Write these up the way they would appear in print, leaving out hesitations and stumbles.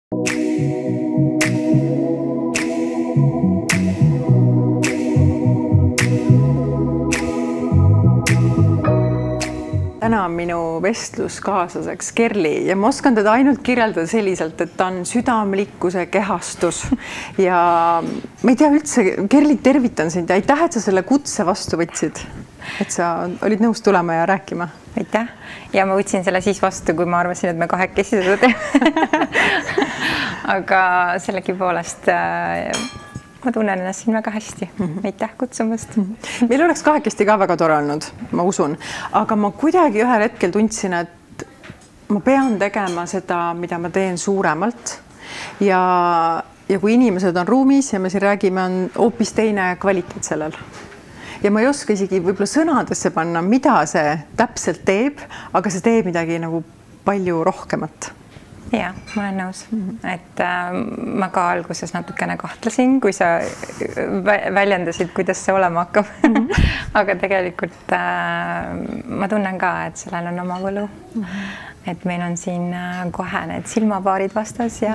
Täna on minu vestluskaaslaseks Kerli ja ma oskan teda ainult kirjeldada selliselt, et ta on südamlikkuse kehastus ja ma ei tea üldse, Kerli, tervitan sind ja aitäh, et sa selle kutse vastu võtsid, et sa olid nõus tulema ja rääkima. Aitäh ja ma võtsin selle siis vastu, kui ma arvasin, et me kahekesi seda teeme. Aga sellegipoolest ma tunnen ennast siin väga hästi. Aitäh kutsumast. Meil oleks kahekesti ka väga tore olnud, ma usun. Aga ma kuidagi ühel hetkel tundsin, et ma pean tegema seda, mida ma teen suuremalt. Ja kui inimesed on ruumis ja me siin räägime, on hoopis teine kvaliteet sellel. Ja ma ei oska isegi võib-olla sõnadesse panna, mida see täpselt teeb, aga see teeb midagi nagu palju rohkemat. Ja, ma olen nõus, et ma ka alguses natukene kahtlesin, kui sa väljendasid, kuidas see olema hakkab. Aga tegelikult ma tunnen ka, et sellel on oma võlu. Et meil on siin kohe need silmapaarid vastas ja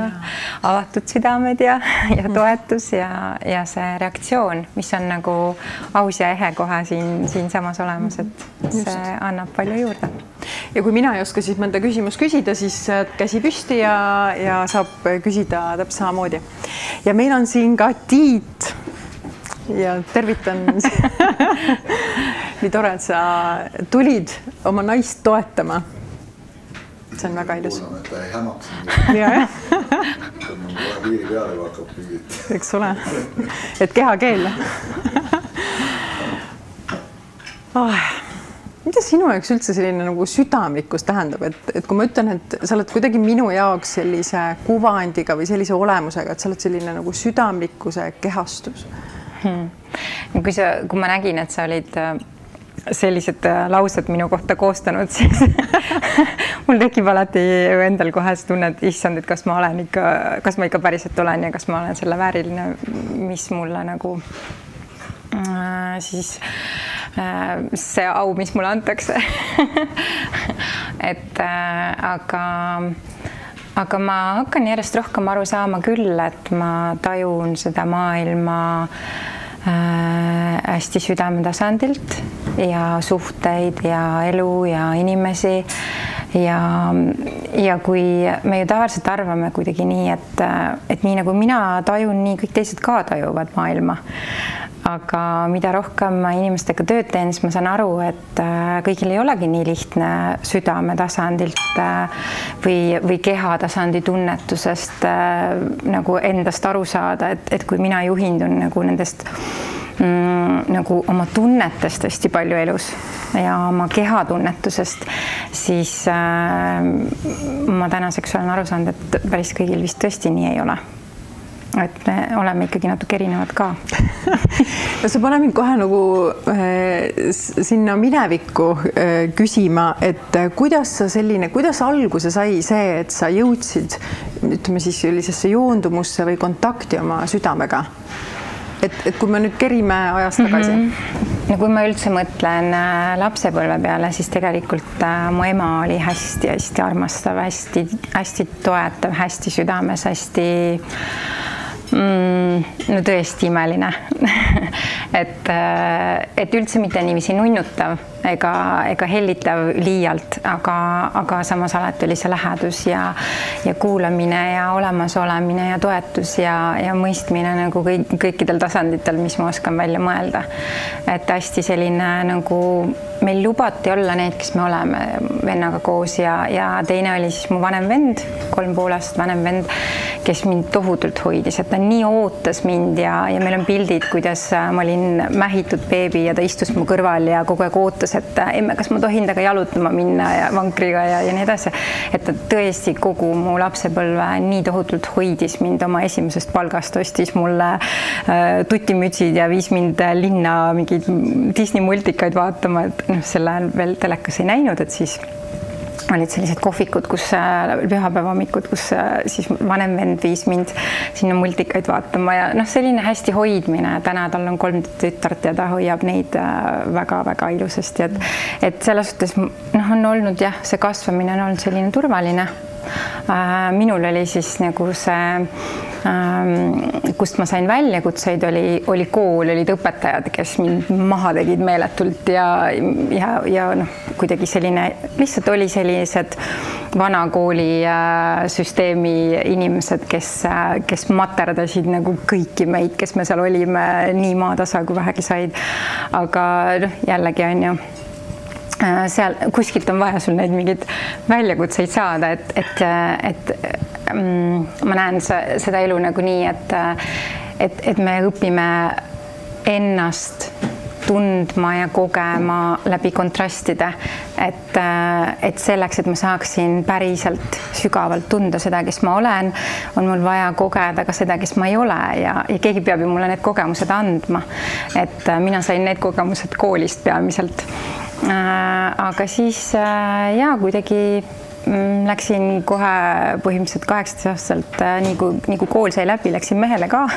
avatud südamed ja toetus ja see reaktsioon, mis on nagu aus ja ehe kohe siin samas olemas, et see annab palju juurde. Ja kui mina ei oska siis mõnda küsimust küsida, siis käsi püsti ja saab küsida täpselt samamoodi. Ja meil on siin ka Tiit ja tervitan. Nii tore, et sa tulid oma naist toetama. See on väga ilus. Kuulame, et ta ei hämaks. Ja. Ta on kohe piiri peale, kui hakkab mingit. Eks ole, et kehakeel. Mida sinu jaoks üldse selline nagu südamlikkus tähendab? Et kui ma ütlen, et sa oled kuidagi minu jaoks sellise kuvandiga või sellise olemusega, et sa oled selline nagu südamlikkuse kehastus. Kui ma nägin, et sa olid sellised laused minu kohta koostanud, siis mul tekib alati endal kohe see tunne, et issand, et kas ma ikka päriselt olen ja kas ma olen selle vääriline, mis mulle nagu siis see au, mis mulle antakse. Aga ma hakkan järjest rohkem aru saama küll, et ma tajun seda maailma hästi südametasandilt ja suhteid ja elu ja inimesi ja kui me ju tavaliselt arvame kuidagi nii, et nii nagu mina tajun, nii kõik teised ka tajuvad maailma. Aga mida rohkem ma inimestega tööd teen, siis ma saan aru, et kõigil ei olegi nii lihtne südametasandilt või kehatasandi tunnetusest nagu endast aru saada, et kui mina juhindun nagu nendest nagu oma tunnetest hästi palju elus ja oma kehatunnetusest, siis ma tänaseks olen aru saanud, et päris kõigil vist tõesti nii ei ole. Et me oleme ikkagi natuke erinevad ka. No sa pane mind kohe nagu sinna minevikku küsima, et kuidas alguse sai see, et sa jõudsid, ütleme siis sellisesse joondumusse või kontakti oma südamega? Et kui me nüüd kerime ajast tagasi? No kui ma üldse mõtlen lapsepõlve peale, siis tegelikult mu ema oli hästi armastav, hästi toetav, hästi südames, hästi no tõesti imeline. et üldse mitte niiviisi nunnutav ega hellitav liialt, aga samas alati oli see lähedus ja kuulamine ja olemasolemine ja toetus ja mõistmine nagu kõikidel tasanditel, mis ma oskan välja mõelda. Et hästi selline nagu meil lubati olla need, kes me oleme vennaga koos ja teine oli siis mu vanem vend, 3,5 aastat vanem vend, kes mind tohutult hoidis, et ta nii ootas mind ja meil on pildid, kuidas ma olin mähitud beebi ja ta istus mu kõrval ja kogu aeg ootas, et emme, kas ma tohin taga jalutama minna ja vankriga ja nii edasi. Et ta tõesti kogu mu lapsepõlve nii tohutult hoidis mind oma esimesest palgast, ostis mulle tutimütsid ja viis mind linna mingeid Disney multikaid vaatama, et selle ajal veel telekas ei näinud, et siis olid sellised kohvikud, kus pühapäevamikud, kus siis vanem vend viis mind sinna multikaid vaatama ja selline hästi hoidmine. Täna tal on 3 tütart ja ta hoiab neid väga-väga ilusasti, et selles suhtes on olnud jah, see kasvamine on olnud selline turvaline minul oli siis nagu see, kust ma sain väljakutseid, oli kool, olid õpetajad, kes mind maha tegid meeletult ja noh, kuidagi selline, lihtsalt oli sellised vana kooli süsteemi inimesed, kes materdasid nagu kõiki meid, kes me seal olime, nii maatasa kui vähegi said. Aga noh, jällegi on ju, seal kuskilt on vaja sul neid mingeid väljakutseid saada, et ma näen seda elu nagu nii, et me õpime ennast tundma ja kogema läbi kontrastide, et selleks, et ma saaksin päriselt sügavalt tunda seda, kes ma olen, on mul vaja kogeda ka seda, kes ma ei ole ja keegi peab ju mulle need kogemused andma. Et mina sain need kogemused koolist peamiselt. Aga siis kuidagi läksin kohe põhimõtteliselt 18-aastaselt, nii kui kool sai läbi, läksin mehele ka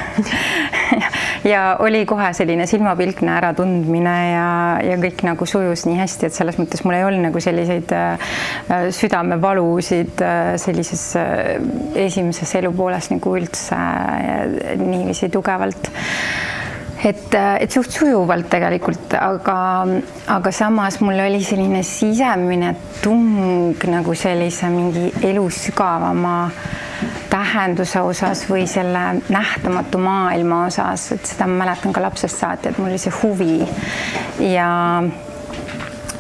ja oli kohe selline silmapilkne äratundmine ja kõik nagu sujus nii hästi, et selles mõttes mul ei olnud nagu selliseid südamevalusid sellises esimeses elupooles nagu üldse niiviisi tugevalt. Et suht sujuvalt tegelikult, aga samas mul oli selline sisemine tung nagu sellise mingi elu sügavama tähenduse osas või selle nähtamatu maailma osas, et seda ma mäletan ka lapsest saati, et mul oli see huvi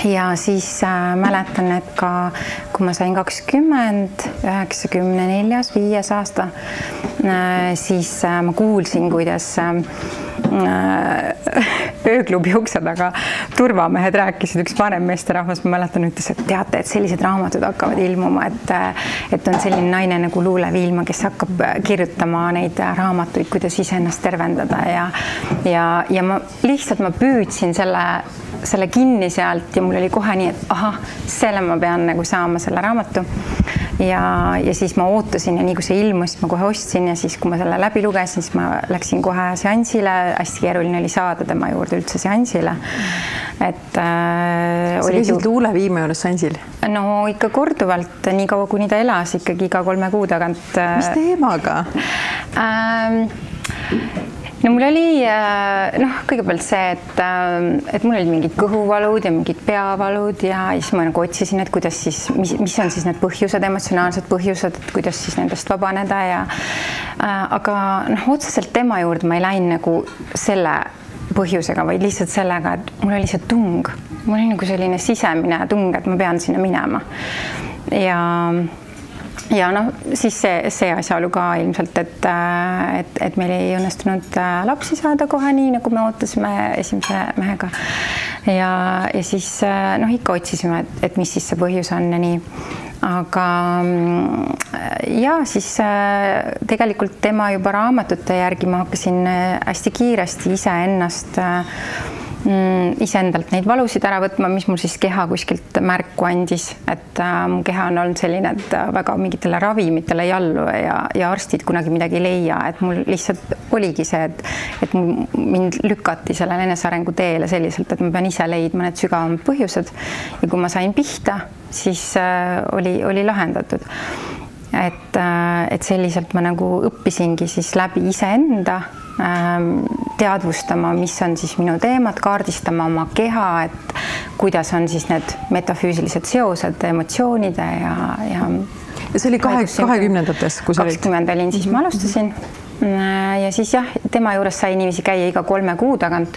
ja siis mäletan, et ka kui ma sain 20, 94, 5 aasta, siis ma kuulsin, kuidas ööklubi ukse taga turvamehed rääkisid, üks vanem meesterahvas, ma mäletan, ütles, et teate, et sellised raamatud hakkavad ilmuma, et on selline naine nagu Luule Viilma, kes hakkab kirjutama neid raamatuid, kuidas iseennast tervendada ja ma püüdsin selle kinni sealt ja mul oli kohe nii, et ahah, selle ma pean nagu saama selle raamatu ja siis ma ootasin ja nii kui see ilmus, ma kohe ostsin ja siis kui ma selle läbi lugesin, siis ma läksin kohe seansile, hästi keeruline oli saada tema juurde üldse seansile. Et sa käisid Luule Viilma juures seansil? No ikka korduvalt, nii kaua kuni ta elas, ikkagi iga 3 kuu tagant. Mis teemaga? No mul oli kõigepealt see, et mul olid mingid kõhuvalud ja mingid peavalud ja siis ma nagu otsisin, et kuidas siis, mis on siis need põhjused, emotsionaalsed põhjused, et kuidas siis nendest vabaneda aga otseselt tema juurde ma ei läinud nagu selle põhjusega, vaid lihtsalt sellega, et mul oli see tung. Mul oli nagu selline sisemine tung, et ma pean sinna minema. Ja siis see asjaolu ka ilmselt, et meil ei õnnestunud lapsi saada kohe nii, nagu me ootasime esimese mehega. Ja siis ikka otsisime, et mis siis see põhjus on ja nii. Aga siis tegelikult tema juba raamatute järgi ma hakkasin hästi kiiresti iseendalt neid valusid ära võtma, mis mul siis keha kuskilt märku andis, et mu keha on olnud selline, et väga mingitele ravimitele ei allu ja arstid kunagi midagi ei leia, et mul lihtsalt oligi see, et mind lükati sellele enesearengu teele selliselt, et ma pean ise leidma need sügavamad põhjused ja kui ma sain pihta, siis oli lahendatud. Et selliselt ma nagu õppisingi siis läbi iseenda teadvustama, mis on siis minu teemad, kaardistama oma keha, et kuidas on siis need metafüüsilised seosed emotsioonide ja see oli 20-ndates, kui sa olid? 20 olin, siis ma alustasin. Ja siis tema juures sai niiviisi käia iga 3 kuu tagant.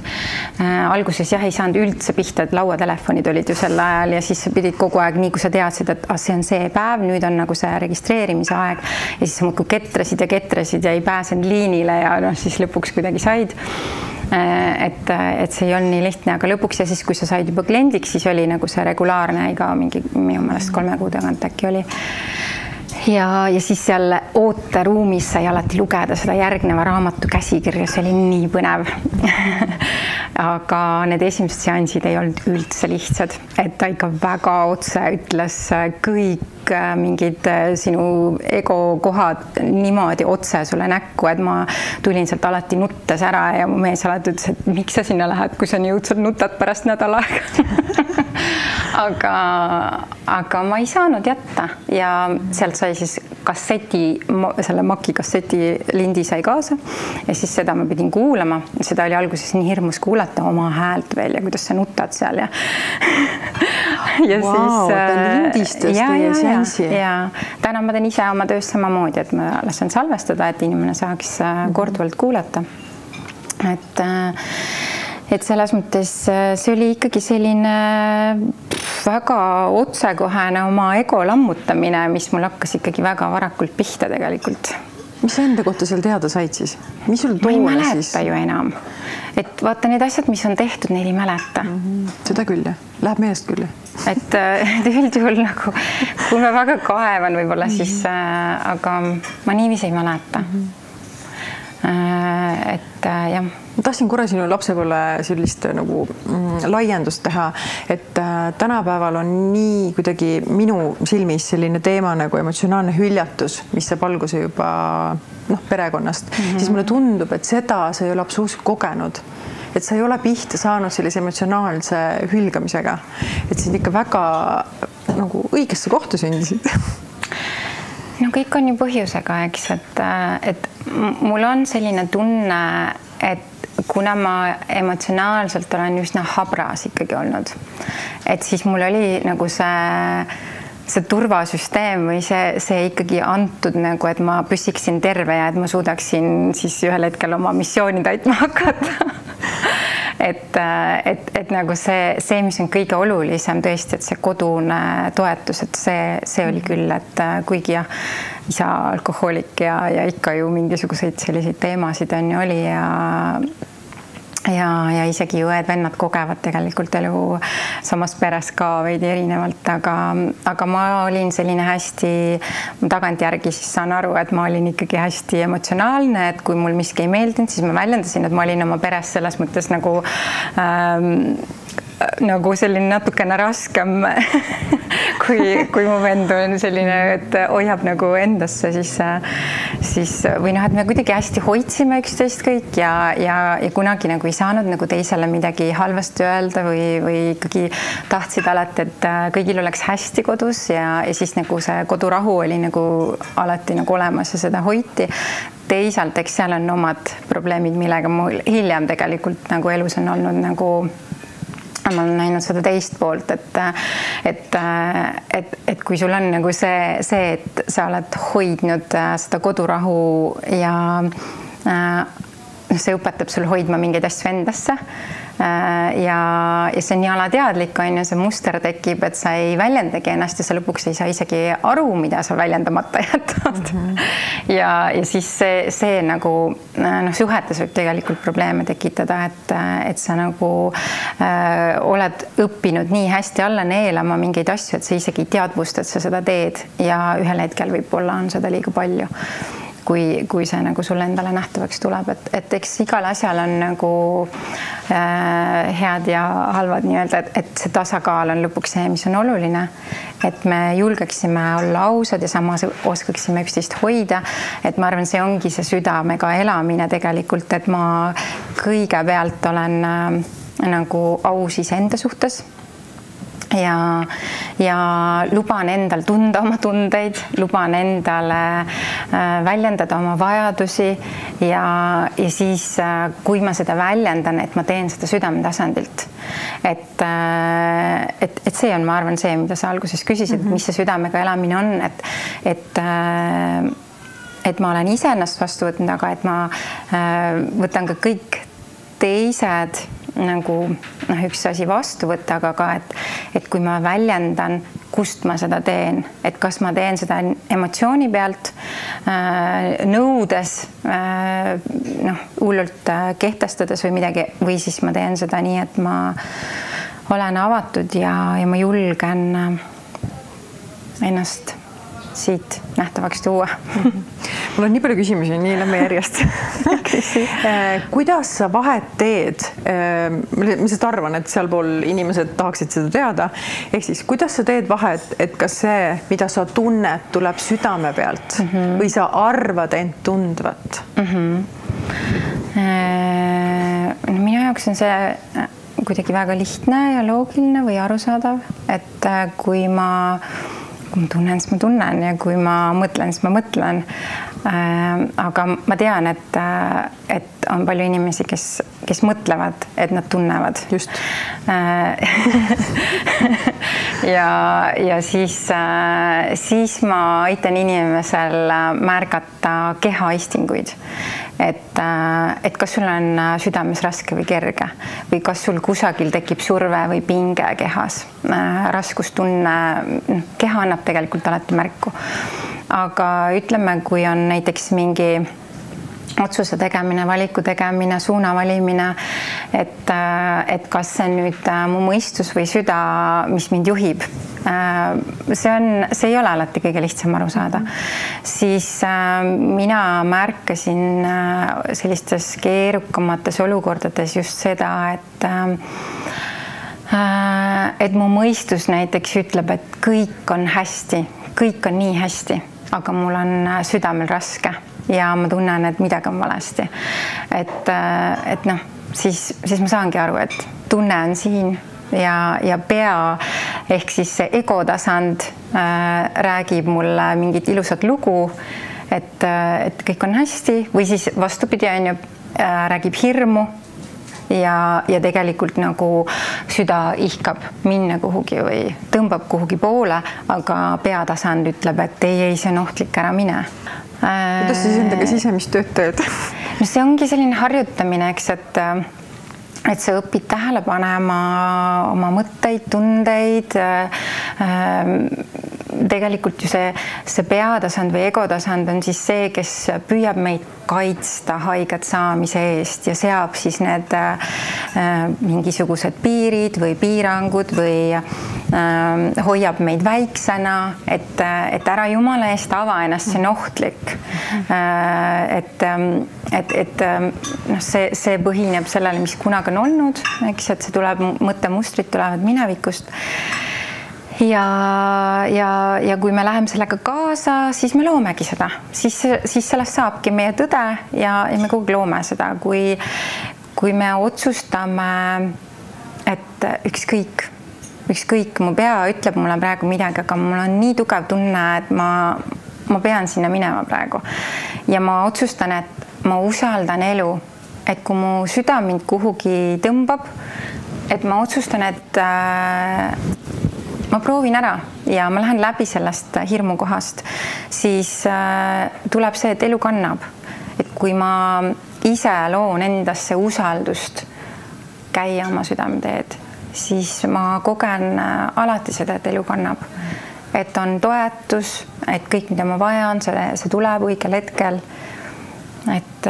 Alguses ei saanud üldse pihta, et lauatelefonid olid ju sel ajal ja siis pidid kogu aeg, nii kui sa teadsid, et see on see päev, nüüd on nagu see registreerimise aeg ja siis sa muudkui ketresid ja ei pääsenud liinile ja siis lõpuks kuidagi said. Et see ei olnud nii lihtne, aga lõpuks ja siis, kui sa said juba kliendiks, siis oli nagu see regulaarne iga mingi minu meelest 3 kuu tagant äkki oli. Ja siis seal ooteruumis sai alati lugeda seda järgneva raamatu käsikirja, see oli nii põnev. Aga need esimesed seansid ei olnud üldse lihtsad, et ta ikka väga otse ütles kõik mingid sinu ego kohad niimoodi otse sulle näkku, et ma tulin sealt alati nuttes ära ja mu mees alati ütles, et miks sa sinna lähed, kui sa nii õudselt nutad pärast nädal aega. aga ma ei saanud jätta ja sealt sai siis selle Maci kasseti lindi sai kaasa ja siis seda ma pidin kuulama. Seda oli alguses nii hirmus kuulata oma häält veel ja kuidas sa nutad seal ja wow, ta lindistas teie seansi. Ja täna ma teen ise oma töös samamoodi, et ma lasen salvestada, et inimene saaks korduvalt kuulata. Et selles mõttes see oli ikkagi selline väga otsekohene oma ego lammutamine, mis mul hakkas ikkagi väga varakult pihta tegelikult. Mis sa enda kohta seal teada said siis? Mis sul toona siis? Ma ei mäleta ju enam. Et vaata need asjad, mis on tehtud, neil ei mäleta. Seda küll, jah. Läheb meelest küll. Et üldjuhul nagu, kui ma väga kaevan võib-olla, siis aga ma niiviisi ei mäleta. Et jah. Ma tahtsin korra sinu lapsepõlve sellist nagu laiendust teha, et tänapäeval on nii kuidagi minu silmis selline teema nagu emotsionaalne hüljatus, mis saab alguse juba perekonnast, siis mulle tundub, et seda sa ei ole absoluutselt kogenud. Et sa ei ole pihta saanud sellise emotsionaalse hülgamisega, et sind ikka väga nagu õigesse kohta sündisid. No kõik on ju põhjusega, eks, et mul on selline tunne, et kuna ma emotsionaalselt olen üsna habras ikkagi olnud, et siis mul oli nagu see turvasüsteem või see ikkagi antud nagu, et ma püsiksin terve ja et ma suudaksin siis ühel hetkel oma missiooni täitma hakata. et nagu see, mis on kõige olulisem tõesti, et see kodune toetus, et see oli küll, et kuigi jah, isa alkohoolik ja ikka ju mingisuguseid selliseid teemasid on ju oli ja isegi õed-vennad kogevad tegelikult elu samas peres ka veidi erinevalt, aga ma olin selline hästi, tagantjärgi siis saan aru, et ma olin ikkagi hästi emotsionaalne, et kui mul miski ei meeldinud, siis ma väljendasin, et ma olin oma peres selles mõttes nagu selline natukene raskem kui mu vend on selline, et hoiab nagu endasse, siis või et me kuidagi hästi hoidsime üksteist kõik ja kunagi nagu ei saanud nagu teisele midagi halvasti öelda või ikkagi tahtsid alati, et kõigil oleks hästi kodus ja siis nagu see kodurahu oli nagu alati nagu olemas ja seda hoiti. Teisalt, eks seal on omad probleemid, millega mul hiljem tegelikult nagu elus on olnud nagu ma olen näinud seda teist poolt, et kui sul on nagu see, et sa oled hoidnud seda kodurahu ja see õpetab sul hoidma mingeid asju endasse ja see on nii alateadlik, on ju, see muster tekib, et sa ei väljendagi ennast ja sa lõpuks ei saa isegi aru, mida sa väljendamata jätad. Ja siis see nagu suhetes võib tegelikult probleeme tekitada, et sa nagu oled õppinud nii hästi alla neelama mingeid asju, et sa isegi ei teadvusta, et sa seda teed ja ühel hetkel võib-olla on seda liiga palju. Kui see nagu sulle endale nähtavaks tuleb, et eks igal asjal on nagu head ja halvad nii-öelda, et see tasakaal on lõpuks see, mis on oluline, et me julgeksime olla ausad ja samas oskaksime üksteist hoida, et ma arvan, see ongi see südamega elamine tegelikult, et ma kõigepealt olen nagu aus iseenda suhtes ja luban endal tunda oma tundeid, luban endale väljendada oma vajadusi ja siis, kui ma seda väljendan, et ma teen seda südametasandilt. Et see on, ma arvan, see, mida sa alguses küsisid, mis see südamega elamine on, et ma olen ise ennast vastu võtnud, aga et ma võtan ka kõik teised nagu üks asi vastu võtta, aga ka, et kui ma väljendan, kust ma seda teen, et kas ma teen seda emotsiooni pealt, nõudes, hullult kehtestades või midagi, või siis ma teen seda nii, et ma olen avatud ja ma julgen ennast siit nähtavaks tuua. Mul on nii palju küsimusi, nii lämme järjest. Kuidas sa vahet teed? Ma lihtsalt arvan, et sealpool inimesed tahaksid seda teada. Ehk siis, kuidas sa teed vahet, et kas see, mida sa tunned, tuleb südame pealt või sa arvad end tundvat? Minu jaoks on see kuidagi väga lihtne ja loogiline või arusaadav, et kui ma tunnen, siis ma tunnen ja kui ma mõtlen, siis ma mõtlen. Aga ma tean, et on palju inimesi, kes mõtlevad, et nad tunnevad. Just. ja siis ma aitan inimesel märgata kehaistinguid. Et kas sul on südames raske või kerge või kas sul kusagil tekib surve või pinge kehas, raskustunne, keha annab tegelikult alati märku. Aga ütleme, kui on näiteks mingi otsuse tegemine, valiku tegemine, suuna valimine, et kas see nüüd mu mõistus või süda, mis mind juhib, see ei ole alati kõige lihtsam aru saada. Siis mina märkasin sellistes keerukamates olukordades just seda, et mu mõistus näiteks ütleb, et kõik on hästi, kõik on nii hästi, aga mul on südamel raske ja ma tunnen, et midagi on valesti. Et noh, siis ma saangi aru, et tunne on siin ja pea ehk siis see ego tasand räägib mulle mingit ilusat lugu, et kõik on hästi või siis vastupidi, räägib hirmu ja tegelikult nagu süda ihkab minna kuhugi või tõmbab kuhugi poole, aga peatasand ütleb, et ei, see on ohtlik, ära mine. Kuidas siis endaga sisemist tööd teed? No see ongi selline harjutamine, eks, et sa õpid tähele panema oma mõtteid, tundeid. Tegelikult ju see peatasand või egotasand on siis see, kes püüab meid kaitsta haiget saamise eest ja seab siis need mingisugused piirid või piirangud või hoiab meid väiksena, et ära jumala eest ava ennast, see on ohtlik. See põhineb sellele, mis kunagi on olnud, eks, et see tuleb, mõttemustrid tulevad minevikust. Ja kui me läheme sellega kaasa, siis me loomegi seda, siis sellest saabki meie tõde ja me kogu loome seda, kui me otsustame, et ükskõik, mu pea ütleb mulle praegu midagi, aga mul on nii tugev tunne, et ma pean sinna minema praegu ja ma otsustan, et ma usaldan elu, et kui mu süda mind kuhugi tõmbab, et ma otsustan, et ma proovin ära ja ma lähen läbi sellest hirmukohast, siis tuleb see, et elu kannab. Et kui ma ise loon endasse usaldust käia oma südameteed, siis ma kogen alati seda, et elu kannab. Et on toetus, et kõik, mida ma vajan, see tuleb õigel hetkel. Et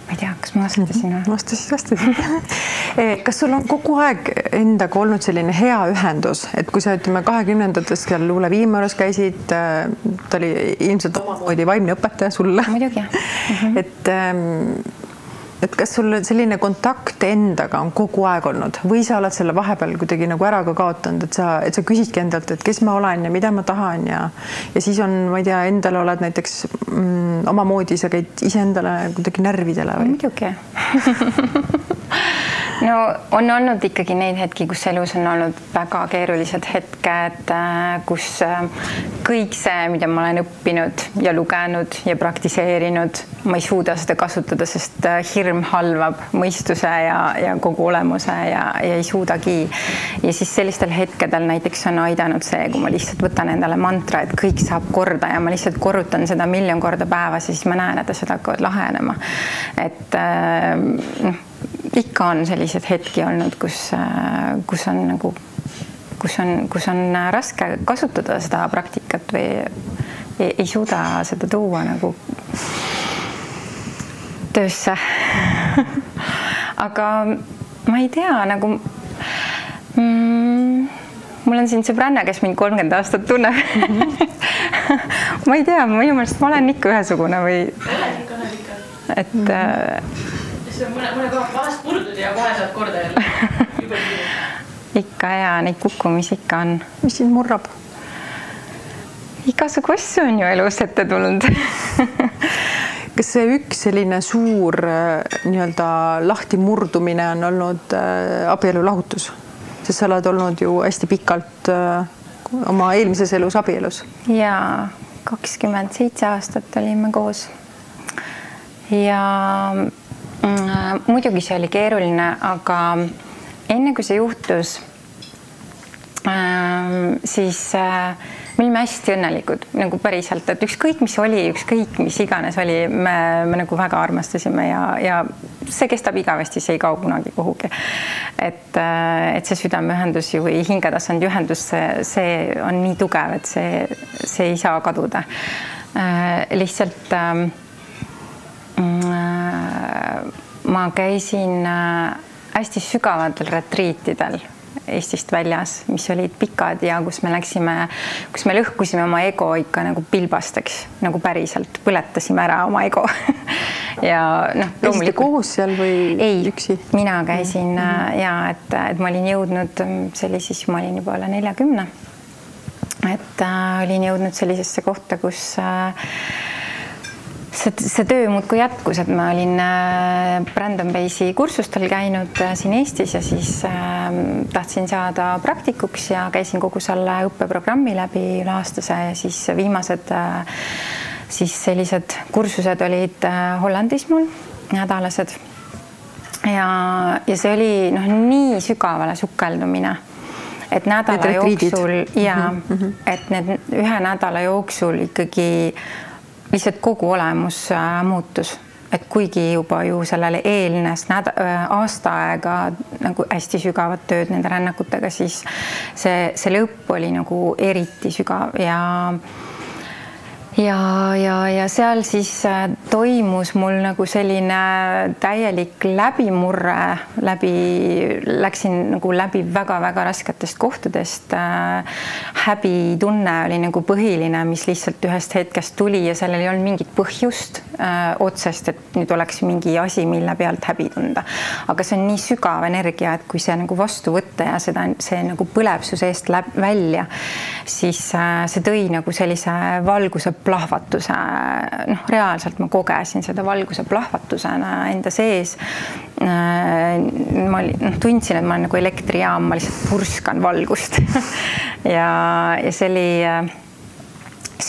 ma ei tea, kas ma vastasin? Vastasid. Kas sul on kogu aeg endaga olnud selline hea ühendus, et kui sa 20-ndates Luule Viimaras käisid, ta oli ilmselt omamoodi vaimne õpetaja sulle. Muidugi. Et kas sul selline kontakt endaga on kogu aeg olnud või sa oled selle vahepeal kuidagi nagu ära ka kaotanud, et sa küsidki endalt, et kes ma olen ja mida ma tahan ja siis on, ma ei tea, endale oled näiteks omamoodi, sa käid iseendale kuidagi närvidele või? Muidugi. No on olnud ikkagi neid hetki, kus elus on olnud väga keerulised hetked, kus kõik see, mida ma olen õppinud ja lugenud ja praktiseerinud, ma ei suuda seda kasutada, sest hirm halvab mõistuse ja kogu olemuse ja ei suudagi. Ja siis sellistel hetkedel näiteks on aidanud see, kui ma lihtsalt võtan endale mantra, et kõik saab korda ja ma lihtsalt korrutan seda 1,000,000 korda päevas ja siis ma näen, et asjad hakkavad lahenema. Et ikka on sellised hetki olnud, kus on raske kasutada seda praktikat või ei suuda seda tuua nagu töösse. Aga ma ei tea, nagu mul on siin sõbranna, kes mind 30 aastat tunneb. Ma ei tea, minu meelest ma olen ikka ühesugune või et mõne koha vahest purdud ja kohe saad korda jälle. Ikka ja neid kukkumisi ikka on. Mis sind murrab? Igasugu asju on ju elus ette tulnud. kas see üks selline suur nii-öelda lahtimurdumine on olnud abielulahutus? Sest sa oled olnud ju hästi pikalt oma eelmises elus abielus. Jaa, 27 aastat olime koos. Ja muidugi see oli keeruline, aga enne kui see juhtus, siis me olime hästi õnnelikud nagu päriselt, et ükskõik mis oli, ükskõik mis iganes oli, me nagu väga armastasime ja see kestab igavesti, see ei kao kunagi kuhugi. Et see südameühendus ju või hingetasandi ühendus, see on nii tugev, et see ei saa kaduda. Lihtsalt ma käisin hästi sügavatel retriitidel Eestist väljas, mis olid pikad ja kus me lõhkusime oma ego ikka nagu pilbasteks, nagu päriselt põletasime ära oma ego. Ja käisite koos seal või üksi? Mina käisin et ma olin jõudnud, see oli siis, ma olin juba üle 40, et olin jõudnud sellisesse kohta, kus see töö muudkui jätkus, et ma olin Brandon Bassey kursustel käinud siin Eestis ja siis tahtsin saada praktikuks ja käisin kogu selle õppeprogrammi läbi üle aastase ja siis viimased siis sellised kursused olid Hollandis mul nädalased ja see oli nii sügavale sukeldumine, et nädala jooksul et need ühe nädala jooksul ikkagi lihtsalt kogu olemus muutus, et kuigi juba ju sellele eelnes aasta aega nagu hästi sügavat tööd nende rännakutega, siis see lõpp oli nagu eriti sügav ja seal siis toimus mul nagu selline täielik läbimurre, läksin nagu läbi väga-väga rasketest kohtadest. Häbitunne oli nagu põhiline, mis lihtsalt ühest hetkest tuli ja sellel ei olnud mingit põhjust otsest, et nüüd oleks mingi asi, mille pealt häbi tunda. Aga see on nii sügav energia, et kui see nagu vastu võtta ja see nagu põleb su seest välja, siis see tõi nagu sellise valguse plahvatuse, reaalselt ma kogesin seda valguse plahvatusena enda sees. Ma tundsin, et ma olen nagu elektrijaam, ma lihtsalt purskan valgust ja see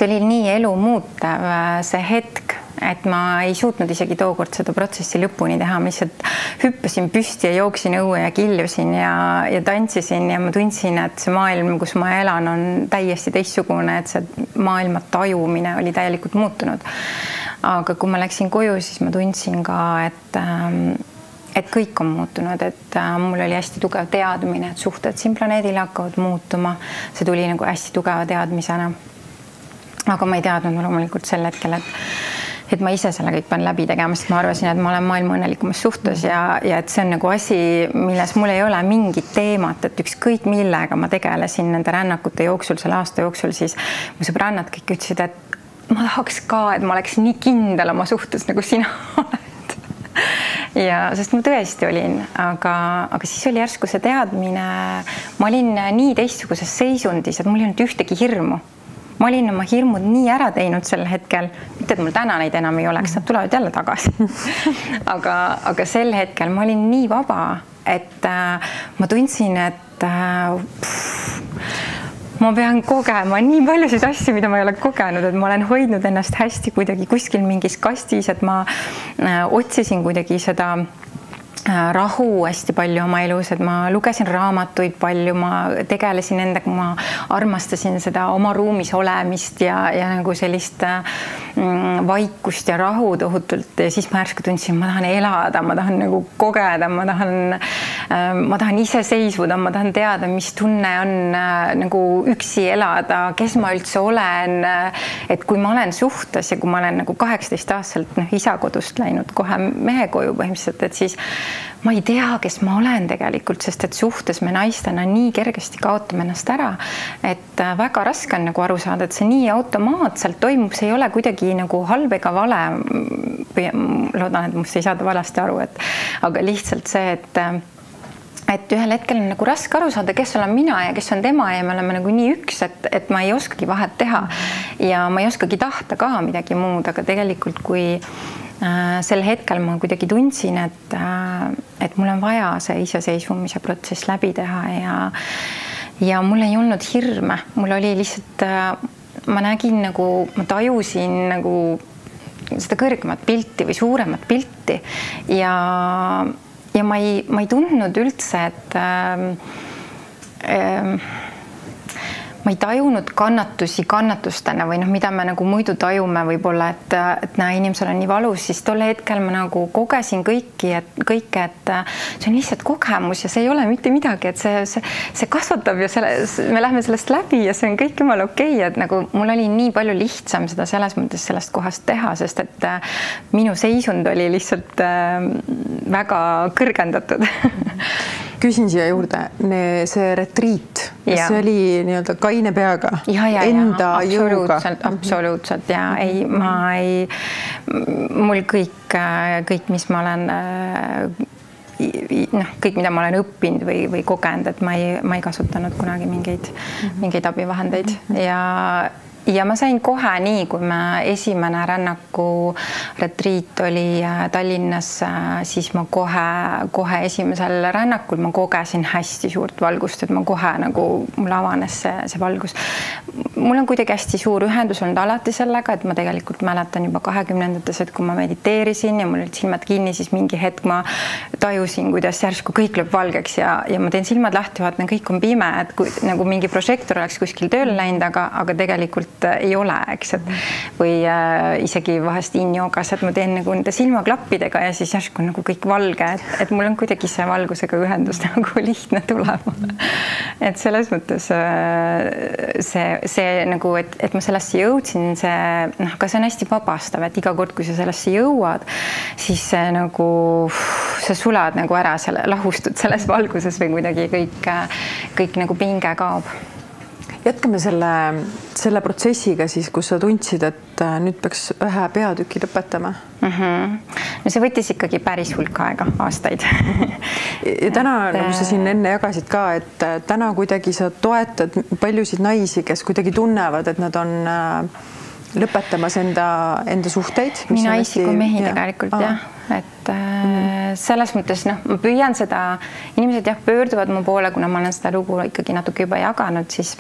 oli nii elu muutev see hetk, et ma ei suutnud isegi tookord seda protsessi lõpuni teha, ma lihtsalt hüppasin püsti ja jooksin õue ja killusin ja tantsisin ja ma tundsin, et see maailm, kus ma elan, on täiesti teistsugune, et see maailma tajumine oli täielikult muutunud. Aga kui ma läksin koju, siis ma tundsin ka, et kõik on muutunud, et mul oli hästi tugev teadmine, et suhted siin planeedil hakkavad muutuma. See tuli nagu hästi tugeva teadmisena. Aga ma ei teadnud loomulikult sel hetkel, et ma ise selle kõik pean läbi tegema, sest ma arvasin, et ma olen maailma õnnelikumas suhtes ja et see on nagu asi, milles mul ei ole mingit teemat, et ükskõik millega ma tegelesin nende rännakute jooksul, selle aasta jooksul, siis mu sõbrannad kõik ütlesid, et ma tahaks ka, et ma oleks nii kindel oma suhtes, nagu sina oled. Ja sest ma tõesti olin, aga siis oli järsku see teadmine, ma olin nii teistsuguses seisundis, et mul ei olnud ühtegi hirmu. Ma olin oma hirmud nii ära teinud sel hetkel, mitte et mul täna neid enam ei oleks, nad tulevad jälle tagasi. aga sel hetkel ma olin nii vaba, et ma tundsin, et ma pean kogema nii paljusid asju, mida ma ei ole kogenud, et ma olen hoidnud ennast hästi kuidagi kuskil mingis kastis, et ma otsisin kuidagi seda rahu hästi palju oma elus, et ma lugesin raamatuid palju, ma tegelesin endaga, ma armastasin seda oma ruumis olemist ja nagu sellist vaikust ja rahu tohutult ja siis ma järsku tundsin, ma tahan elada, ma tahan nagu kogeda, ma tahan ise seisvuda, ma tahan teada, mis tunne on nagu üksi elada, kes ma üldse olen, et kui ma olen suhtes ja kui ma olen nagu 18-aastaselt isa kodust läinud kohe mehe koju põhimõtteliselt, et siis ma ei tea, kes ma olen tegelikult, sest et suhtes me naistena nii kergesti kaotame ennast ära, et väga raske on nagu aru saada, et see nii automaatselt toimub, see ei ole kuidagi nagu halb ega vale. Loodan, et must ei saada valesti aru, aga lihtsalt see, et ühel hetkel on nagu raske aru saada, kes olen mina ja kes on tema ja me oleme nagu nii üks, et ma ei oskagi vahet teha ja ma ei oskagi tahta ka midagi muud, aga tegelikult kui sel hetkel ma kuidagi tundsin, et mul on vaja see iseseisvumise protsess läbi teha ja mul ei olnud hirme, mul oli lihtsalt, ma nägin nagu, ma tajusin nagu seda kõrgemat pilti või suuremat pilti ja ma ei tundnud üldse, et ma ei tajunud kannatusi kannatustena või mida me nagu muidu tajume võib-olla, et inimesel on nii valus, siis tol hetkel ma nagu kogesin kõike, et see on lihtsalt kogemus ja see ei ole mitte midagi, et see kasvatab ja me lähme sellest läbi ja see on kõik jumala okei, et nagu mul oli nii palju lihtsam seda selles mõttes sellest kohast teha, sest et minu seisund oli lihtsalt väga kõrgendatud. Küsin siia juurde, see retriit, see oli nii-öelda kaine peaga, enda jõuga. Absoluutselt ja mul kõik, mis ma olen, kõik, mida ma olen õppinud või kogenud, et ma ei kasutanud kunagi mingeid abivahendeid ja ma sain kohe nii, kui me esimene rännaku retriit oli Tallinnas, siis ma kohe esimesel rännakul ma kogesin hästi suurt valgust, et ma kohe nagu mul avanes see valgus. Mul on kuidagi hästi suur ühendus olnud alati sellega, et ma tegelikult mäletan juba 20-ndates, et kui ma mediteerisin ja mul olid silmad kinni, siis mingi hetk ma tajusin, kuidas järsku kõik lööb valgeks ja ma teen silmad lahti, vaatan, kõik on pime, et kui nagu mingi prožektor oleks kuskil tööle läinud, aga tegelikult ei ole, eks, et või isegi vahest in-joogas, et ma teen nagu nende silmaklappidega ja siis järsku nagu kõik valge, et mul on kuidagi see valgusega ühendus nagu lihtne tulema. Et selles mõttes see nagu, et ma sellesse jõudsin, aga see on hästi vabastav, et iga kord, kui sa sellesse jõuad, siis see nagu, sa sulad nagu ära, lahustud selles valguses või kuidagi kõik nagu pinge kaob. Jätkame selle protsessiga siis, kus sa tundsid, et nüüd peaks ühe peatüki lõpetama. No see võttis ikkagi päris hulk aega, aastaid. Ja täna, nagu sa siin enne jagasid ka, et täna kuidagi sa toetad paljusid naisi, kes kuidagi tunnevad, et nad on lõpetamas enda suhteid. Nii naisi kui mehi tegelikult, jah. Et selles mõttes, ma püüan seda, inimesed pöörduvad mu poole, kuna ma olen seda lugu ikkagi natuke juba jaganud, siis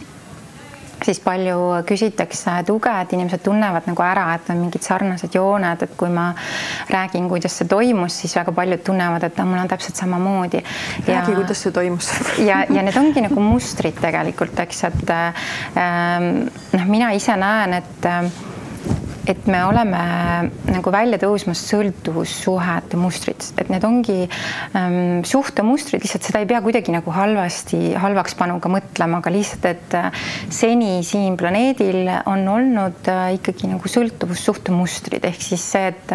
palju küsitakse tuge, et inimesed tunnevad nagu ära, et on mingid sarnased jooned, et kui ma räägin, kuidas see toimus, siis väga paljud tunnevad, et mul on täpselt samamoodi. Räägi, kuidas see toimus. Ja need ongi nagu mustrid tegelikult, eks, et mina ise näen, et me oleme nagu välja tõusmas sõltuvussuhete mustrid, et need ongi suhtemustrid, lihtsalt seda ei pea kuidagi nagu halvaks panuga mõtlema, aga lihtsalt, et seni siin planeedil on olnud ikkagi nagu sõltuvussuhtemustrid, ehk siis see, et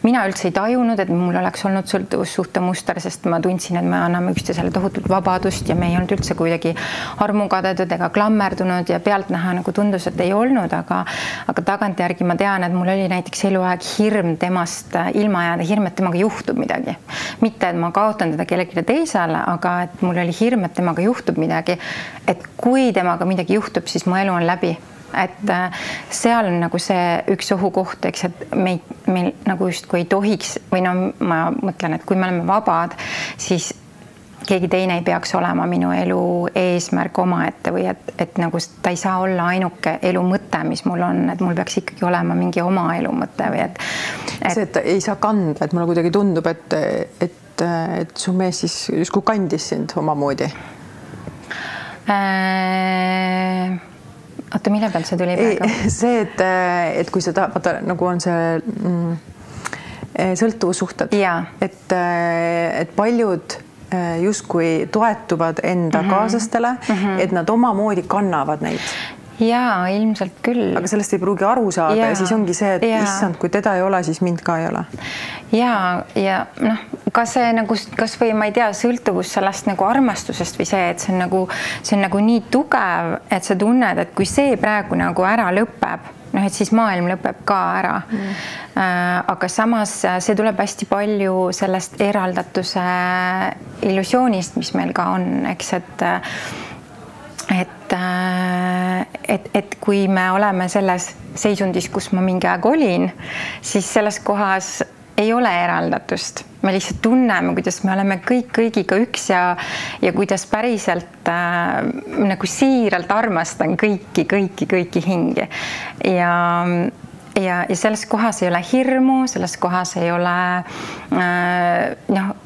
mina üldse ei tajunud, et mul oleks olnud sõltuvussuhtemuster, sest ma tundsin, et me anname üksteisele tohutult vabadust ja me ei olnud üldse kuidagi armukadedud ega klammerdunud ja pealtnäha nagu tundus, et ei olnud, aga tagantjärgi ma tean, et mul oli näiteks eluaeg hirm temast ilma jääda, hirm, et temaga juhtub midagi. Mitte, et ma kaotan teda kellelegi teisele, aga et mul oli hirm, et temaga juhtub midagi. Et kui temaga midagi juhtub, siis mu elu on läbi. Et seal on nagu see üks ohukoht, eks, et meil nagu just kui ei tohiks, või ma mõtlen, et kui me oleme vabad, siis keegi teine ei peaks olema minu elu eesmärk omaette või et nagu ta ei saa olla ainuke elu mõte, mis mul on, et mul peaks ikkagi olema mingi oma elu mõte või see, et ei saa kanda, et mulle kuidagi tundub, et su mees siis justkui kandis sind omamoodi. Oota, mille pealt see tuli praegu? See, et kui sa vaata, nagu on see sõltuvussuhted, et paljud justkui toetuvad enda kaaslastele, et nad omamoodi kannavad neid. Jaa, ilmselt küll. Aga sellest ei pruugi aru saada ja siis ongi see, et issand, kui teda ei ole, siis mind ka ei ole. Ja kas see nagu, kas või ma ei tea, sõltuvus sellest nagu armastusest või see, et see on nagu nii tugev, et sa tunned, et kui see praegu nagu ära lõpeb, et siis maailm lõpeb ka ära. Aga samas see tuleb hästi palju sellest eraldatuse illusioonist, mis meil ka on, eks, et kui me oleme selles seisundis, kus ma mingi aeg olin, siis selles kohas ei ole eraldatust. Me lihtsalt tunneme, kuidas me oleme kõik kõigiga üks ja kuidas päriselt nagu siiralt armastan kõiki hingi. Ja selles kohas ei ole hirmu, selles kohas ei ole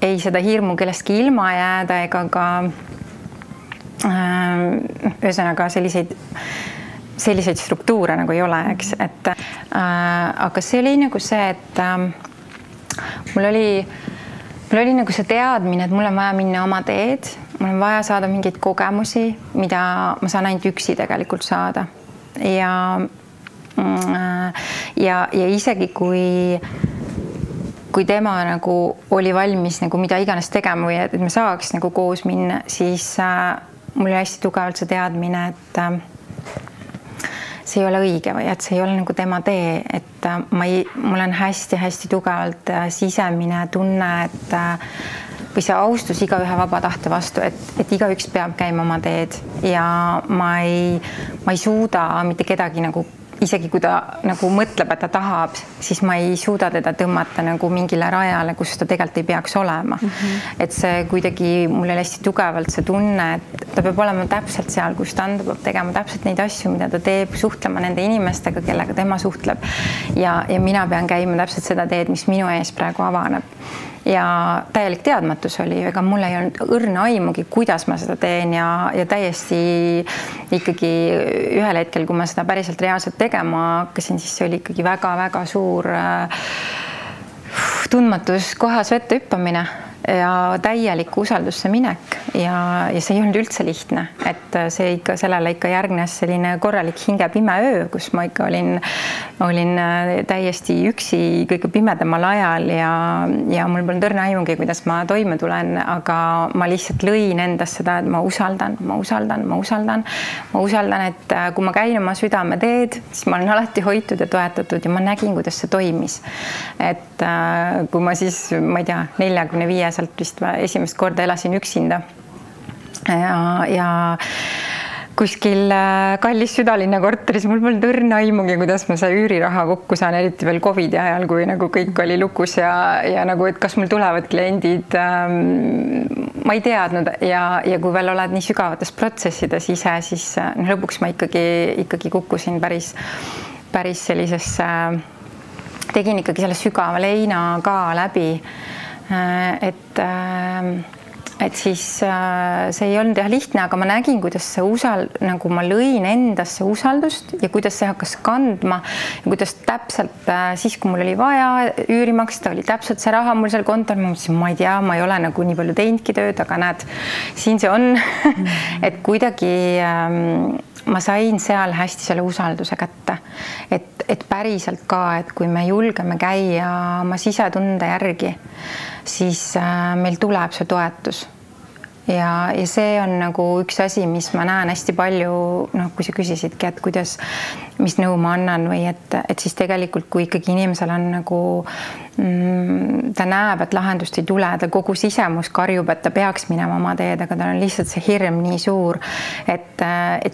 ei seda hirmu kellestki ilma jääda ega ka ühesõnaga selliseid struktuure nagu ei ole, eks, aga see oli nagu see, et mul oli nagu see teadmine, et mul on vaja minna oma teed, mul on vaja saada mingeid kogemusi, mida ma saan ainult üksi tegelikult saada ja isegi kui tema nagu oli valmis nagu mida iganes tegema või et me saaks nagu koos minna, siis mul oli hästi tugevalt see teadmine, et see ei ole õige või et see ei ole nagu tema tee, et mul on hästi-hästi tugevalt sisemine tunne, et või see austus igaühe vaba tahte vastu, et igaüks peab käima oma teed ja ma ei suuda mitte kedagi nagu isegi kui ta nagu mõtleb, et ta tahab, siis ma ei suuda teda tõmmata nagu mingile rajale, kus ta tegelikult ei peaks olema. Et see kuidagi mul oli hästi tugevalt see tunne, et ta peab olema täpselt seal, kus ta on, ta peab tegema täpselt neid asju, mida ta teeb, suhtlema nende inimestega, kellega tema suhtleb ja mina pean käima täpselt seda teed, mis minu ees praegu avaneb. Ja täielik teadmatus oli, ega mul ei olnud õrna aimugi, kuidas ma seda teen ja täiesti ikkagi ühel hetkel, kui ma seda päriselt reaalselt tegema hakkasin, siis see oli ikkagi väga-väga suur tundmatus kohas vette hüppamine ja täielik usaldusse minek ja see ei olnud üldse lihtne, et see ikka sellele ikka järgnes selline korralik hingepime öö, kus ma ikka olin täiesti üksi kõige pimedamal ajal ja mul polnud õrna aimugi, kuidas ma toime tulen, aga ma lihtsalt lõin endas seda, et ma usaldan, et kui ma käin oma südameteed, siis ma olen alati hoitud ja toetatud ja ma nägin, kuidas see toimis. Et kui ma siis, ma ei tea, 45 sealt vist esimest korda elasin üksinda ja kuskil kallis südalinna korteris, mul polnud õrna aimugi, kuidas ma see üüriraha kokku saan, eriti veel COVID ajal, kui nagu kõik oli lukus ja nagu, et kas mul tulevad kliendid, ma ei teadnud ja kui veel oled nii sügavates protsessides ise, siis lõpuks ma ikkagi kukkusin päris sellisesse, tegin ikkagi selle sügava leina ka läbi. Et siis see ei olnud jah lihtne, aga ma nägin, kuidas see nagu ma lõin endasse usaldust ja kuidas see hakkas kandma ja kuidas täpselt siis, kui mul oli vaja üüri maksta, oli täpselt see raha mul seal kontol, ma mõtlesin, ma ei tea, ma ei ole nagu nii palju teinudki tööd, aga näed, siin see on, et kuidagi ma sain seal hästi selle usalduse kätte, et päriselt ka, et kui me julgeme käia oma sisetunde järgi, siis meil tuleb see toetus ja see on nagu üks asi, mis ma näen hästi palju, kui sa küsisidki, et kuidas, mis nõu ma annan või et siis tegelikult, kui ikkagi inimesel on nagu ta näeb, et lahendust ei tule, ta kogu sisemus karjub, et ta peaks minema oma teed, aga tal on lihtsalt see hirm nii suur, et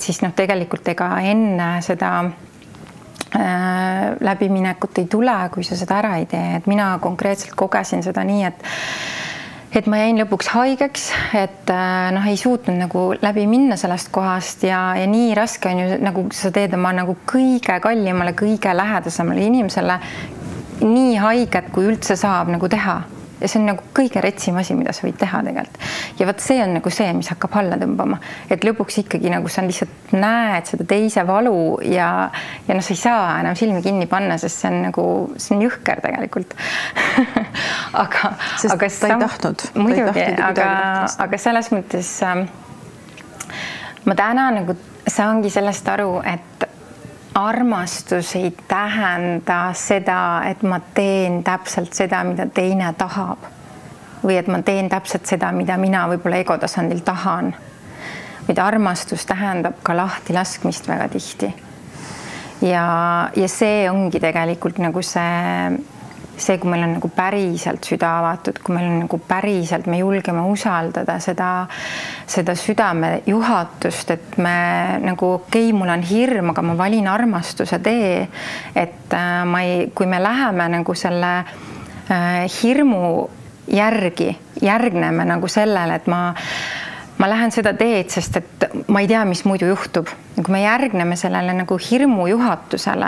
siis tegelikult ega enne seda läbiminekut ei tule, kui sa seda ära ei tee, et mina konkreetselt kogesin seda nii, et ma jäin lõpuks haigeks, et ei suutnud nagu läbi minna sellest kohast ja nii raske on ju, nagu sa teed oma nagu kõige kallimale, kõige lähedasemale inimesele nii haiget, kui üldse saab nagu teha. Ja see on nagu kõige retsim asi, mida sa võid teha tegelikult. Ja võt see on nagu see, mis hakkab alla tõmbama. Et lõpuks ikkagi nagu sa lihtsalt näed seda teise valu ja sa ei saa enam silmi kinni panna, sest see on nagu, see on jõhker tegelikult. aga ta ei tahtnud. Muidugi, aga selles mõttes ma täna nagu saangi sellest aru, et armastus ei tähenda seda, et ma teen täpselt seda, mida teine tahab või et ma teen täpselt seda, mida mina võib-olla ego tasandil tahan. Vaid armastus tähendab ka lahti laskmist väga tihti. ja see ongi tegelikult nagu see, kui meil on nagu päriselt süda avatud, kui meil on nagu päriselt, me julgeme usaldada seda südame juhatust, et me nagu mul on hirm, aga ma valin armastuse tee, et kui me läheme nagu selle hirmu järgneme nagu sellele, et ma lähen seda teed, sest et ma ei tea, mis muidu juhtub. Kui me järgneme sellele nagu hirmu juhatusele,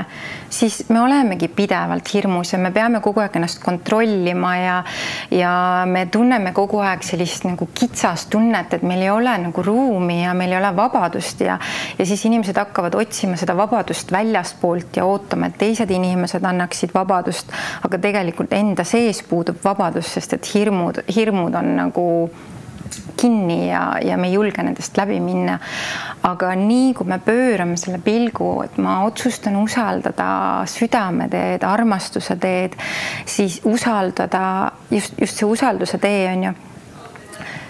siis me olemegi pidevalt hirmus ja me peame kogu aeg ennast kontrollima ja me tunneme kogu aeg sellist nagu kitsast tunnet, et meil ei ole nagu ruumi ja meil ei ole vabadust ja siis inimesed hakkavad otsima seda vabadust väljaspoolt ja ootama, et teised inimesed annaksid vabadust, aga tegelikult enda sees puudub vabadus, sest et hirmud on nagu kinni ja me ei julge nendest läbi minna. Aga nii, kui me pöörame selle pilgu, et ma otsustan usaldada südameteed, armastuse teed, siis usaldada, just see usalduse tee on ju,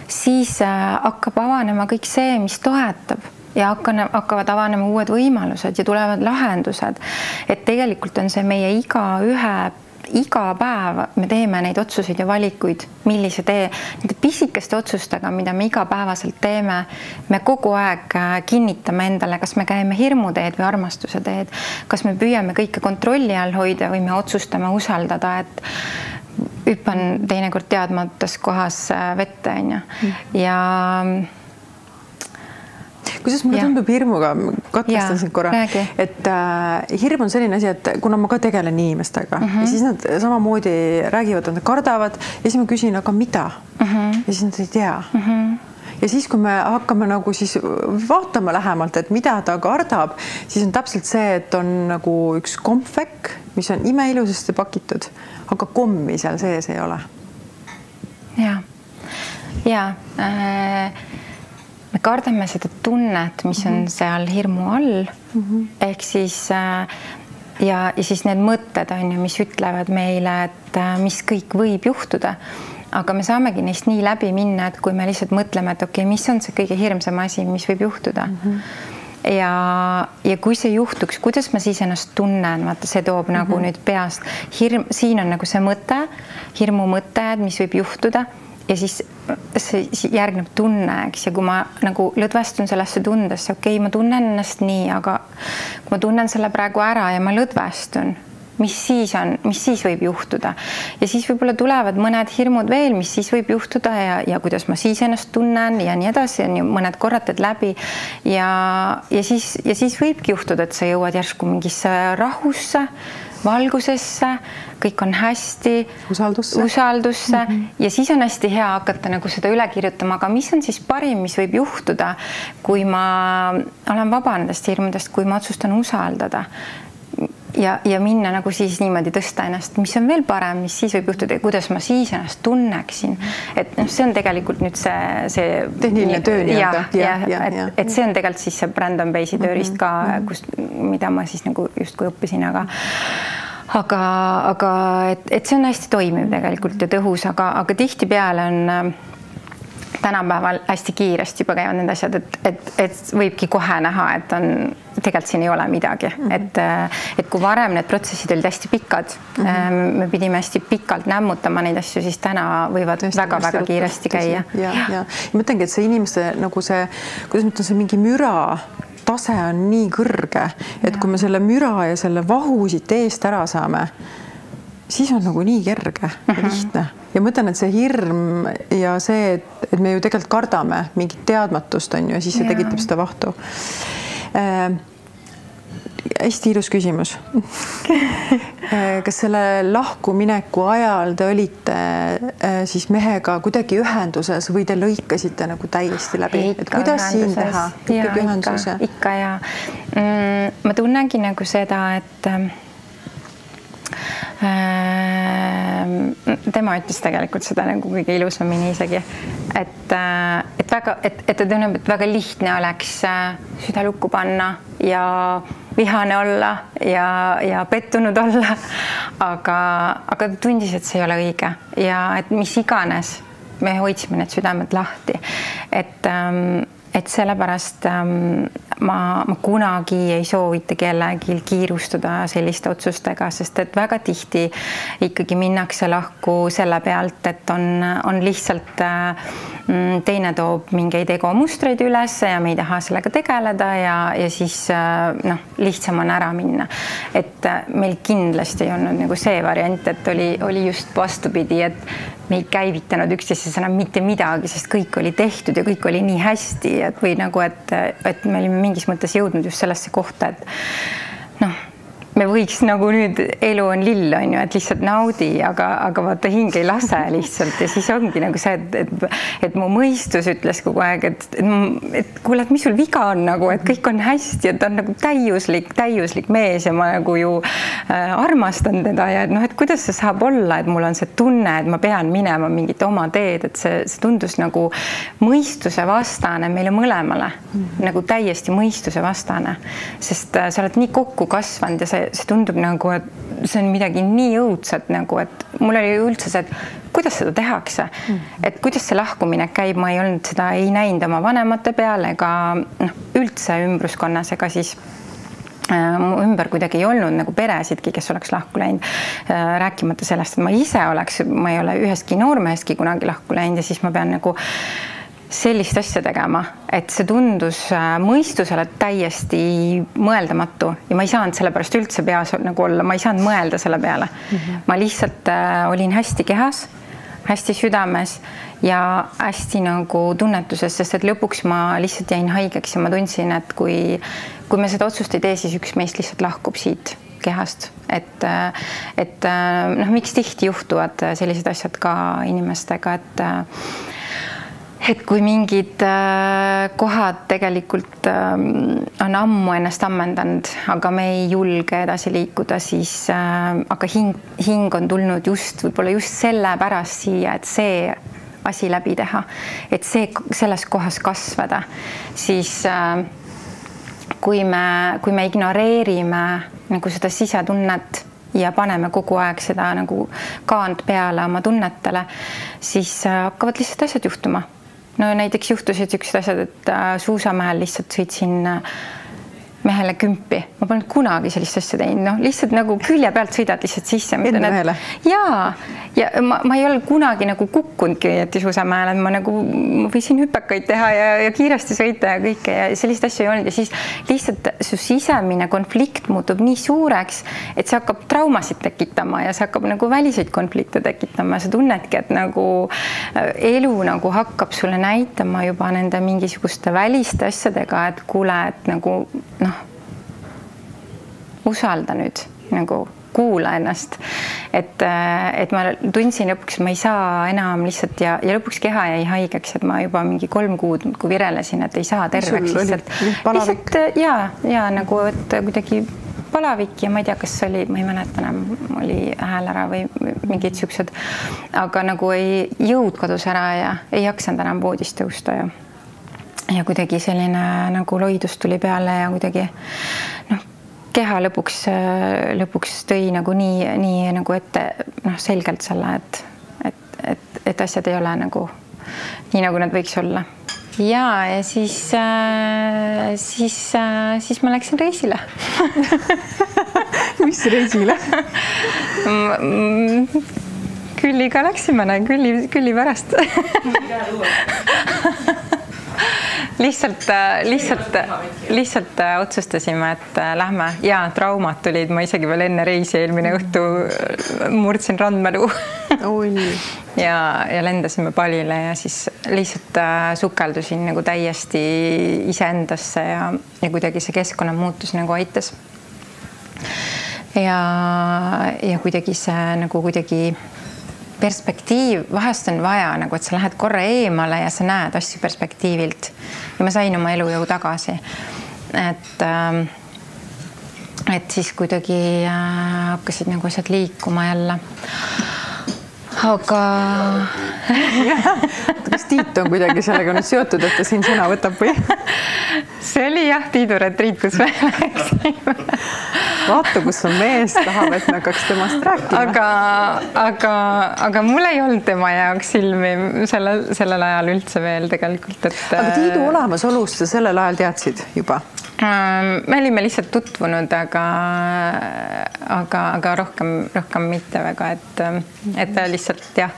siis hakkab avanema kõik see, mis toetab ja hakkavad avanema uued võimalused ja tulevad lahendused. Et tegelikult on see meie iga päev me teeme neid otsuseid ja valikuid, millise tee, nende pisikeste otsustega, mida me igapäevaselt teeme, me kogu aeg kinnitame endale, kas me käime hirmuteed või armastuse teed, kas me püüame kõike kontrolli all hoida või me otsustame usaldada, et hüppan teinekord teadmatus kohas vette, on ju. Ja kuidas mulle tundub hirmuga, katkestan sind korra, et hirm on selline asi, et kuna ma ka tegelen inimestega ja siis nad samamoodi räägivad, et nad kardavad ja siis ma küsin, aga mida? Ja siis nad ei tea. Ja siis, kui me hakkame nagu siis vaatama lähemalt, et mida ta kardab, siis on täpselt see, et on nagu üks kompvekk, mis on imeilusasti pakitud, aga kommi seal sees ei ole. Ja. Me kardame seda tunnet, mis on seal hirmu all, ehk siis ja siis need mõtted on ju, mis ütlevad meile, et mis kõik võib juhtuda, aga me saamegi neist nii läbi minna, et kui me lihtsalt mõtleme, et okei, mis on see kõige hirmsam asi, mis võib juhtuda ja kui see juhtuks, kuidas ma siis ennast tunnen, vaata, see toob nagu nüüd peast siin on nagu see mõte, hirmu mõte, mis võib juhtuda ja siis see järgneb tunne, eks, ja kui ma nagu lõdvestun sellesse tundesse, okei, ma tunnen ennast nii, aga kui ma tunnen selle praegu ära ja ma lõdvestun, mis siis võib juhtuda ja siis võib-olla tulevad mõned hirmud veel, mis siis võib juhtuda ja kuidas ma siis ennast tunnen ja nii edasi, on ju mõned korrad teed läbi ja siis võibki juhtuda, et sa jõuad järsku mingisse rahusse, valgusesse, kõik on hästi, usaldusse ja siis on hästi hea hakata nagu seda üle kirjutama, aga mis on siis parim, mis võib juhtuda, kui ma olen vaba nendest hirmudest, kui ma otsustan usaldada ja minna nagu siis niimoodi tõsta ennast, mis on veel parem, mis siis võib juhtuda ja kuidas ma siis ennast tunneksin. Et see on tegelikult nüüd see tehniline töö et see on tegelikult siis see Brandon Pacey tööriist ka, mida ma siis nagu justkui õppisin, aga et see on hästi toimiv tegelikult ja tõhus, aga tihtipeale on tänapäeval hästi kiiresti juba käivad need asjad, et võibki kohe näha, et on tegelikult siin ei ole midagi, et kui varem need protsessid olid hästi pikad, me pidime hästi pikalt nämmutama neid asju, siis täna võivad väga-väga kiiresti käia. Ja mõtlengi, et see inimeste nagu see, kuidas ma ütlen, see mingi müra tase on nii kõrge, et kui me selle müra ja selle vahu siit eest ära saame, siis on nagu nii kerge ja lihtne. Ja mõtlen, et see hirm ja see, et me ju tegelikult kardame mingit teadmatust, on ju, ja siis see tekitab seda vahtu. Hästi ilus küsimus. Kas selle lahkumineku ajal te olite siis mehega kuidagi ühenduses või te lõikasite nagu täiesti läbi? Et kuidas siin teha? Ikka ja. Ma tunnengi nagu seda, et tema ütles tegelikult seda nagu kõige ilusamini isegi, et ta tunneb, et väga lihtne oleks süda lukku panna ja vihane olla ja pettunud olla, aga ta tundis, et see ei ole õige ja et mis iganes me hoidsime need südamed lahti, et sellepärast ma kunagi ei soovita kellelgi kiirustada selliste otsustega, sest et väga tihti ikkagi minnakse lahku selle pealt, et on lihtsalt teine toob mingeid egomustreid üles ja me ei taha sellega tegeleda ja siis lihtsam on ära minna. Et meil kindlasti ei olnud nagu see variant, et oli just vastupidi, et me ei käivitanud üksteisest enam mitte midagi, sest kõik oli tehtud ja kõik oli nii hästi, et või nagu, et me olime mingis mõttes jõudnud just sellesse kohta, et me võiks nagu nüüd elu on lill, on ju, et lihtsalt naudi, aga vaata hing ei lase lihtsalt ja siis ongi nagu see, et mu mõistus ütles kogu aeg, et kuule, et mis sul viga on nagu, et kõik on hästi, et ta on nagu täiuslik mees ja ma nagu ju armastan teda ja et kuidas see saab olla, et mul on see tunne, et ma pean minema mingit oma teed, et see tundus nagu mõistuse vastane meile mõlemale, nagu täiesti mõistuse vastane, sest sa oled nii kokku kasvanud ja see tundub nagu, et see on midagi nii õudset nagu, et mul oli üldse see, et kuidas seda tehakse, et kuidas see lahkuminek käib, ma ei olnud seda, ei näinud oma vanemate peal ega üldse ümbruskonnas ega siis mu ümber kuidagi ei olnud nagu peresidki, kes oleks lahku läinud, rääkimata sellest, et ma ise ma ei ole ühestki noormehestki kunagi lahku läinud ja siis ma pean nagu sellist asja tegema, et see tundus mõistusele täiesti mõeldamatu ja ma ei saanud sellepärast üldse peas nagu olla, ma ei saanud mõelda selle peale. Ma lihtsalt olin hästi kehas, hästi südames ja hästi nagu tunnetuses, sest et lõpuks ma lihtsalt jäin haigeks ja ma tundsin, et kui me seda otsust ei tee, siis üks meist lihtsalt lahkub siit kehast, et miks tihti juhtuvad sellised asjad ka inimestega, et kui mingid kohad tegelikult on ammu ennast ammendanud, aga me ei julge edasi liikuda, siis aga hing on tulnud võib-olla just sellepärast siia, et see asi läbi teha, et selles kohas kasvada, siis kui me ignoreerime nagu seda sisetunnet ja paneme kogu aeg seda nagu kaant peale oma tunnetele, siis hakkavad lihtsalt asjad juhtuma. No näiteks juhtusid üks asjad, et suusamäel lihtsalt sõitsin mehele kümpi. Ma polnud kunagi sellist asja teinud, lihtsalt nagu külje pealt sõidad lihtsalt sisse. Enne mehele? Jaa, ja ma ei ole kunagi nagu kukkunudki suusamäele, et ma võisin hüpekaid teha ja kiiresti sõita ja kõike ja sellist asja ei olnud ja siis lihtsalt su sisemine konflikt muutub nii suureks, et see hakkab traumasid tekitama ja see hakkab nagu väliseid konflikte tekitama ja sa tunnedki, et nagu elu nagu hakkab sulle näitama juba nende mingisuguste väliste asjadega, et kuule, et nagu usalda nüüd, nagu kuula ennast, et ma tundsin lõpuks, ma ei saa enam lihtsalt ja lõpuks keha jäi haigeks, et ma juba mingi 3 kuud kui virelesin, et ei saa terveks lihtsalt ja nagu, et kuidagi palavik ja ma ei tea, kas oli, ma ei mäleta enam, oli hääl ära või mingid siuksed, aga nagu jõud kadus ära ja ei jaksanud enam voodist tõusta ja kuidagi selline nagu loidus tuli peale ja kuidagi keha lõpuks tõi nagu nii nagu ette selgelt selle, et asjad ei ole nagu nii, nagu nad võiks olla. Ja siis ma läksin reisile. Mis reisile? Külliga läksime, külli pärast. Lihtsalt otsustasime, et lähme ja traumad tulid, ma isegi veel enne reisi eelmine õhtu murdsin randmeluu ja lendasime palile ja siis lihtsalt sukeldusin nagu täiesti iseendasse ja kuidagi see keskkonna muutus nagu aitas ja kuidagi see nagu perspektiiv, vahest on vaja nagu, et sa lähed korra eemale ja sa näed asju perspektiivilt ja ma sain oma elujõu tagasi. Et siis kuidagi hakkasid nagu asjad liikuma jälle. Aga kas Tiit on kuidagi sellega nüüd seotud, et ta siin sõna võtab või? See oli jah, Tiidu retriit, kus me läksime. Vaata, kus on mees, tahab, et me hakkaks temast rääkima. Aga mul ei olnud tema jaoks silmi sellel ajal üldse veel tegelikult. Aga Tiidu olemasolust sa sellel ajal teadsid juba? me olime lihtsalt tutvunud, aga rohkem mitte väga, et ta lihtsalt jah,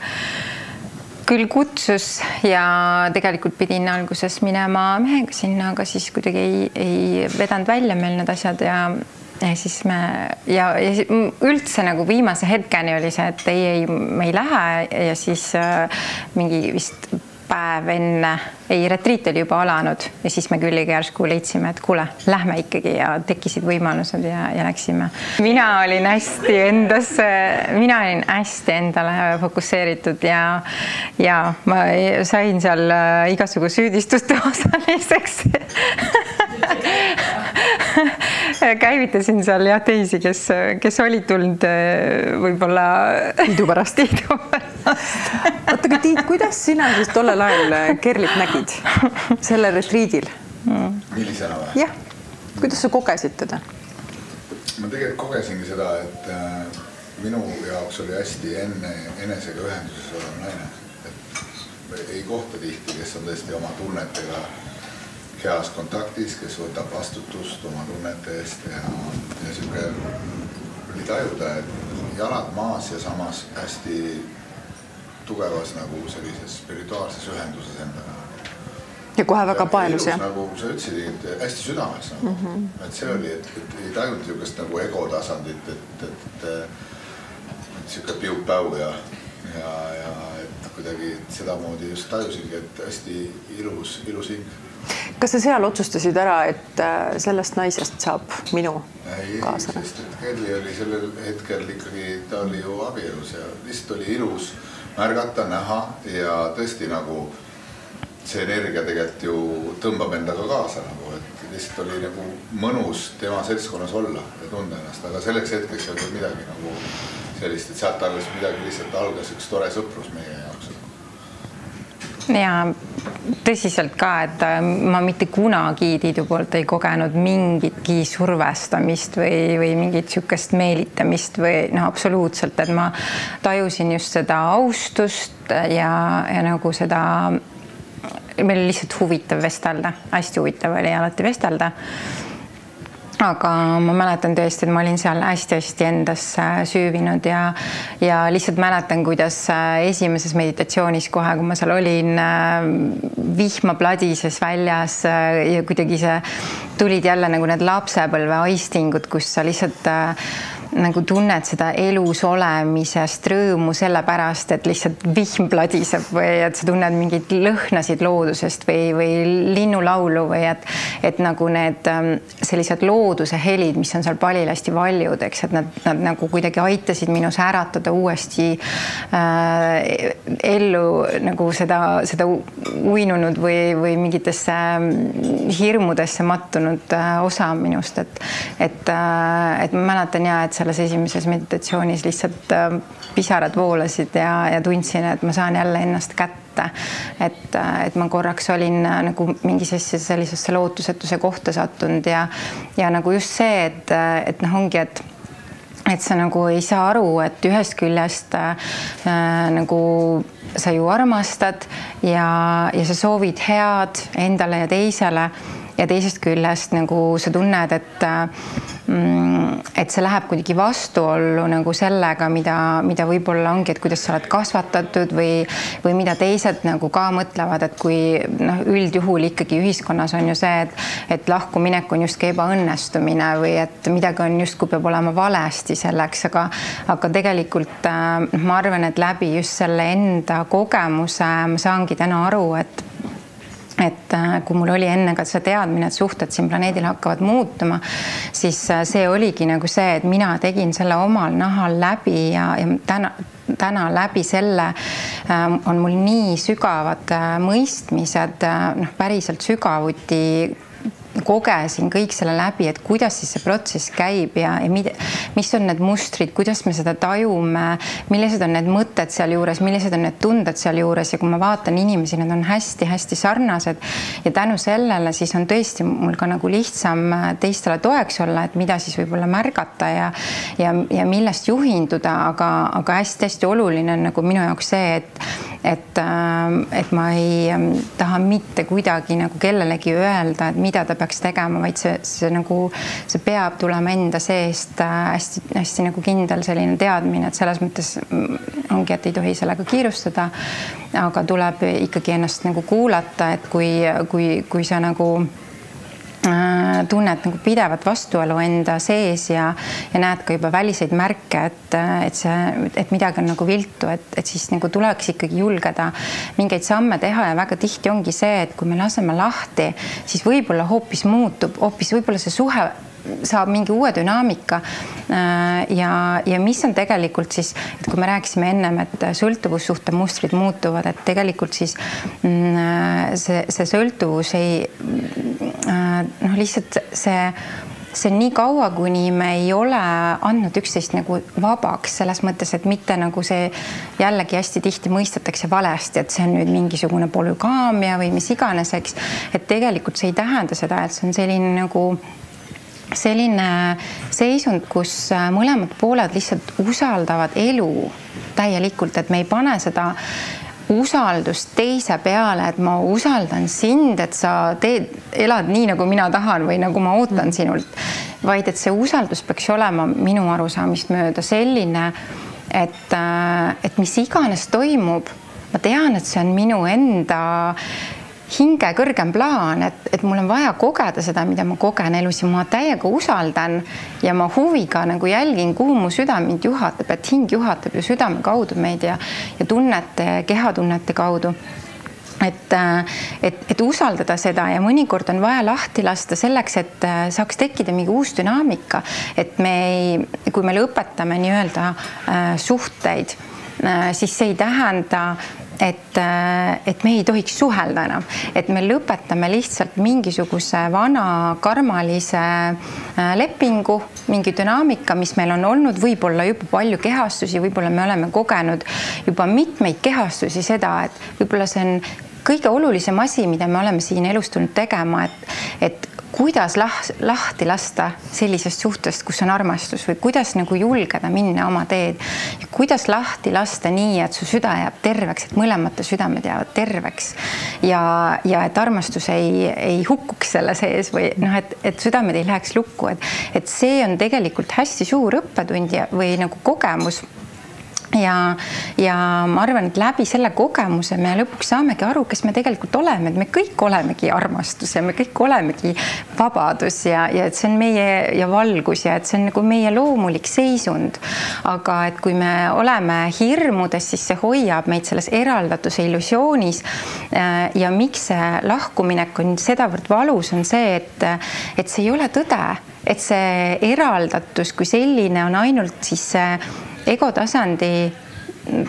küll kutsus ja tegelikult pidin alguses minema mehega sinna, aga siis kuidagi ei vedanud välja meil need asjad ja siis ja üldse nagu viimase hetkeni oli see, et ei, me ei lähe ja siis mingi vist päev enne, retriit oli juba alanud ja siis me Külliga järsku leidsime, et kuule, lähme ikkagi ja tekkisid võimalused ja läksime. Mina olin hästi endale fokusseeritud ja ma sain seal igasugu süüdistuste osaliseks. Käivitasin seal jah teisi, kes olid tulnud võib-olla tiidu pärast. Ootagi, Tiit, kuidas sina siis tollel ajal Kerlit nägid sellel retriidil? Millisena või? Jah, kuidas sa kogesid teda? Ma tegelikult kogesingi seda, et minu jaoks oli hästi enne enesega ühenduses olev naine. Et ei kohta tihti, kes on tõesti oma tunnetega heas kontaktis, kes võtab vastutust oma tunnete eest ja siuke oli tajuda, et jalad maas ja samas hästi tugevas nagu sellises spirituaalses ühenduses endaga. Ja kohe väga paelus, jah? Nagu sa ütlesid, hästi südames. Et see oli, et ei tajunud niisugust nagu ego tasandit, et siuke piu-päu ja et kuidagi sedamoodi just tajusingi, et hästi ilus hing. Kas sa seal otsustasid ära, et sellest naisest saab minu kaasane? Sest et Kerli oli sellel hetkel ikkagi, ta oli ju abielus ja lihtsalt oli ilus märgata, näha ja tõesti nagu see energia tegelikult ju tõmbab endaga kaasa nagu, et lihtsalt oli nagu mõnus tema seltskonnas olla ja tunda ennast, aga selleks hetkeks ei olnud midagi nagu sellist, et sealt alles midagi lihtsalt algas üks tore sõprus meie jaoks. Ja tõsiselt ka, et ma mitte kunagi Tiidu poolt ei kogenud mingitki survestamist või mingit sükest meelitamist või absoluutselt, et ma tajusin just seda austust ja nagu seda, meil oli lihtsalt huvitav vestelda, hästi huvitav oli alati vestelda. Aga ma mäletan tõesti, et ma olin seal hästi endasse süüvinud ja lihtsalt mäletan, kuidas esimeses meditatsioonis kohe, kui ma seal olin, vihma pladises väljas ja kuidagi see tulid jälle nagu need lapsepõlve aistingud, kus sa lihtsalt nagu tunned seda elus olemisest rõõmu sellepärast, et lihtsalt vihm pladiseb või et sa tunned mingeid lõhnasid loodusest või linnulaulu või et nagu need sellised looduse helid, mis on seal palil hästi valjud, eks, et nad nagu kuidagi aitasid minus äratada uuesti ellu nagu seda uinunud või mingitesse hirmudesse mattunud osa minust, et ma mäletan ja, et selles esimeses meditatsioonis lihtsalt pisarad voolasid ja tundsin, et ma saan jälle ennast kätte, et ma korraks olin nagu mingis sellisesse lootusetuse kohta sattunud ja nagu just see, et ongi, et sa nagu ei saa aru, et ühest küljest nagu sa ju armastad ja sa soovid head endale ja teisele ja teisest küljest nagu sa tunned, et see läheb kuidagi vastuollu nagu sellega, mida võib-olla ongi, et kuidas sa oled kasvatatud või mida teised nagu ka mõtlevad, et kui üldjuhul ikkagi ühiskonnas on ju see, et lahkuminek on justkui ebaõnnestumine või et midagi on justkui peab olema valesti selleks, aga tegelikult ma arvan, et läbi just selle enda kogemuse ma saangi täna aru, et kui mul oli enne ka see teadmine, et suhted siin planeedil hakkavad muutuma, siis see oligi nagu see, et mina tegin selle omal nahal läbi ja täna läbi selle on mul nii sügavad mõistmised, päriselt sügavuti kogesin kõik selle läbi, et kuidas siis see protsess käib ja mis on need mustrid, kuidas me seda tajume, millised on need mõtted seal juures, millised on need tunded seal juures ja kui ma vaatan inimesi, need on hästi-hästi sarnased ja tänu sellele siis on tõesti mul ka nagu lihtsam teistele toeks olla, et mida siis võib-olla märgata ja millest juhinduda, aga hästi-hästi oluline on nagu minu jaoks see, et ma ei taha mitte kuidagi nagu kellelegi öelda, et mida ta peaks tegema, vaid see peab tulema enda seest hästi nagu kindel selline teadmine, et selles mõttes ongi, et ei tohi sellega kiirustada, aga tuleb ikkagi ennast nagu kuulata, et kui sa nagu tunned nagu pidevat vastuolu enda sees ja näed ka juba väliseid märke, et midagi on nagu viltu, et siis nagu tuleks ikkagi julgeda mingeid samme teha ja väga tihti ongi see, et kui me laseme lahti, siis võib-olla hoopis muutub, võib-olla see suhe saab mingi uue dünaamika ja mis on tegelikult siis, et kui me rääkisime ennem, et sõltuvussuhte mustrid muutuvad, et tegelikult siis see sõltuvus ei lihtsalt see nii kaua, kuni me ei ole andnud üksteist nagu vabaks selles mõttes, et mitte nagu see jällegi hästi tihti mõistetakse valesti, et see on nüüd mingisugune polügaamia või mis iganes, eks, et tegelikult see ei tähenda seda, et see on selline seisund, kus mõlemad pooled lihtsalt usaldavad elu täielikult, et me ei pane seda usaldust teise peale, et ma usaldan sind, et sa elad nii, nagu mina tahan või nagu ma ootan sinult, vaid et see usaldus peaks olema minu arusaamist mööda selline, et mis iganes toimub, ma tean, et see on minu enda hinge kõrgem plaan, et mul on vaja kogeda seda, mida ma kogen elus ja ma täiega usaldan ja ma huviga nagu jälgin, kuhu mu süda mind juhatab, et hing juhatab ju südame kaudu meid ja tunnete, kehatunnete kaudu. Et usaldada seda ja mõnikord on vaja lahti lasta selleks, et saaks tekkida mingi uus dünaamika, et kui me lõpetame nii-öelda suhteid, siis see ei tähenda, et me ei tohiks suhelda enam, et me lõpetame lihtsalt mingisuguse vana karmalise lepingu, mingi dünaamika, mis meil on olnud, võib-olla juba palju kehastusi, võib-olla me oleme kogenud juba mitmeid kehastusi seda, et võib-olla see on kõige olulisem asi, mida me oleme siin elus tulnud tegema, et kuidas lahti lasta sellisest suhtest, kus on armastus või kuidas nagu julgeda minna oma teed ja kuidas lahti lasta nii, et su süda jääb terveks, et mõlemate südamed jäävad terveks ja et armastus ei hukkuks selle sees või et südamed ei läheks lukku, et see on tegelikult hästi suur õppetund või nagu kogemus. Ja ma arvan, et läbi selle kogemuse me lõpuks saamegi aru, kes me tegelikult oleme, et me kõik olemegi armastus ja me kõik olemegi vabadus ja et see on meie ja valgus ja et see on nagu meie loomulik seisund. Aga et kui me oleme hirmudes, siis see hoiab meid selles eraldatuse illusioonis ja miks see lahkuminek on sedavõrd valus, on see, et see ei ole tõde, et see eraldatus kui selline on ainult siis egotasandi,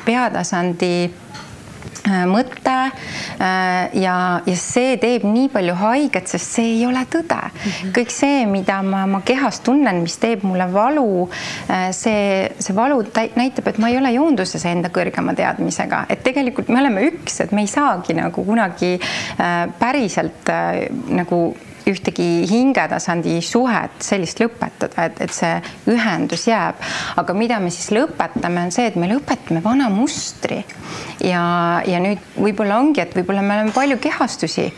peatasandi mõte ja see teeb nii palju haiget, sest see ei ole tõde. Kõik see, mida ma oma kehas tunnen, mis teeb mulle valu, see valu näitab, et ma ei ole joonduses enda kõrgema teadmisega, et tegelikult me oleme üks, et me ei saagi nagu kunagi päriselt nagu ühtegi hingetasandi suhet sellist lõpetada, et see ühendus jääb. Aga mida me siis lõpetame, on see, et me lõpetame vana mustri ja nüüd võib-olla ongi, et võib-olla me oleme palju kehastusi.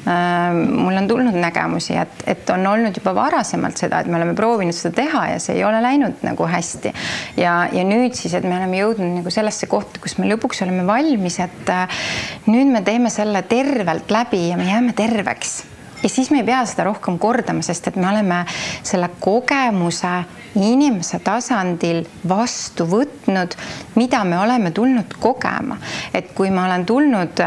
Mul on tulnud nägemusi, et on olnud juba varasemalt seda, et me oleme proovinud seda teha ja see ei ole läinud nagu hästi. Ja nüüd siis, et me oleme jõudnud nagu sellesse kohta, kus me lõpuks oleme valmis, et nüüd me teeme selle tervelt läbi ja me jääme terveks. Ja siis me ei pea seda rohkem kordama, sest et me oleme selle kogemuse inimese tasandil vastu võtnud, mida me oleme tulnud kogema. Et kui ma olen tulnud,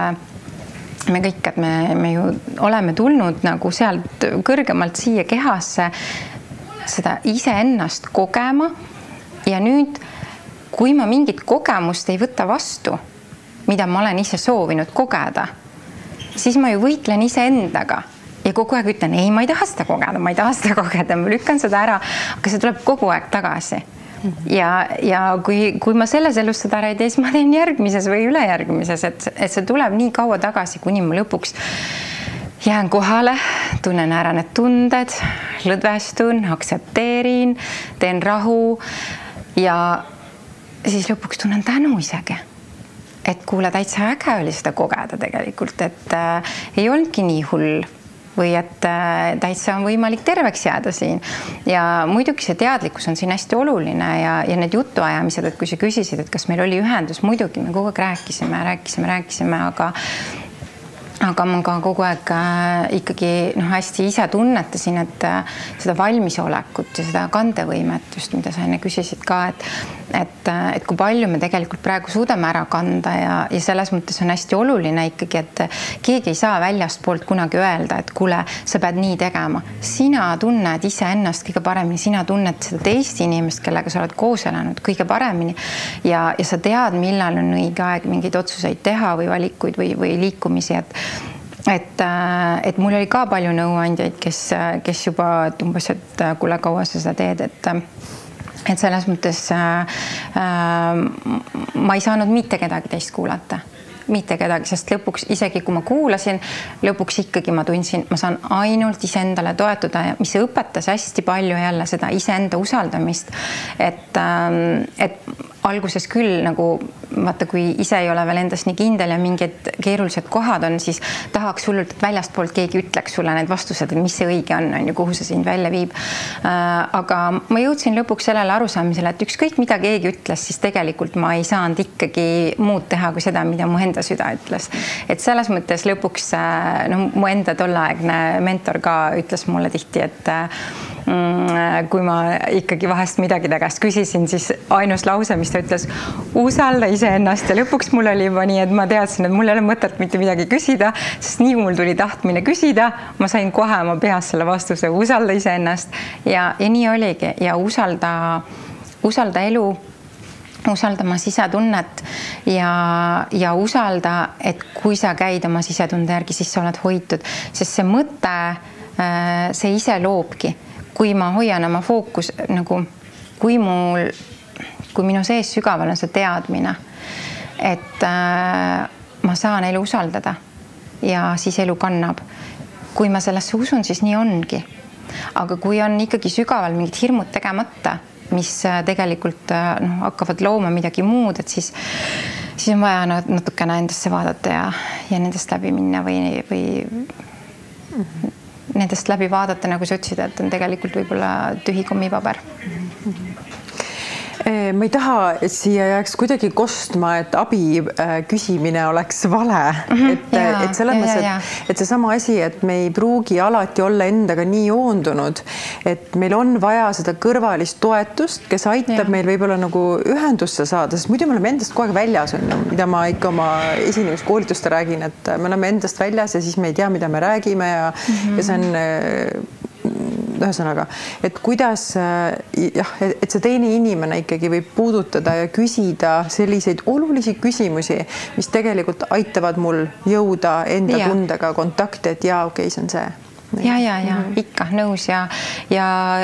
me kõik, et me ju oleme tulnud nagu sealt kõrgemalt siia kehasse seda iseennast kogema ja nüüd, kui ma mingit kogemust ei võta vastu, mida ma olen ise soovinud kogeda, siis ma ju võitlen iseendaga. Ja kogu aeg ütlen, ei, ma ei taha seda kogeda, ma lükkan seda ära, aga see tuleb kogu aeg tagasi. Ja kui ma selles elus seda ära ei tee, siis ma teen järgmises või ülejärgmises, et see tuleb nii kaua tagasi, kuni ma lõpuks jään kohale, tunnen ära need tunded, lõdvestun, aktsepteerin, teen rahu ja siis lõpuks tunnen tänu isegi. et kuule, täitsa äge oli seda kogeda tegelikult, et ei olnudki nii hull või et täitsa on võimalik terveks jääda siin. Ja muidugi see teadlikkus on siin hästi oluline ja need jutuajamised, et kui sa küsisid, et kas meil oli ühendus, muidugi me kogu aeg rääkisime, aga ma ka kogu aeg ikkagi hästi ise tunnetasin, et seda valmisolekut ja seda kandevõimet just, mida sa enne küsisid ka, et kui palju me tegelikult praegu suudame ära kanda ja selles mõttes on hästi oluline ikkagi, et keegi ei saa väljastpoolt kunagi öelda, et kuule, sa pead nii tegema. Sina tunned iseennast kõige paremini, sina tunned seda teist inimest, kellega sa oled koos elanud kõige paremini ja sa tead, millal on õige aeg mingeid otsuseid teha või valikuid või liikumisi, et mul oli ka palju nõuandjaid, kes juba umbes, et kuule, kaua sa seda teed, et selles mõttes ma ei saanud mitte kedagi teist kuulata, mitte kedagi, sest lõpuks isegi kui ma kuulasin, lõpuks ikkagi ma tundsin, ma saan ainult iseendale toetuda ja mis õpetas hästi palju jälle seda iseenda usaldamist, et alguses küll nagu vaata, kui ise ei ole veel endast nii kindel ja mingid keerulised kohad on, siis tahaks hullult, et väljastpoolt keegi ütleks sulle need vastused, et mis see õige on ju, kuhu see sind välja viib. Aga ma jõudsin lõpuks sellele arusaamisele, et ükskõik mida keegi ütles, siis tegelikult ma ei saanud ikkagi muud teha kui seda, mida mu enda süda ütles. Et selles mõttes lõpuks mu enda tolleaegne mentor ka ütles mulle tihti, et kui ma ikkagi vahest midagi ta käest küsisin, siis ainus lause, mis ta ütles, usalda iseennast ja lõpuks mul oli juba nii, et ma teadsin, et mul ei ole mõtet mitte midagi küsida, sest nii kui mul tuli tahtmine küsida, ma sain kohe oma peas selle vastuse, usalda iseennast ja nii oligi ja usalda elu, usalda oma sisetunnet ja usalda, et kui sa käid oma sisetunde järgi, siis sa oled hoitud, sest see mõte, see ise loobki. Kui ma hoian oma fookus, nagu kui minu sees sügaval on see teadmine, et ma saan elu usaldada ja siis elu kannab. Kui ma sellesse usun, siis nii ongi. Aga kui on ikkagi sügaval mingid hirmud tegemata, mis tegelikult hakkavad looma midagi muud, et siis on vaja natukene endasse vaadata ja nendest läbi minna või nendest läbi vaadata, nagu sa ütlesid, et on tegelikult võib-olla tühi kommipaber. Ma ei taha, et siia jääks kuidagi kostma, et abi küsimine oleks vale. Et selles mõttes, et see sama asi, et me ei pruugi alati olla endaga nii joondunud, et meil on vaja seda kõrvalist toetust, kes aitab meil võib-olla nagu ühendusse saada, sest muidu me oleme endast kogu aeg väljas, mida ma ikka oma esinemiskoolituste räägin, et me oleme endast väljas ja siis me ei tea, mida me räägime ja see on ühesõnaga, et kuidas et see teine inimene ikkagi võib puudutada ja küsida selliseid olulisi küsimusi, mis tegelikult aitavad mul jõuda enda tundega kontakti, et okei, see on see. Ja, ikka nõus ja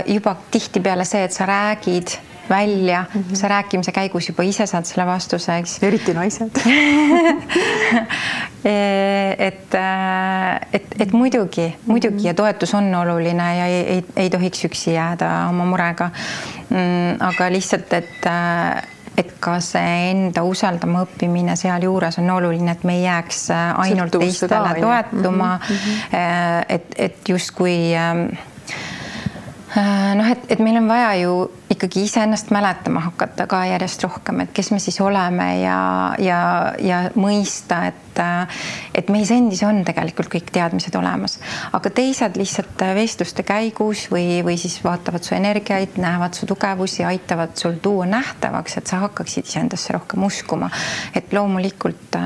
juba tihtipeale see, et sa räägid välja, sa rääkimise käigus juba ise saad selle vastuse, eks. Eriti naised. et muidugi ja toetus on oluline ja ei tohiks üksi jääda oma murega. Aga lihtsalt, et ka see enda usaldama õppimine seal juures on oluline, et me ei jääks ainult teistele toetuma, et justkui et meil on vaja ju ikkagi ise ennast mäletama hakata ka järjest rohkem, et kes me siis oleme ja mõista, et meis endis on tegelikult kõik teadmised olemas, aga teised lihtsalt vestluste käigus või siis vaatavad su energiaid, näevad su tugevusi, aitavad sul tuua nähtavaks, et sa hakkaksid iseendasse rohkem uskuma, et loomulikult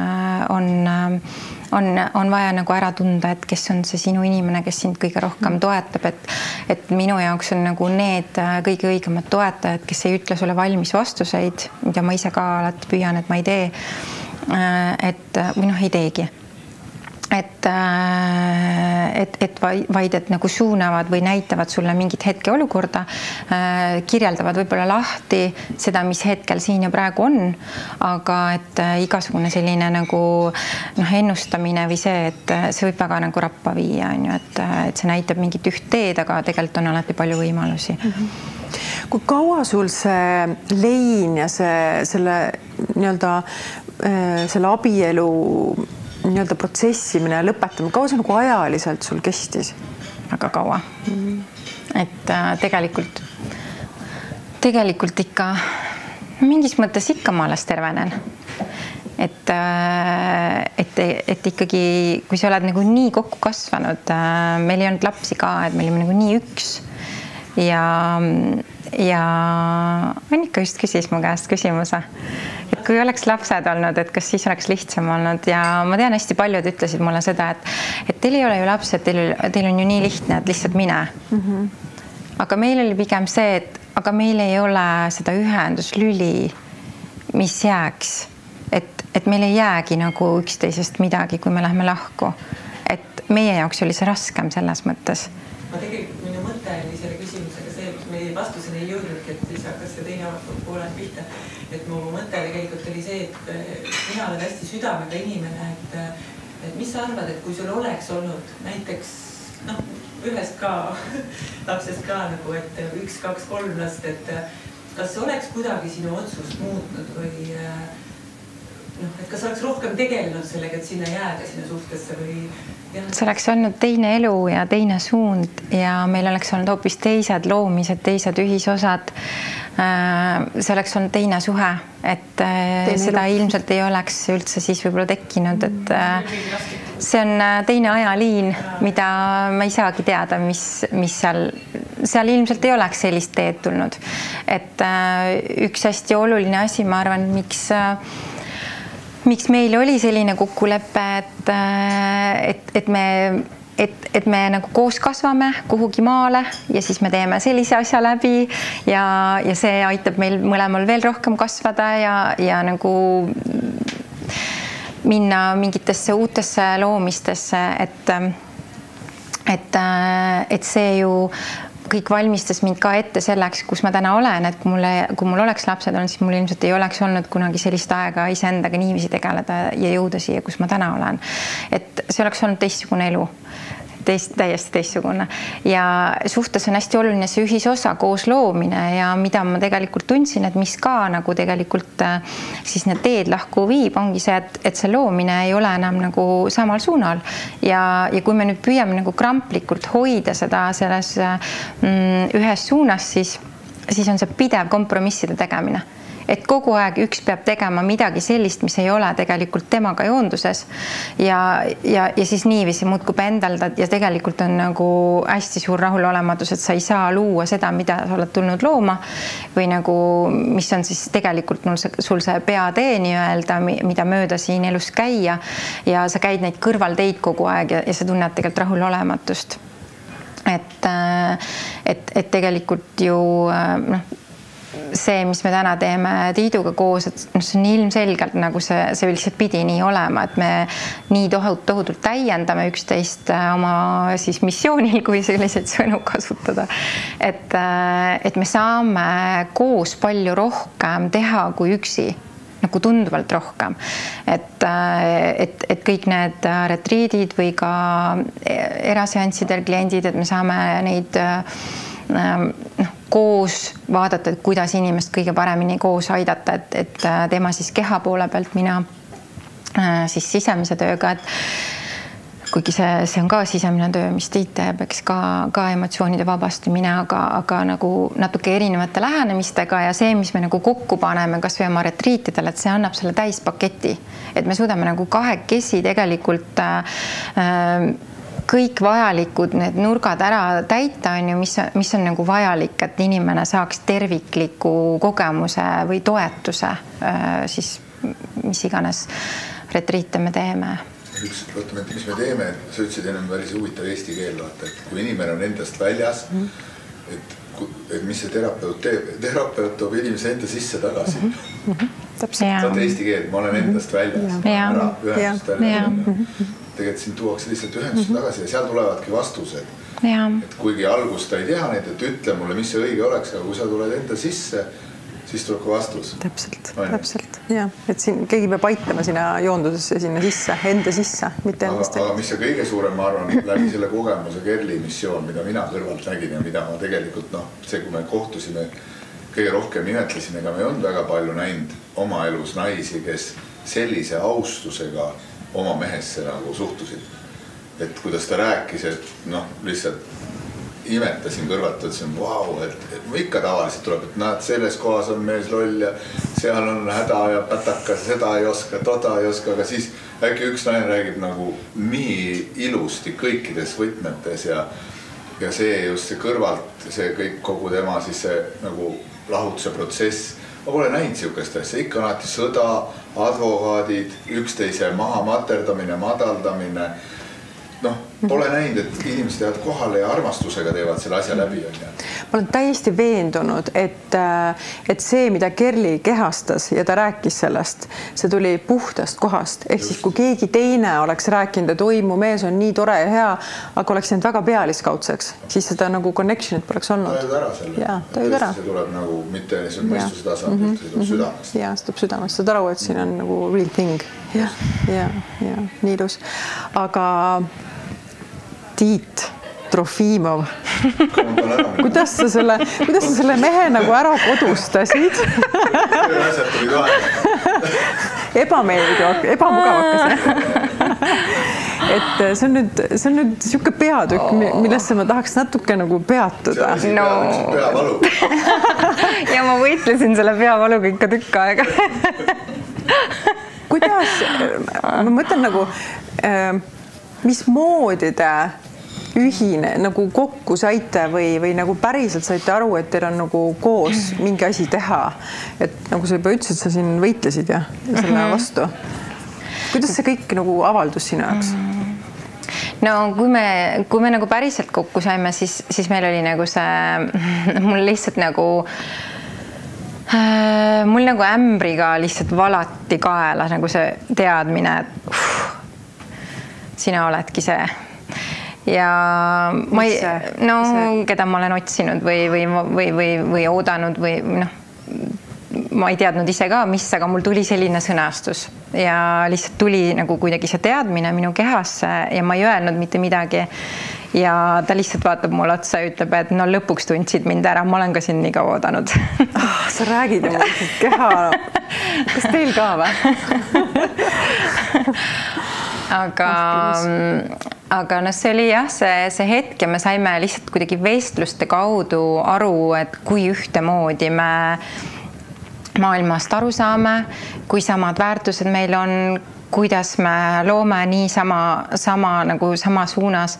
on vaja nagu ära tunda, et kes on see sinu inimene, kes sind kõige rohkem toetab, et minu jaoks on nagu need kõige õigemad toetajad, kes ei ütle sulle valmis vastuseid, mida ma ise ka alati püüan, et ma ei tee, või ei teegi. Vaid et nagu suunavad või näitavad sulle mingit hetkeolukorda, kirjeldavad võib-olla lahti seda, mis hetkel siin ja praegu on, aga et igasugune selline nagu ennustamine või see, et see võib väga nagu rappa viia, et see näitab mingit üht teed, aga tegelikult on alati palju võimalusi. Kui kaua sul see lein ja selle nii-öelda selle abielu nii-öelda protsessimine ja lõpetamine, kaua see nagu ajaliselt sul kestis? Väga kaua. Et tegelikult ikka mingis mõttes ikka ma alles tervenen. Et ikkagi, kui sa oled nagu nii kokku kasvanud, meil ei olnud lapsi ka, et me olime nagu nii üks ja Annika just küsis mu käest küsimuse, et kui oleks lapsed olnud, et kas siis oleks lihtsam olnud ja ma tean, hästi paljud ütlesid mulle seda, et teil ei ole ju lapsed, teil on ju nii lihtne, et lihtsalt mine. Aga meil oli pigem see, et aga meil ei ole seda ühenduslüli, mis jääks, et meil ei jäägi nagu üksteisest midagi, kui me lähme lahku. Et meie jaoks oli see raskem selles mõttes. Ma tegelikult minu mõte oli selle küsimusega see, et me vastuseni ei jõudnudki, et siis hakkas see teine poolel pihta. Et mu mõte tegelikult oli see, et mina olen hästi südamega inimene, et mis sa arvad, et kui sul oleks olnud näiteks ühest ka lapsest ka nagu, et 1, 2, 3 last, et kas oleks kuidagi sinu otsust muutnud või et kas oleks rohkem tegelenud sellega, et sinna jääda sinna suhtesse või... See oleks olnud teine elu ja teine suund ja meil oleks olnud hoopis teised loomised, teised ühisosad. See oleks olnud teine suhe, et seda ilmselt ei oleks üldse siis võib-olla tekkinud, et see on teine ajaliin, mida ma ei saagi teada, mis seal ilmselt ei oleks sellist teed tulnud. Et üks hästi oluline asi, ma arvan, miks meil oli selline kokkulepe, et me nagu koos kasvame kuhugi maale ja siis me teeme sellise asja läbi ja see aitab meil mõlemal veel rohkem kasvada ja nagu minna mingitesse uutesse loomistesse, et see ju kõik valmistas mind ka ette selleks, kus ma täna olen, et kui mul oleks lapsed olnud, siis mul ilmselt ei oleks olnud kunagi sellist aega iseendaga niiviisi tegeleda ja jõuda siia, kus ma täna olen. Et see oleks olnud teistsugune elu, täiesti teistsugune ja suhtes on hästi oluline see ühisosa, koos loomine ja mida ma tegelikult tundsin, et mis ka nagu tegelikult siis need teed lahku viib, ongi see, et see loomine ei ole enam nagu samal suunal ja kui me nüüd püüame nagu kramplikult hoida seda selles ühes suunas, siis on see pidev kompromisside tegemine. Et kogu aeg üks peab tegema midagi sellist, mis ei ole tegelikult temaga joonduses ja siis niiviisi muudkub endaldad ja tegelikult on nagu hästi suur rahulolematus, et sa ei saa luua seda, mida sa oled tulnud looma või nagu, mis on siis tegelikult sul see peatee nii-öelda, mida mööda siin elus käia ja sa käid neid kõrvalteid kogu aeg ja sa tunned tegelikult rahulolematust. Et tegelikult ju see, mis me täna teeme Tiiduga koos, et see on ilmselgelt nagu see lihtsalt pidi nii olema, et me nii tohutult täiendame üksteist oma siis missioonil, kui selliseid sõnu kasutada. Et me saame koos palju rohkem teha kui üksi, nagu tunduvalt rohkem. Et kõik need retriidid või ka eraseanssidel kliendid, et me saame neid koos vaadata, et kuidas inimest kõige paremini koos aidata, et tema siis keha poole pealt, mina siis sisemise tööga, et kuigi see on ka sisemine töö, mis Tiit teeb, eks ka emotsioonide vabastumine, aga nagu natuke erinevate lähenemistega ja see, mis me nagu kokku paneme kas või oma retriitidel, et see annab selle täispaketi, et me suudame nagu kahekesi tegelikult kõik vajalikud need nurgad ära täita, on ju, mis on nagu vajalik, et inimene saaks tervikliku kogemuse või toetuse, siis mis iganes retriite me teeme. Võtame, mis me teeme, sa ütlesid ennem päris huvitav eesti keel, vaata, et kui inimene on endast väljas, et mis see terapeut teeb? Terapeut toob inimese enda sisse tagasi. Saad eesti keel, ma olen endast väljas. Ühendust välja. Tegelikult siin tuuakse lihtsalt ühendust tagasi ja seal tulevadki vastused. Et kuigi algust ta ei tea neid, et ütle mulle, mis see õige oleks, aga kui sa tuled enda sisse, siis tuleb ka vastus. Täpselt. Ja, et siin keegi peab aitama sinna joondusesse, sinna sisse, enda sisse, mitte endast. Aga mis see kõige suurem, ma arvan, läbi selle kogemuse Kerli missioon, mida mina kõrvalt nägin ja mida ma tegelikult, see, kui me kohtusime kõige rohkem imetlesin, ega me ei olnud väga palju näinud oma elus naisi, kes sellise austusega oma mehesse nagu suhtusid. Et kuidas ta rääkis, et noh, lihtsalt imetasin kõrvalt, ütlesin, vau, et ikka tavaliselt tuleb, et näed, selles kohas on mees loll ja seal on häda ja pätakas, seda ei oska, toda ei oska, aga siis äkki üks naine räägib nagu nii ilusti kõikides võtmetes ja see just see kõrvalt, see kõik kogu tema siis see nagu lahutuse protsess. Ma pole näinud siukest asja, ikka on alati sõda, advokaadid, üksteise maha materdamine, madaldamine. Noh, pole näinud, et inimesed jäävad kohale ja armastusega teevad selle asja läbi. Ma olen täiesti veendunud, et see, mida Kerli kehastas ja ta rääkis sellest, see tuli puhtast kohast. Ehk siis, kui keegi teine oleks rääkinud, et oi, mu mees on nii tore ja hea, aga oleks jäänud väga pealiskaudseks, siis seda nagu connectionit poleks olnud. Ta jääd ära selle. Ta jääd ära. See tuleb nagu mitte mõistuse tasandil, see tuleb südamest. Ja, see tuleb südamest. Saad aru, et siin on nagu real thing. Ja, nii ilus. Aga Tiit Trofimov. Kuidas sa selle mehe nagu ära kodustasid? Ebamugavakas. Et see on nüüd siuke peatükk, millesse ma tahaks natuke nagu peatuda. Peavalu. Ja ma võitlesin selle peavaluga ikka tükk aega. Kuidas, ma mõtlen nagu, mismoodi te ühine nagu kokku saite või nagu päriselt saite aru, et teil on nagu koos mingi asi teha. Et nagu sa juba ütlesid, sa siin võitlesid ja selle vastu. Kuidas see kõik nagu avaldus sinu jaoks? No kui me nagu päriselt kokku saime, siis meil oli nagu see, mul lihtsalt nagu mul nagu ämbriga lihtsalt valati kaela nagu see teadmine, et sina oledki see. Ja ma ei, keda ma olen otsinud või oodanud või noh, ma ei teadnud ise ka, mis, aga mul tuli selline sõnastus ja lihtsalt tuli nagu kuidagi see teadmine minu kehasse ja ma ei öelnud mitte midagi. Ja ta lihtsalt vaatab mulle otsa ja ütleb, et no lõpuks tundsid mind ära, ma olen ka sind nii kaua oodanud. Sa räägid oma keha. Kas teil ka või? Aga no see oli jah, see hetk ja me saime lihtsalt kuidagi vestluste kaudu aru, et kui ühtemoodi me maailmast aru saame, kui samad väärtused meil on, kuidas me loome nii sama suunas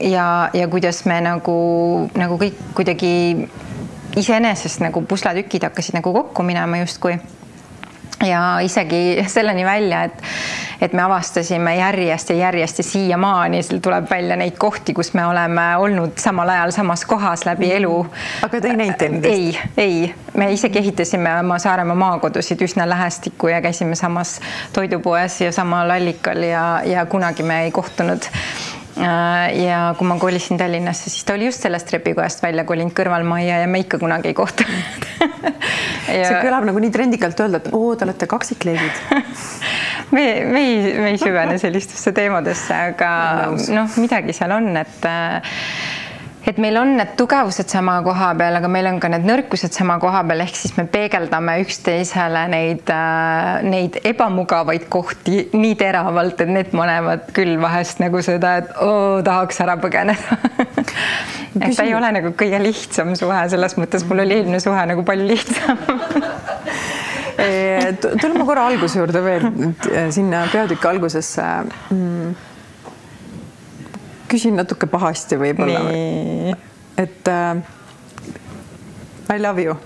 ja kuidas me nagu kõik kuidagi iseenesest nagu pusletükid hakkasid nagu kokku minema justkui. Ja isegi selleni välja, et me avastasime järjest ja siiamaani tuleb välja neid kohti, kus me oleme olnud samal ajal samas kohas läbi elu. Aga te ei näinud teinud? Ei. Me isegi ehitasime oma Saaremaa maakodusid üsna lähestikku ja käisime samas toidupoes ja samal allikal ja kunagi me ei kohtunud. Ja kui ma kolisin Tallinnasse, siis ta oli just sellest trepikojast välja kolinud kõrvalmajja ja me ikka kunagi ei kohtunud. See kõlab nagu nii trendikalt öelda, et te olete kaksikleegid. Me ei süvene sellistesse teemadesse, aga noh, midagi seal on, et meil on need tugevused sama koha peal, aga meil on ka need nõrkused sama koha peal, ehk siis me peegeldame üksteisele neid ebamugavaid kohti nii teravalt, et need mõlemad küll vahest nagu seda, et tahaks ära põgeneda. Et ta ei ole nagu kõige lihtsam suhe, selles mõttes mul oli eelmine suhe nagu palju lihtsam. Tuleme korra alguse juurde veel, sinna peatüki algusesse. Küsin natuke pahasti võib-olla. Nii. Et I love you.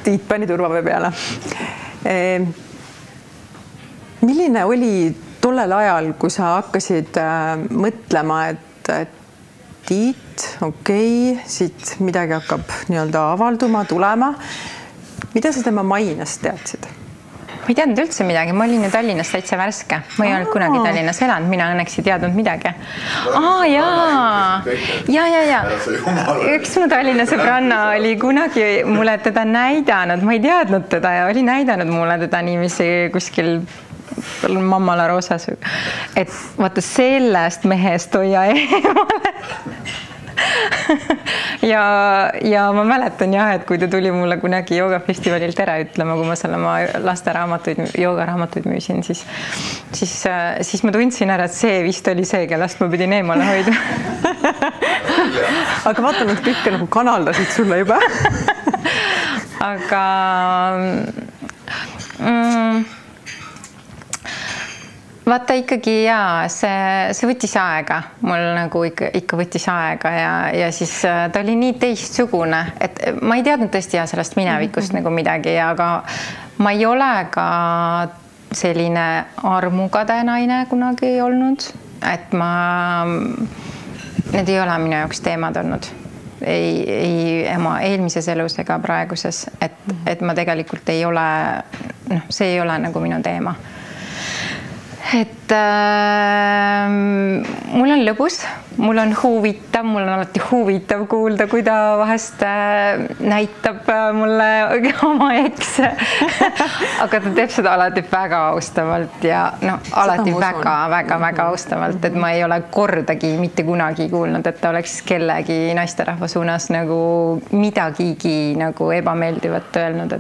Tiit pani turvavöö peale. Milline oli tollel ajal, kui sa hakkasid mõtlema, et Tiit, siit midagi hakkab nii-öelda avalduma, tulema. Mida sa tema mainest teadsid? Ma ei teadnud üldse midagi, ma olin ju Tallinnas täitsa värske. Ma ei olnud kunagi Tallinnas elanud, mina õnneks ei teadnud midagi. Ja. Üks mu Tallinna sõbranna oli kunagi mulle teda näidanud, ma ei teadnud teda ja oli näidanud mulle teda niiviisi kuskil Mamma La Rosas, et vaata sellest mehest hoia eemale. ja ma mäletan jah, et kui ta tuli mulle kunagi joogafestivalil tere ütlema, kui ma seal oma lasteraamatuid, joogaraamatuid müüsin, siis ma tundsin ära, et see vist oli see, kellest ma pidin eemale hoidma. Aga vaata, nad kõike nagu kanaldasid sulle juba. Aga vaata ikkagi see võttis aega, mul nagu ikka võttis aega ja siis ta oli nii teistsugune, et ma ei teadnud tõesti sellest minevikust nagu midagi, aga ma ei ole ka selline armukade naine kunagi olnud, et need ei ole minu jaoks teemad olnud. Ei ema eelmises elus ega praeguses, et ma tegelikult ei ole, see ei ole nagu minu teema. Et mul on lõbus, mul on huvitav, mul on alati huvitav kuulda, kui ta vahest näitab mulle oma ekse. Aga ta teeb seda alati väga austavalt ja alati väga austavalt, et ma ei ole kordagi mitte kunagi kuulnud, et ta oleks kellegi naisterahva suunas nagu midagigi nagu ebameeldivat öelnud,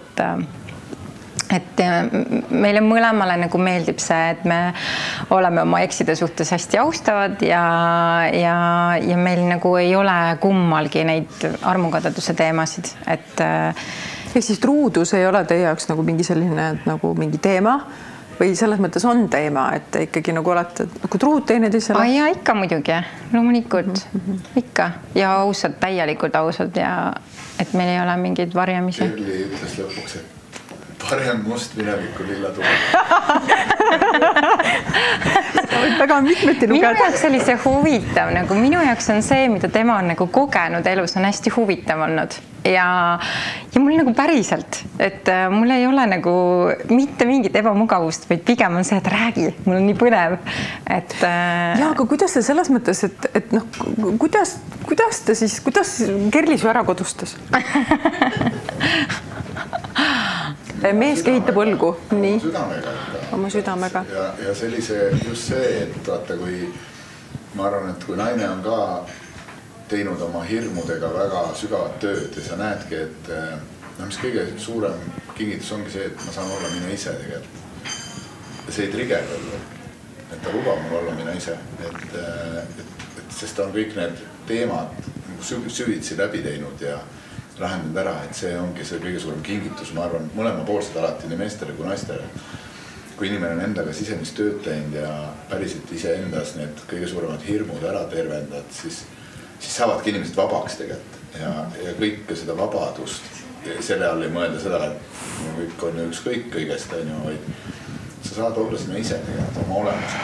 et meile mõlemale nagu meeldib see, et me oleme oma ekside suhtes hästi austavad ja meil nagu ei ole kummalgi neid armukadeduse teemasid, et ehk siis truudus ei ole teie jaoks nagu mingi selline nagu mingi teema või selles mõttes on teema, et te ikkagi nagu olete nagu truud teineteisele? Ja ikka muidugi, loomulikult ikka ja ausad, täielikult ausad ja et meil ei ole mingeid varjamisi. Kerli ütles lõpuks, et parem must mineviku lilla tule. Väga mitmeti lugeda. Minu jaoks oli see huvitav, nagu minu jaoks on see, mida tema on nagu kogenud elus, on hästi huvitav olnud. Ja mul nagu päriselt, et mul ei ole nagu mitte mingit ebamugavust, vaid pigem on see, et räägi, mul on nii põnev. Ja, aga kuidas see selles mõttes, et kuidas Kerli su ära kodustas? Mees kehitab õlgu. Nii. Oma südamega. Ja sellise just see, et vaata, kui ma arvan, et kui naine on ka teinud oma hirmudega väga sügavat tööd ja sa näedki, et mis kõige suurem kingitus ongi see, et ma saan olla mina ise tegelikult. Ja see ei trigger olla, et ta lubab mul olla mina ise, sest ta on kõik need teemad süvitsi läbi teinud ja lahendanud ära, et see ongi see kõige suurem kingitus, ma arvan, mõlema poolsed alati nii meestele kui naistele. Kui inimene on endaga sisemist tööd teinud ja päriselt ise endas need kõige suuremad hirmud ära tervendad, siis saavadki inimesed vabaks tegelikult ja kõike seda vabadust, selle all ei mõelda seda, et kõik on ükskõik kõigest, vaid sa saad olla sinna ise tegelikult oma olemus.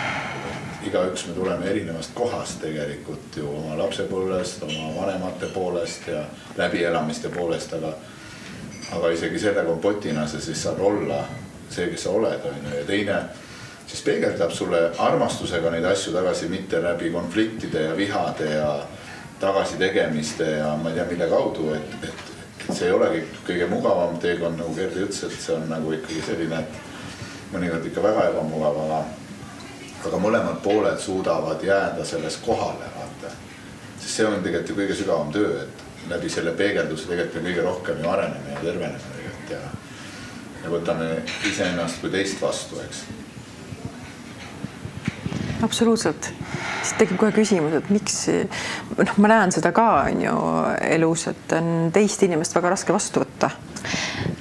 Igaüks me tuleme erinevast kohast tegelikult ju oma lapsepõlvest, oma vanemate poolest ja läbielamiste poolest, aga isegi selle kompotina sa siis saad olla see, kes sa oled. Ja teine siis peegeldab sulle armastusega neid asju tagasi, mitte läbi konfliktide ja vihade ja tagasitegemiste ja ma ei tea mille kaudu, et see ei olegi kõige mugavam teekond, nagu Kerli ütles, et see on nagu ikkagi selline, mõnikord ikka väga ebamugav, aga mõlemad pooled suudavad jääda selles kohale, vaata. Sest see on tegelikult ju kõige sügavam töö, et läbi selle peegelduse tegelikult me kõige rohkem ju areneme ja terveneme tegelikult ja võtame iseennast kui teist vastu, eks. Absoluutselt. Siis tekib kohe küsimus, et miks, ma näen seda ka on ju elus, et on teist inimest väga raske vastu võtta.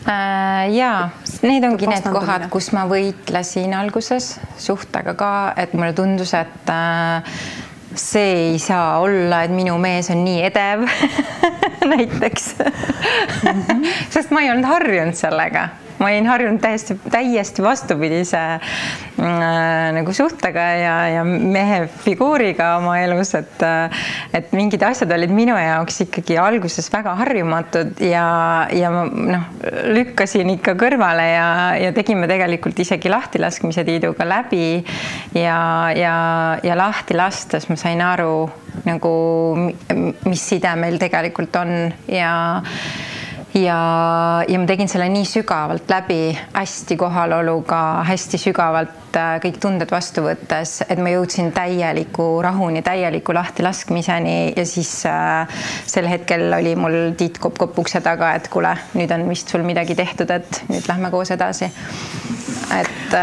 Jaa, need ongi need kohad, kus ma võitlesin alguses suhtega ka, et mulle tundus, et see ei saa olla, et minu mees on nii edev näiteks. Sest ma ei olnud harjunud sellega. Ma olin harjunud täiesti vastupidise nagu suhtega ja mehe figuuriga oma elus, et mingid asjad olid minu jaoks ikkagi alguses väga harjumatud ja lükkasin ikka kõrvale ja tegime tegelikult isegi lahtilaskmise tiiduga läbi ja lahti lastes ma sain aru nagu, mis side meil tegelikult on ja ma tegin selle nii sügavalt läbi, hästi kohaloluga, hästi sügavalt kõik tunded vastu võttes, et ma jõudsin täieliku rahuni, täieliku lahtilaskmiseni ja siis sel hetkel oli mul Tiit Kopp ukse taga, et kuule, nüüd on vist sul midagi tehtud, et nüüd lähme koos edasi. Et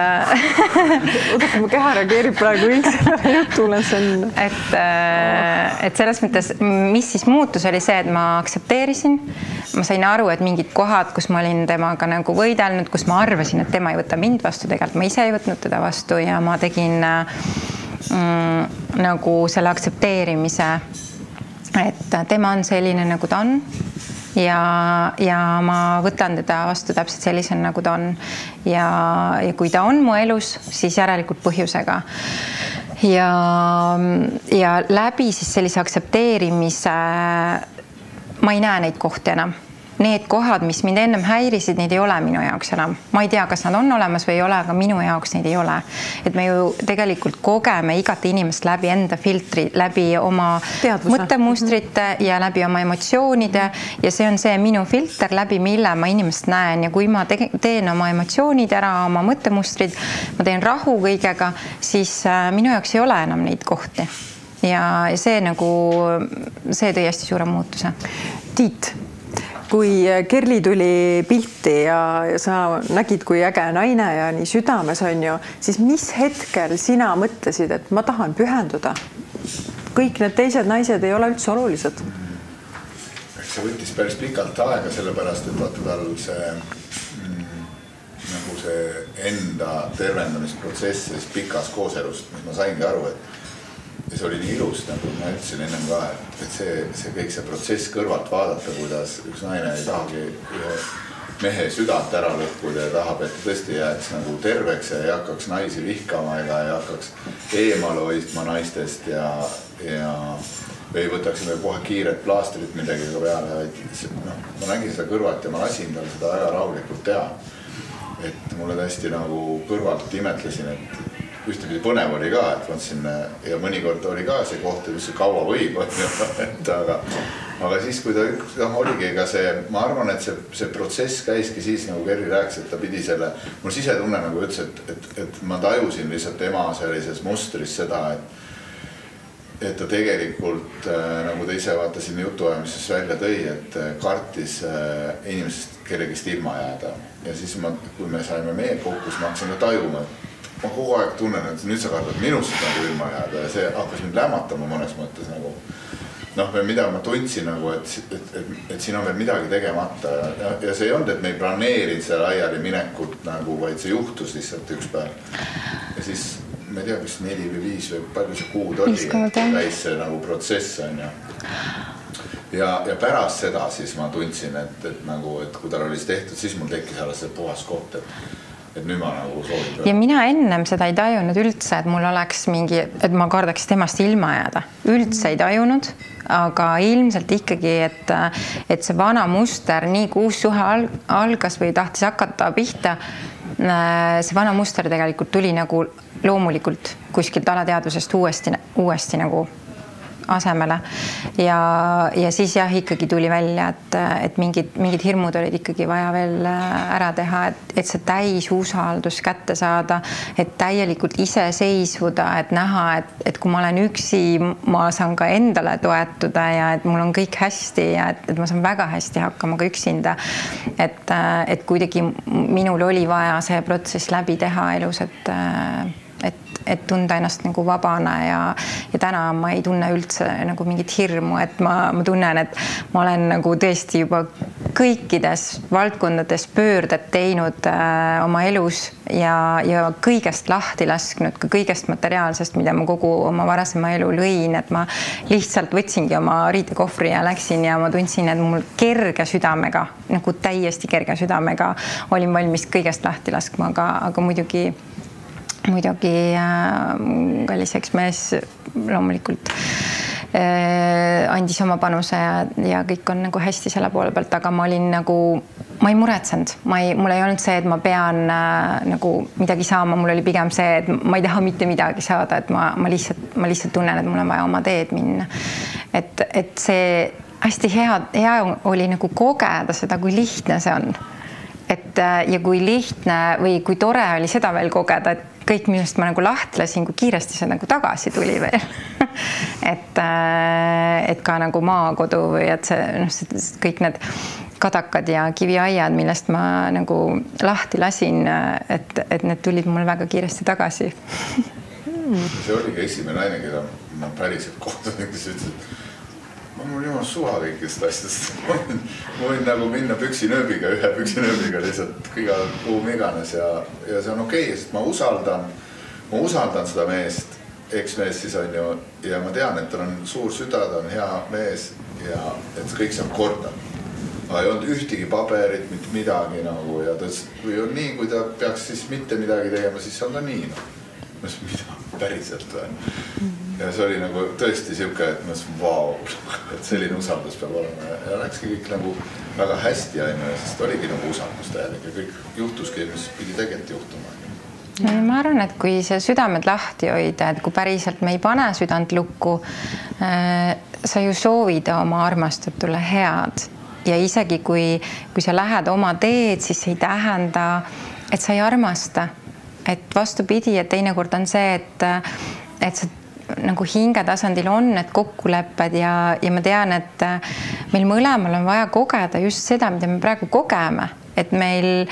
oodake, mu keha reageerib praegu sellele jutule, see on... Et selles mõttes, mis siis muutus, oli see, et ma aktsepteerisin. Ma sain aru, et mingid kohad, kus ma olin temaga nagu võidelnud, kus ma arvasin, et tema ei võta mind vastu, tegelikult ma ise ei võtnud teda vastu ja ma tegin nagu selle aktsepteerimise, et tema on selline, nagu ta on ja ma võtan teda vastu täpselt sellisena, nagu ta on ja kui ta on mu elus, siis järelikult põhjusega ja läbi siis sellise aktsepteerimise ma ei näe neid kohti enam. Need kohad, mis mind ennem häirisid, neid ei ole minu jaoks enam. Ma ei tea, kas nad on olemas või ei ole, aga minu jaoks neid ei ole. Et me ju tegelikult kogeme igat inimest läbi enda filtri, läbi oma mõttemustrite ja läbi oma emotsioonide ja see on see minu filter, läbi mille ma inimest näen ja kui ma teen oma emotsioonid ära, oma mõttemustrid, ma teen rahu kõigega, siis minu jaoks ei ole enam neid kohti. Ja see tõi hästi suure muutuse. Tiit, kui Kerli tuli pilti ja sa nägid, kui äge naine ja nii südames on ju, siis mis hetkel sina mõtlesid, et ma tahan pühenduda? Kõik need teised naised ei ole üldse olulised. Eks see võttis päris pikalt aega, sellepärast, et vaata tal see nagu see enda tervendamisprotsess pikas kooselust, mis ma saingi aru, et ja see oli nii ilus, nagu ma ütlesin ennem ka, et see kõik see protsess kõrvalt vaadata, kuidas üks naine ei tahagi ühe mehe südant ära lõhkuda ja tahab, et tõesti jääks nagu terveks ja ei hakkaks naisi vihkama ega ei hakkaks eemale hoidma naistest ja või võtaksime kohe kiiret plaastrit midagi peale. Ma nägin seda kõrvalt ja ma lasin tal seda väga rahulikult teha. Et mulle täiesti nagu kõrvalt imetlesin, et ühtepidi põnev oli ka, et mõtlesin ja mõnikord oli ka see koht, et see kaua võib, aga siis, kui ta oligi ega see, ma arvan, et see protsess käiski siis, nagu Kerri rääkis, et ta pidi selle, mul sisetunne nagu ütles, et ma tajusin lihtsalt ema sellises mustris seda, et ta tegelikult, nagu ta ise vaatasin jutuajamises välja tõi, et kartis inimesest kellegist ilma jääda. Ja siis kui me saime meil kokku, siis ma hakkasin ka tajuma, ma kogu aeg tunnen, et nüüd sa kardad minust nagu ilma jääda ja see hakkas mind lämmatama mõnes mõttes nagu. Mida ma tundsin nagu, et siin on veel midagi tegemata ja see ei olnud, et me ei planeerinud selle laiali minekut nagu, vaid see juhtus lihtsalt üks päev. Ja siis ma ei tea, mis 4 või 5 või palju see kuud oli, käis see nagu protsess on ja pärast seda siis ma tundsin, et kui tal oli see tehtud, siis mul tekkis alles see puhas koht, et nüüd ma nagu soovin. Ja mina ennem seda ei tajunud üldse, et mul oleks mingi, et ma kardaks temast ilma jääda. Üldse ei tajunud, aga ilmselt ikkagi, et see vana muster, nii kui uus suhe algas või tahtis hakata pihta, see vana muster tegelikult tuli nagu loomulikult kuskilt alateadvusest uuesti nagu asemele ja siis jah, ikkagi tuli välja, et mingid hirmud olid ikkagi vaja veel ära teha, et see täis usaldus kätte saada, et täielikult ise seisvuda, et näha, et kui ma olen üksi, ma saan ka endale toetuda ja et mul on kõik hästi ja et ma saan väga hästi hakkama ka üksinda. Et kuidagi minul oli vaja see protsess läbi teha elus, et tunda ennast nagu vabana ja täna ma ei tunne üldse nagu mingit hirmu, et ma tunnen, et ma olen nagu tõesti juba kõikides valdkondades pöörded teinud oma elus ja kõigest lahti lasknud, ka kõigest materiaalsest, mida ma kogu oma varasema elu lõin, et ma lihtsalt võtsingi oma riidekohvri ja läksin ja ma tundsin, et mul kerge südamega, nagu täiesti kerge südamega olin valmis kõigest lahti laskma, aga muidugi kallis eksmees loomulikult andis oma panuse ja kõik on nagu hästi selle poole pealt, aga ma olin nagu, ma ei muretsenud, mul ei olnud see, et ma pean nagu midagi saama, mul oli pigem see, et ma ei taha mitte midagi saada, et ma lihtsalt tunnen, et mul on vaja oma teed minna. Et see hästi hea oli nagu kogeda seda, kui lihtne see on. Et ja kui lihtne või kui tore oli seda veel kogeda, et kõik, millest ma nagu lahti lasin, kui kiiresti see nagu tagasi tuli veel. et ka nagu maakodu või et see kõik need kadakad ja kiviaiad, millest ma nagu lahti lasin, et need tulid mul väga kiiresti tagasi. See oligi esimene naine, keda ma päriselt kohtusin, kes ütles, et mul jumal suva kõikist asjast. Ma võin nagu minna ühe püksinööbiga lihtsalt iga kuum iganes ja see on okei, sest ma usaldan seda meest, eksmees siis on ju, ja ma tean, et tal on suur süda, ta on hea mees ja et kõik saab korda. Aga ei olnud ühtegi paberit, mitte midagi nagu ja ta ütles, kui on nii, kui ta peaks siis mitte midagi tegema, siis on ta nii. Mida päriselt või? Ja see oli nagu tõesti siuke, et ma ütlesin, vau, et selline usaldus peab olema ja läkski kõik nagu väga hästi aina, sest oligi nagu usaldus täielik ja kõik juhtuski, mis pidi tegelikult juhtuma. Ma arvan, et kui see südamed lahti hoida, et kui päriselt me ei pane südant lukku, sa ju soovid oma armastatule head ja isegi kui sa lähed oma teed, siis ei tähenda, et sa ei armasta. Et vastupidi, et teinekord on see, et see nagu hinge tasandil on need kokkulepped ja ma tean, et meil mõlemal on vaja kogeda just seda, mida me praegu kogeme. Et meil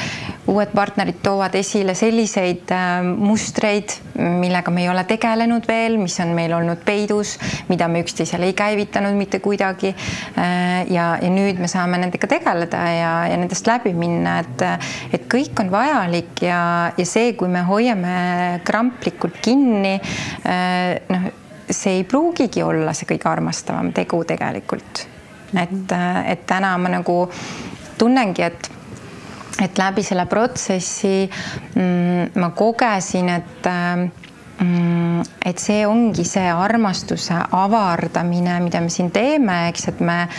uued partnerid toovad esile selliseid mustreid, millega me ei ole tegelenud veel, mis on meil olnud peidus, mida me üksteisele ei käivitanud mitte kuidagi. Ja nüüd me saame nendega tegeleda ja nendest läbi minna, et kõik on vajalik ja see, kui me hoiame kramplikult kinni, see ei pruugigi olla see kõige armastavam tegu tegelikult. Et täna ma nagu tunnengi, et läbi selle protsessi ma kogesin, et see ongi see armastuse avardamine, mida me siin teeme, eks, et me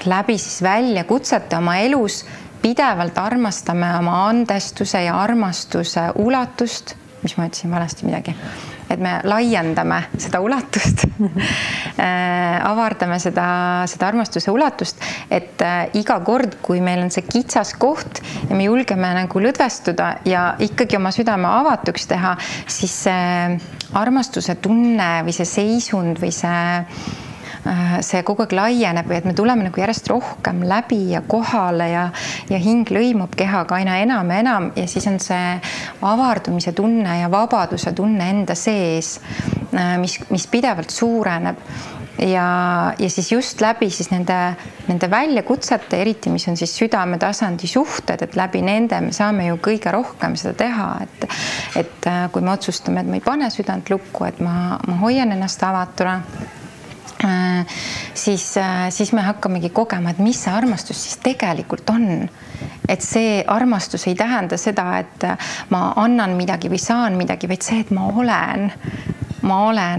läbi siis väljakutsete oma elus pidevalt armastame oma andestuse ja armastuse ulatust, mis ma ütlesin valesti midagi, et me laiendame seda ulatust, avardame seda armastuse ulatust, et iga kord, kui meil on see kitsas koht ja me julgeme nagu lõdvestuda ja ikkagi oma südame avatuks teha, siis see armastuse tunne või see seisund või see kogu aeg laieneb või et me tuleme nagu järjest rohkem läbi ja kohale ja hing lõimub kehaga aina enam ja enam ja siis on see avardumise tunne ja vabaduse tunne enda sees, mis pidevalt suureneb ja siis just läbi siis nende väljakutsete, eriti mis on siis südametasandi suhted, et läbi nende me saame ju kõige rohkem seda teha, et kui me otsustame, et ma ei pane südant lukku, et ma hoian ennast avatuna, siis me hakkamegi kogema, et mis see armastus siis tegelikult on. Et see armastus ei tähenda seda, et ma annan midagi või saan midagi, vaid see, et ma olen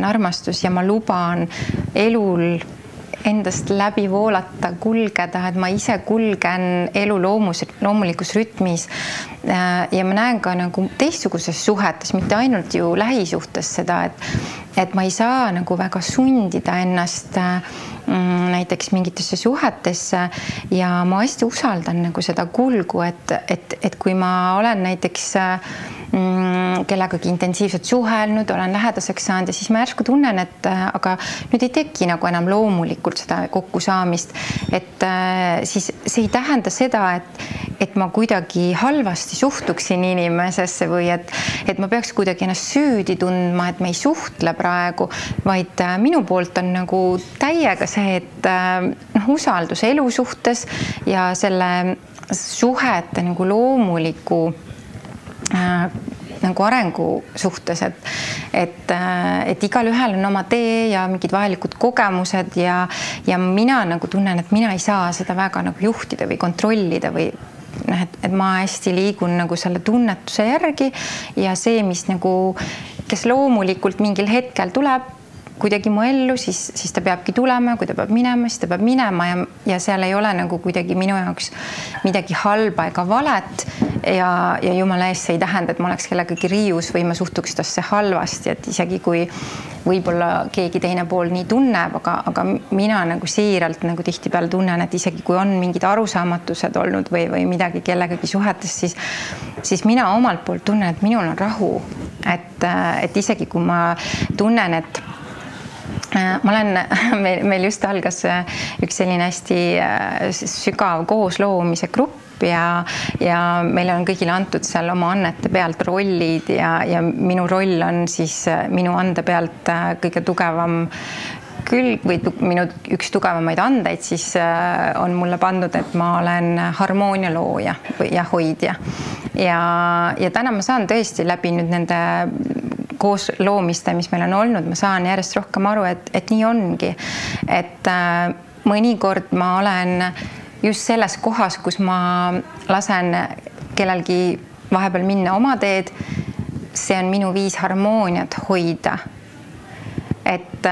armastus ja ma luban elul endast läbi voolata, kulgeda, et ma ise kulgen elu loomulikus rütmis ja ma näen ka nagu teistsuguses suhetes, mitte ainult ju lähisuhtes seda, et ma ei saa nagu väga sundida ennast näiteks mingitesse suhetesse ja ma hästi usaldan nagu seda kulgu, et kui ma olen näiteks kellegagi intensiivselt suhelnud, olen lähedaseks saanud ja siis ma järsku tunnen, et aga nüüd ei teki nagu enam loomulikult seda kokkusaamist, et siis see ei tähenda seda, et ma kuidagi halvasti suhtuksin inimesesse või et ma peaks kuidagi ennast süüdi tundma, et me ei suhtle praegu, vaid minu poolt on nagu täiega see, et usaldus elu suhtes ja selle suhete nagu loomuliku nagu arengu suhtes, et igalühel on oma tee ja mingid vajalikud kogemused ja mina nagu tunnen, et mina ei saa seda väga nagu juhtida või kontrollida või et ma hästi liigun nagu selle tunnetuse järgi ja see, mis nagu, kes loomulikult mingil hetkel tuleb, kuidagi mu ellu, siis ta peabki tulema, kui ta peab minema, siis ta peab minema ja seal ei ole nagu kuidagi minu jaoks midagi halba ega valet ja jumala eest see ei tähenda, et ma oleks kellegagi riius või ma suhtuks tasse halvasti, et isegi kui võib-olla keegi teine pool nii tunneb, aga mina nagu siiralt nagu tihtipeale tunnen, et isegi kui on mingid arusaamatused olnud või midagi kellegagi suhetes, siis mina omalt poolt tunnen, et minul on rahu, et isegi kui ma tunnen, et ma olen, meil just algas üks selline hästi sügav koosloomise grupp ja meile on kõigile antud seal oma annete pealt rollid ja minu roll on siis minu ande pealt kõige tugevam külg või minu üks tugevamaid andeid, siis on mulle pandud, et ma olen harmoonia looja ja hoidja ja täna ma saan tõesti läbi nüüd nende koos loomiste, mis meil on olnud, ma saan järjest rohkem aru, et nii ongi, et mõnikord ma olen just selles kohas, kus ma lasen kellelgi vahepeal minna oma teed, see on minu viis harmooniat hoida. Et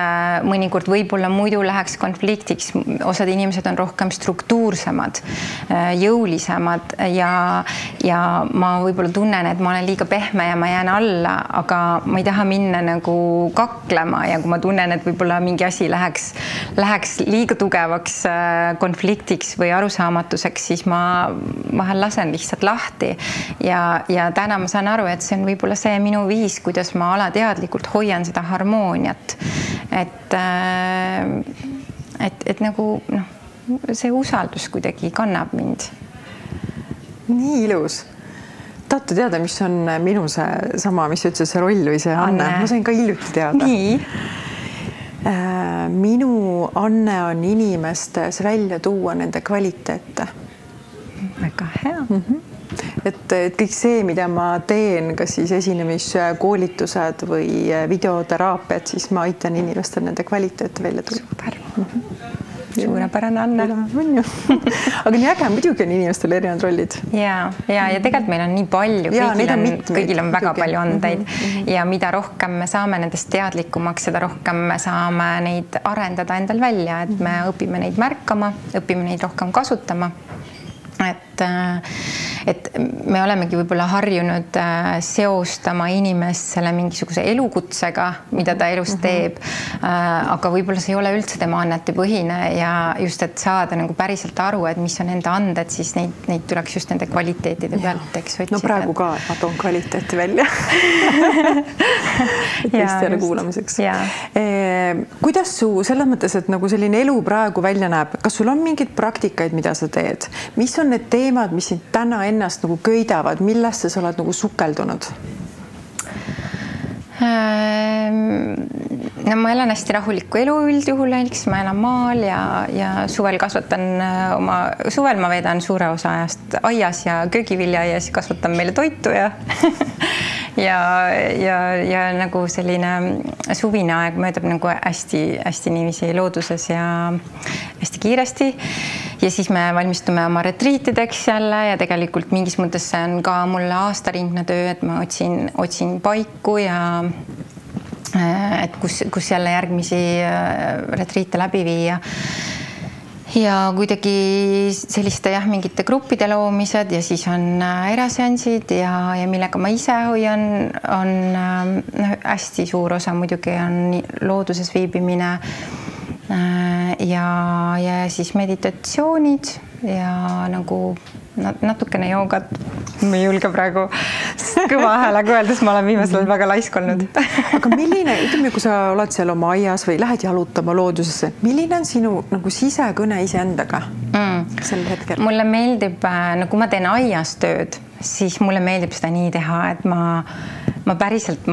mõnikord võib-olla muidu läheks konfliktiks, osad inimesed on rohkem struktuursemad, jõulisemad ja ma võib-olla tunnen, et ma olen liiga pehme ja ma jään alla, aga ma ei taha minna nagu kaklema ja kui ma tunnen, et võib-olla mingi asi läheks liiga tugevaks konfliktiks või arusaamatuseks, siis ma vahel lasen lihtsalt lahti ja täna ma saan aru, et see on võib-olla see minu viis, kuidas ma alateadlikult hoian seda harmooniat. Et nagu see usaldus kuidagi kannab mind. Nii ilus. Tahate teada, mis on minu see sama, mis ütles see roll või see Anne? Ma sain ka hiljuti teada. Nii? Minu Anne on inimestes välja tuua nende kvaliteete. Väga hea. Et kõik see, mida ma teen, kas siis esinemiskoolitused või videoteraapiat, siis ma aitan inimestel nende kvaliteete välja tulla. Super. Suurepärane Anne. Aga nii äge, muidugi on inimestel erinevad rollid. Ja tegelikult meil on nii palju, kõigil on väga palju andeid ja mida rohkem me saame nendest teadlikumaks, seda rohkem me saame neid arendada endal välja, et me õpime neid märkama, õpime neid rohkem kasutama. Et me olemegi võib-olla harjunud seostama inimest selle mingisuguse elukutsega, mida ta elus teeb, aga võib-olla see ei ole üldse tema annetepõhine ja just, et saada nagu päriselt aru, et mis on enda anded, siis neid tuleks just nende kvaliteetide pealt, eks otsida. No praegu ka, et ma toon kvaliteeti välja. Teistele kuulamiseks. Kuidas su selles mõttes, et nagu selline elu praegu välja näeb, kas sul on mingeid praktikaid, mida sa teed? Mis on need teemad, mis sind täna ennast nagu köidavad, millesse sa oled nagu sukeldunud? No ma elan hästi rahulikku elu üldjuhul, ma elan maal ja suvel suvel ma veedan suure osa ajast aias ja köögivilja ja siis kasvatan meile toitu ja nagu selline suvine aeg möödub nagu hästi niiviisi looduses ja hästi kiiresti ja siis me valmistume oma retriitideks jälle ja tegelikult mingis mõttes see on ka mulle aastaringne töö, et ma otsin paiku ja et kus jälle järgmisi retriite läbi viia ja kuidagi selliste mingite gruppide loomised ja siis on eraseansid ja millega ma ise hoian, on hästi suur osa muidugi on looduses viibimine ja siis meditatsioonid ja nagu natukene joogat. Ma ei julge praegu kõva häälega öeldes, ma olen viimasel ajal väga laisk olnud. Aga milline, ütleme, kui sa oled seal oma aias või lähed jalutama loodusesse, milline on sinu nagu sisekõne iseendaga sel hetkel? Mulle meeldib, kui ma teen aias tööd, siis mulle meeldib seda nii teha, et ma päriselt,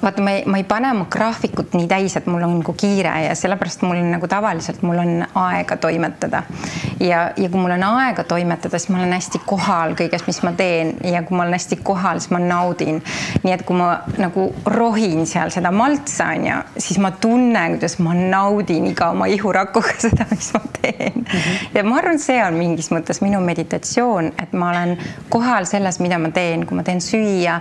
vaata, ma ei pane oma graafikut nii täis, et mul on nagu kiire ja sellepärast mul on nagu tavaliselt mul on aega toimetada. Ja kui mul on aega toimetada, siis ma olen hästi kohal kõiges, mis ma teen ja kui ma olen hästi kohal, siis ma naudin. Nii et kui ma nagu rohin seal seda maltsa, siis ma tunnen, kuidas ma naudin iga oma ihurakuga seda, mis ma teen. Ja ma arvan, see on mingis mõttes minu meditatsioon, et ma olen kohal selles, mida ma teen, kui ma teen süüa,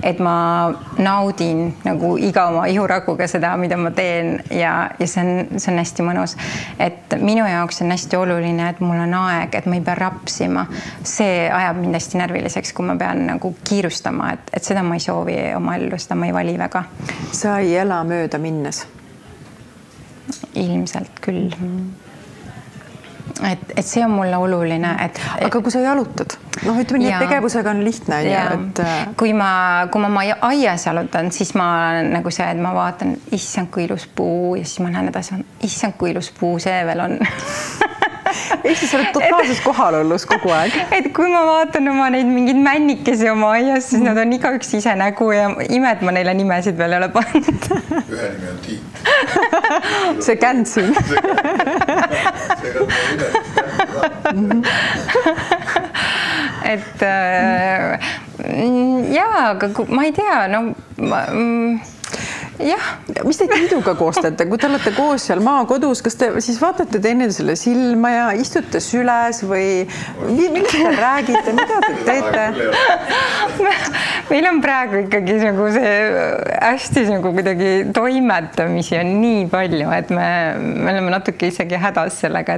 et ma naudin nagu iga oma ihurakuga seda, mida ma teen ja see on hästi mõnus. Et minu jaoks on hästi oluline, et mul on aeg, et ma ei pea rapsima. See ajab mind hästi närviliseks, kui ma pean nagu kiirustama, et seda ma ei soovi oma ellu, seda ma ei vali väga. Sa ei ela mööda minnes? Ilmselt küll. Et see on mulle oluline, et... Aga kui sa jalutad? Ütleme nii, et tegevusega on lihtne. Kui ma aias jalutan, siis ma olen nagu see, et ma vaatan, issand, kui ilus puu ja siis ma näen edasi, issand, kui ilus puu see veel on. Ehk siis sa oled totaalses kohalollus kogu aeg. Et kui ma vaatan oma neid mingeid männikesi oma aias, siis nad on igaüks ise nägu ja ime, et ma neile nimesid veel ei ole pannud. Ühe nimi on Tiit. See känd siin. Et jaa, aga ma ei tea, jah. Mis te Tiiduga koos teete? Kui te olete koos seal maakodus, kas te siis vaatate teineteisele silma ja istute süles või millest te räägite, mida te teete? Meil on praegu ikkagi nagu see hästi nagu kuidagi toimetamisi on nii palju, et me oleme natuke isegi hädas sellega,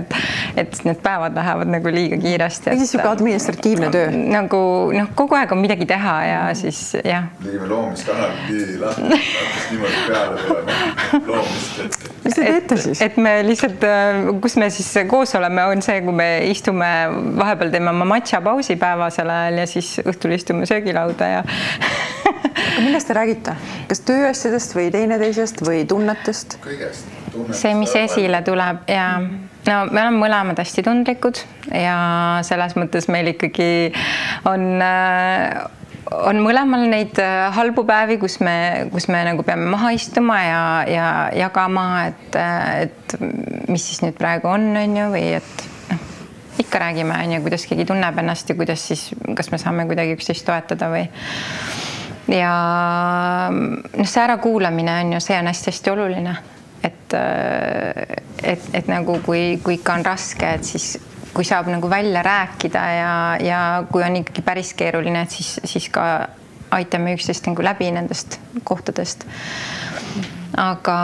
et need päevad lähevad nagu liiga kiiresti. Ja siis juba administratiivne töö? Nagu kogu aeg on midagi teha ja siis jah. Tegime loomiskanal nii lahti, niimoodi peale tuleme loomist. Mis te teete siis? Et me lihtsalt, kus me siis koos oleme, on see, kui me istume, vahepeal teeme oma matša pausi päevasel ajal ja siis õhtul istume söögilauda ja... Aga millest te räägite? Kas tööasjadest või teineteisest või tunnetest? Kõigest. See, mis esile tuleb ja no me oleme mõlemad hästi tundlikud ja selles mõttes meil ikkagi on mõlemal neid halbu päevi, kus me nagu peame maha istuma ja jagama, et mis siis nüüd praegu on ju, või et ikka räägime, kuidas keegi tunneb ennast ja kuidas siis, kas me saame kuidagi üksteist toetada või. Ja see ärakuulamine on ju, see on hästi oluline, et nagu kui ikka on raske, et siis kui saab nagu välja rääkida ja kui on ikkagi päris keeruline, et siis ka aitame üksteist nagu läbi nendest kohtadest. Aga...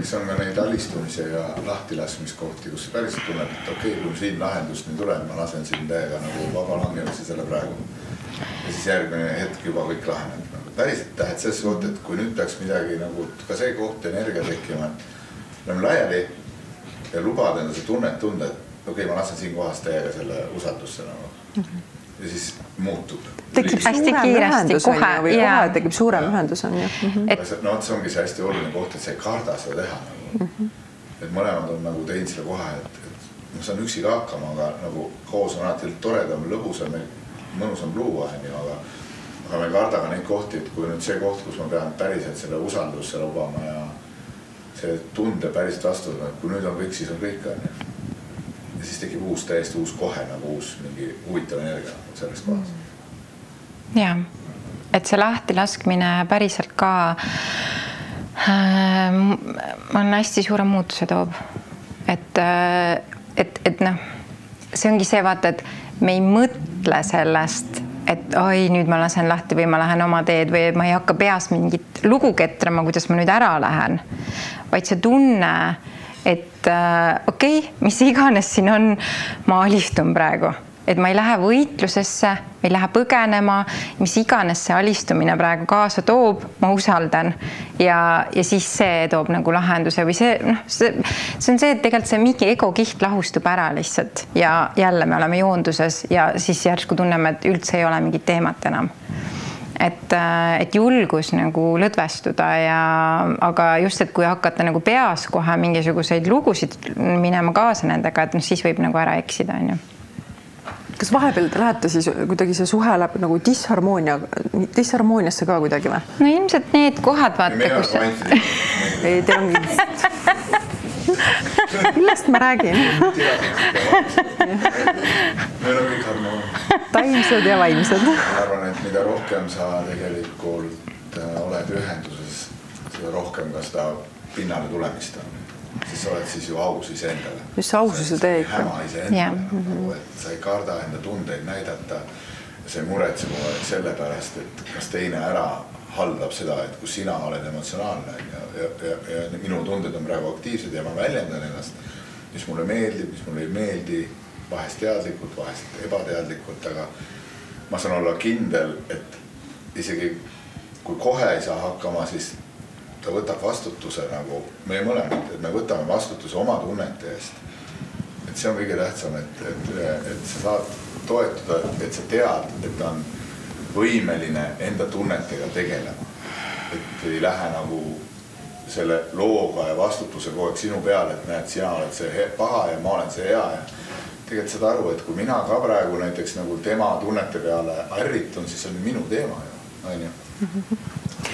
See on ka neid alistumise ja lahtilaskmiskohti, kus päriselt tunneb, et okei, kui siin lahendust nii tuleb, ma lasen siin täiega nagu vaba langemise selle praegu. Ja siis järgmine hetk juba kõik laheneb. Päriselt tähed selles koht, et kui nüüd peaks midagi nagu ka see koht energia tekkima, et oleme laiali ja lubada enda see tunnet tunda, et okei, ma lasen siin kohas täiega selle usaldusse nagu. Ja siis muutub. Tekib hästi kiiresti kohe. Või kohe tekib suurem ühendus on ju. No see ongi see hästi oluline koht, et sa ei karda seda teha. Et mõlemad on nagu teinud selle kohe, et see on üksi ka hakkama, aga nagu koos on alati toredam, lõbusam, mõnusam luua, aga me ei karda ka neid kohti, et kui nüüd see koht, kus ma pean päriselt selle usaldusse lubama ja see tunde päriselt vastu, et kui nüüd on kõik, siis on kõik on. Ja siis tekib täiesti uus kohe, nagu uus mingi huvitav energia selles kohas. Ja, et see lahtilaskmine päriselt ka on hästi suure muutuse toob. Et see ongi see vaata, et me ei mõtle sellest, et oi, nüüd ma lasen lahti või ma lähen oma teed või ma ei hakka peas mingit lugu ketrama, kuidas ma nüüd ära lähen. Vaid see tunne, et okei, mis iganes siin on, ma alistun praegu. Et ma ei lähe võitlusesse, ma ei lähe põgenema, mis iganes see alistumine praegu kaasa toob, ma usaldan. Ja siis see toob nagu lahenduse või see on see, et tegelikult see mingi egokiht lahustub ära lihtsalt ja jälle me oleme joonduses ja siis järsku tunneme, et üldse ei ole mingit teemat enam. Et julgus nagu lõdvestuda aga just, et kui hakata nagu peas kohe mingisuguseid lugusid minema kaasa nendega, et siis võib nagu ära eksida, on ju. Kas vahepeal te lähete siis kuidagi see suhe läheb nagu disharmooniasse ka kuidagi või? No ilmselt need kohad vaata, kus... Ei, teil on... Millest ma räägin? Meil on kõik harmoonia. Taimsed ja vaimsed. Ma arvan, et mida rohkem sa tegelikult oled ühenduses, seda rohkem ka seda pinnale tulemist on. Siis sa oled siis ju aus iseendale. Just aususe tee ikka. Häma iseendale, et sa ei karda enda tundeid näidata ja sa ei muretse selle pärast, et kas teine ära haldab seda, et kus sina oled emotsionaalne ja minu tunded on praegu aktiivsed ja ma väljendan ennast, mis mulle meeldib, mis mulle ei meeldi, vahest teadlikult, vahest ebateadlikult, aga ma saan olla kindel, et isegi kui kohe ei saa hakkama, siis ta võtab vastutuse nagu meie mõlemad, et me võtame vastutuse oma tunnete eest. Et see on kõige tähtsam, et sa saad toetuda, et sa tead, et ta on võimeline enda tunnetega tegelema. Et ei lähe nagu selle looga ja vastutuse kogu aeg sinu peale, et näed, sina oled see paha ja ma olen see hea. Ja tegelikult saad aru, et kui mina ka praegu näiteks nagu tema tunnete peale ärritun, siis see on minu teema ju.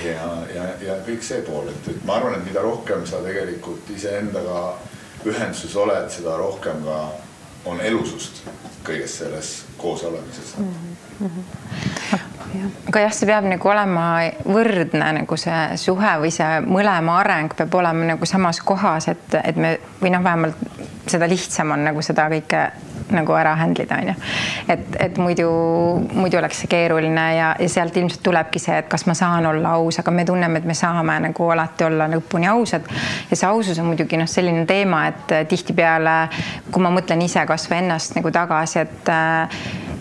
Ja kõik see pool, et ma arvan, et mida rohkem sa tegelikult iseendaga ühenduses oled, seda rohkem ka on elusust kõiges selles koos olemises. Aga jah, see peab nagu olema võrdne nagu see suhe või see mõlema areng peab olema nagu samas kohas, et me või vähemalt seda lihtsam on nagu seda kõike nagu ära händlida, on ju. Et muidu oleks see keeruline ja sealt ilmselt tulebki see, et kas ma saan olla aus, aga me tunneme, et me saame nagu alati olla lõpuni ausad. Ja see ausus on muidugi selline teema, et tihtipeale, kui ma mõtlen ise kas või ennast nagu tagasi,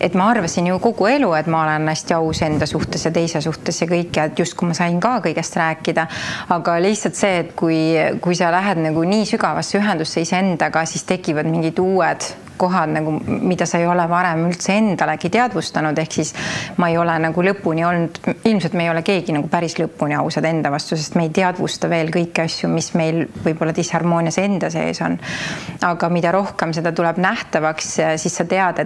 et ma arvasin ju kogu elu, et ma olen hästi aus enda suhtes ja teise suhtes ja kõik, ja et just kui ma sain ka kõigest rääkida, aga lihtsalt see, et kui sa lähed nagu nii sügavasse ühendusse iseendaga, siis tekivad mingid uued kohad, nagu, mida sa ei ole varem üldse endalegi teadvustanud, ehk siis ma ei ole nagu lõpuni olnud, ilmselt me ei ole keegi nagu päris lõpuni ausad enda vastu, sest me ei teadvusta veel kõiki asju, mis meil võib-olla disharmoonias enda sees on. Aga mida rohkem seda tuleb nähtavaks, siis sa tead,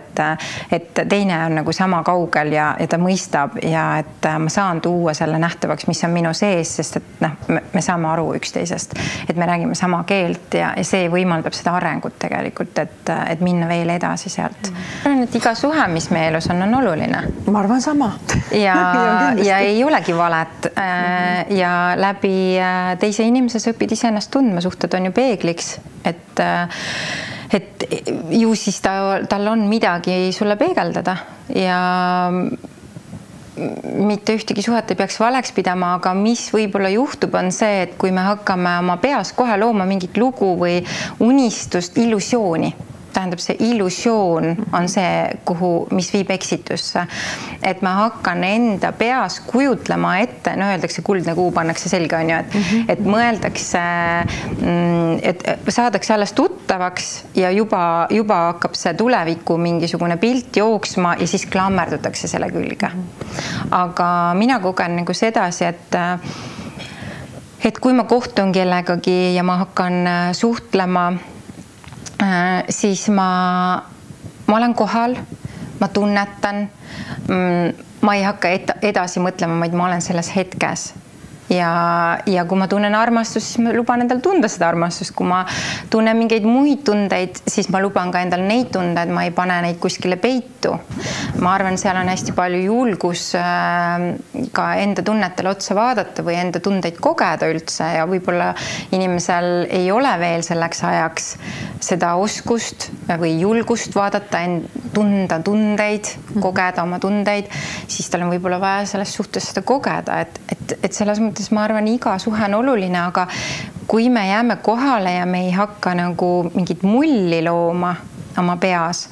et teine on nagu sama kaugel ja ta mõistab ja et ma saan tuua selle nähtavaks, mis on minu sees, sest et me saame aru üksteisest, et me räägime sama keelt ja see võimaldab seda arengut tegelikult, et minna veel edasi sealt. Et iga suhe, mis meie elus on oluline. Ma arvan sama. Ja ei olegi valet. Ja läbi teise inimese sa õpid iseennast tundma, suhted on ju peegliks, et ju siis tal on midagi sulle peegeldada ja mitte ühtegi suhet ei peaks valeks pidama, aga mis võib-olla juhtub, on see, et kui me hakkame oma peas kohe looma mingit lugu või unistust, illusiooni, tähendab see illusioon on see, mis viib eksitusse. Et ma hakkan enda peas kujutlema ette, öeldakse kuldne kuu pannakse selga, on ju, et mõeldakse, et saadakse alles tuttavaks ja juba hakkab see tuleviku mingisugune pilt jooksma ja siis klammerdutakse selle külge. Aga mina kogen nagu sedasi, et kui ma kohtun kellegagi ja ma hakkan suhtlema, siis ma olen kohal, ma tunnetan, ma ei hakka edasi mõtlema, vaid ma olen selles hetkes. Ja kui ma tunnen armastust, siis ma luban endal tunda seda armastust. Kui ma tunnen mingeid muid tundeid, siis ma luban ka endal neid tunda, et ma ei pane neid kuskile peitu. Ma arvan, seal on hästi palju julgus ka enda tunnetele otsa vaadata või enda tundeid kogeda üldse ja võib-olla inimesel ei ole veel selleks ajaks seda oskust või julgust vaadata, tunda tundeid, kogeda oma tundeid, siis tal on võib-olla vaja selles suhtes seda kogeda, et selles mõttes ma arvan, iga suhe on oluline, aga kui me jääme kohale ja me ei hakka nagu mingit mulli looma oma peas,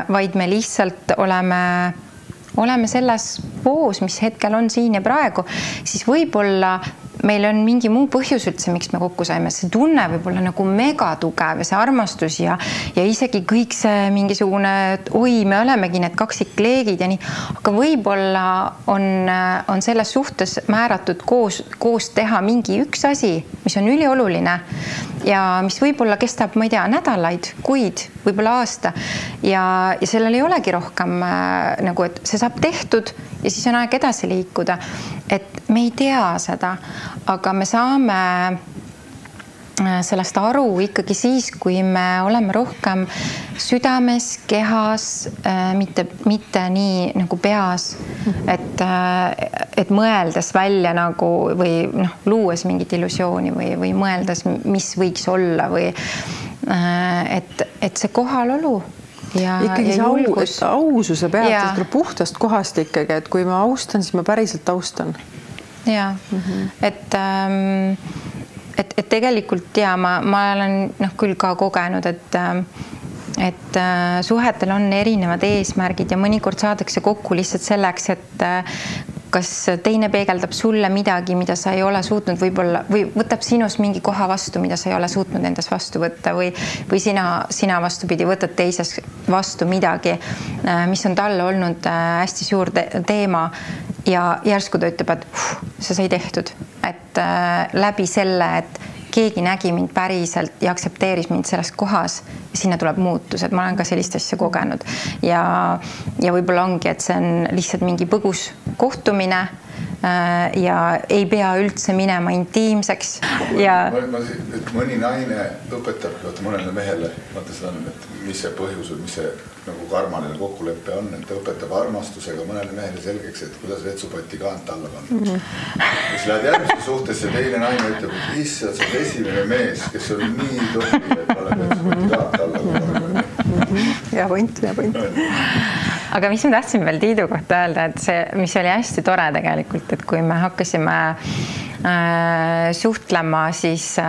vaid me lihtsalt oleme selles poos, mis hetkel on siin ja praegu, siis võib-olla meil on mingi muu põhjus üldse, miks me kokku saime. See tunne võib olla nagu mega tugev ja see armastus ja isegi kõik see mingisugune, et oi, me olemegi need kaksikleegid ja nii, aga võib-olla on selles suhtes määratud koos teha mingi üks asi, mis on ülioluline ja mis võib-olla kestab, ma ei tea, nädalaid, kuid, võib-olla aasta ja sellel ei olegi rohkem nagu, et see saab tehtud ja siis on aeg edasi liikuda, et me ei tea seda, aga me saame sellest aru ikkagi siis, kui me oleme rohkem südames, kehas, mitte nii nagu peas, et mõeldes välja nagu või luues mingit illusiooni või mõeldes, mis võiks olla või et see kohalolu ja ikkagi see aususe pealt, see tuleb puhtast kohast ikkagi, et kui ma austan, siis ma päriselt austan. ja et tegelikult ja ma olen küll ka kogenud, et suhetel on erinevad eesmärgid ja mõnikord saadakse kokku lihtsalt selleks, et kas teine peegeldab sulle midagi, mida sa ei ole suutnud võib-olla või võtab sinust mingi koha vastu, mida sa ei ole suutnud endas vastu võtta või sina vastupidi võtad teises vastu midagi, mis on talle olnud hästi suur teema ja järsku ta ütleb, et see sai tehtud, et läbi selle, et keegi nägi mind päriselt ja aktsepteeris mind selles kohas ja sinna tuleb muutus, et ma olen ka sellist asja kogenud ja võib-olla ongi, et see on lihtsalt mingi põgus kohtumine ja ei pea üldse minema intiimseks ja mõni naine õpetab mõnele mehele, vaata seda on, et mis see põhjus või mis see nagu karmaline kokkulepe on, et ta õpetab armastusega mõnele mehele selgeks, et kuidas vetsupoti kaant alla panna. Siis lähed järgmiste suhtesse, teine naine ütleb, et issand, sa oled esimene mees, kes on nii tubli, et olen vetsupoti kaant alla panna. Ja point. Aga mis ma tahtsin veel Tiidu kohta öelda, et see, mis oli hästi tore tegelikult, et kui me hakkasime suhtlema, siis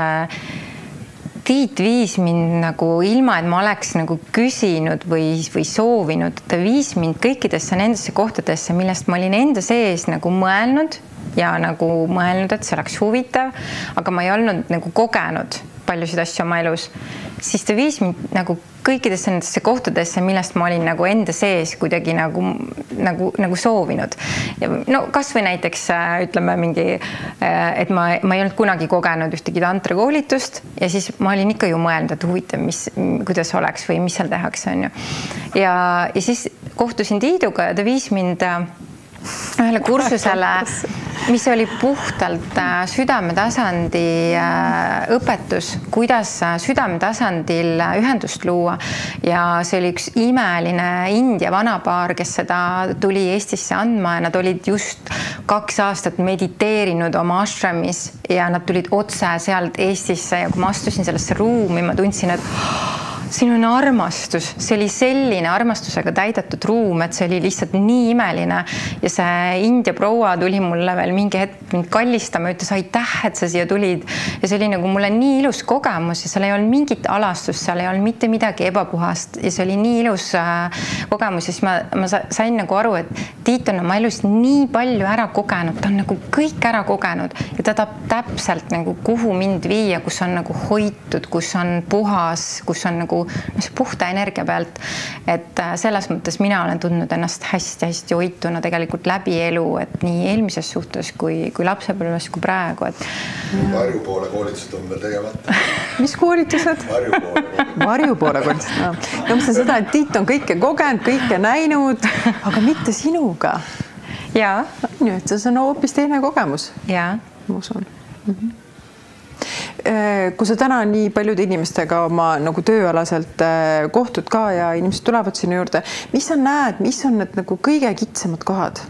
Tiit viis mind nagu ilma, et ma oleks nagu küsinud või soovinud, ta viis mind kõikidesse nendesse kohtadesse, millest ma olin enda sees nagu mõelnud ja nagu mõelnud, et see oleks huvitav, aga ma ei olnud nagu kogenud paljusid asju oma elus, siis ta viis mind nagu kõikidesse nendesse kohtadesse, millest ma olin nagu enda sees kuidagi nagu soovinud. Ja no kas või näiteks ütleme mingi, et ma ei olnud kunagi kogenud ühtegi tantrakoolitust ja siis ma olin ikka ju mõelnud, et huvitav, kuidas oleks või mis seal tehakse, on ju. Ja siis kohtusin Tiiduga ja ta viis mind ühele kursusele, mis oli puhtalt südametasandi õpetus, kuidas südametasandil ühendust luua ja see oli üks imeline India vanapaar, kes seda tuli Eestisse andma ja nad olid just 2 aastat mediteerinud oma ashramis ja nad tulid otse sealt Eestisse ja kui ma astusin sellesse ruumi, ma tundsin, et siin on armastus, see oli selline armastusega täidetud ruum, et see oli lihtsalt nii imeline ja see India proua tuli mulle veel mingi hetk mind kallistama, ütles aitäh, et sa siia tulid ja see oli nagu mulle nii ilus kogemus ja seal ei olnud mingit alastust, seal ei olnud mitte midagi ebapuhast ja see oli nii ilus kogemus ja siis ma sain nagu aru, et Tiit on oma elus nii palju ära kogenud, ta on nagu kõik ära kogenud ja ta tahab täpselt nagu kuhu mind viia, kus on nagu hoitud, kus on puhas, kus on nagu see puhta energia pealt, et selles mõttes mina olen tundnud ennast hästi-hästi hoituna tegelikult läbi elu, et nii eelmises suhtes kui lapsepõlves kui praegu, et Varjupoole koolitused on veel tegemata. Mis koolitused? Varjupoole koolitused. No, ma mõtlen seda, et Tiit on kõike kogenud, kõike näinud, aga mitte sinuga. Jaa. Nii, et see on hoopis teine kogemus. Jaa. Ma usun. Kui sa täna nii paljude inimestega oma nagu tööalaselt kohtud ka ja inimesed tulevad sinu juurde, mis sa näed, mis on need nagu kõige kitsamad kohad?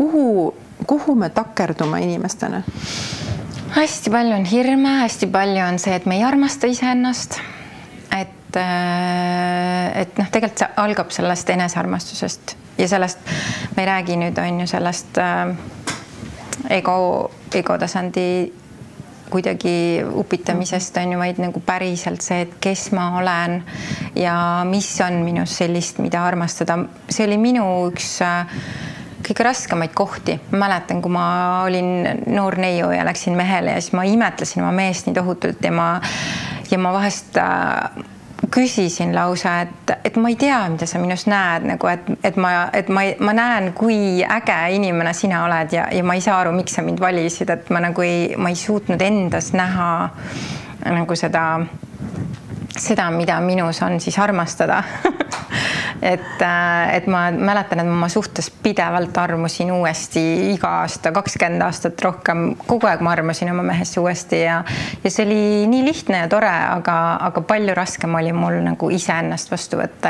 Kuhu me takerdume inimestena? Hästi palju on hirme, hästi palju on see, et me ei armasta iseennast, et tegelikult see algab sellest enesearmastusest ja sellest, me ei räägi nüüd on ju sellest ego tasandi kuidagi upitamisest on ju vaid nagu päriselt see, et kes ma olen ja mis on minus sellist, mida armastada. See oli minu üks kõige raskemaid kohti. Ma mäletan, kui ma olin noor neiu ja läksin mehele ja siis ma imetlesin oma meest nii tohutult ja ma vahest küsisin lausa, et ma ei tea, mida sa minust näed, nagu, et ma näen, kui äge inimene sina oled ja ma ei saa aru, miks sa mind valisid, et ma ei suutnud endas näha nagu seda, mida minus on siis armastada. et ma mäletan, et ma suhtes pidevalt armusin uuesti iga aasta, 20 aastat rohkem, kogu aeg ma armusin oma mehesse uuesti ja see oli nii lihtne ja tore, aga palju raskem oli mul nagu iseennast vastu võtta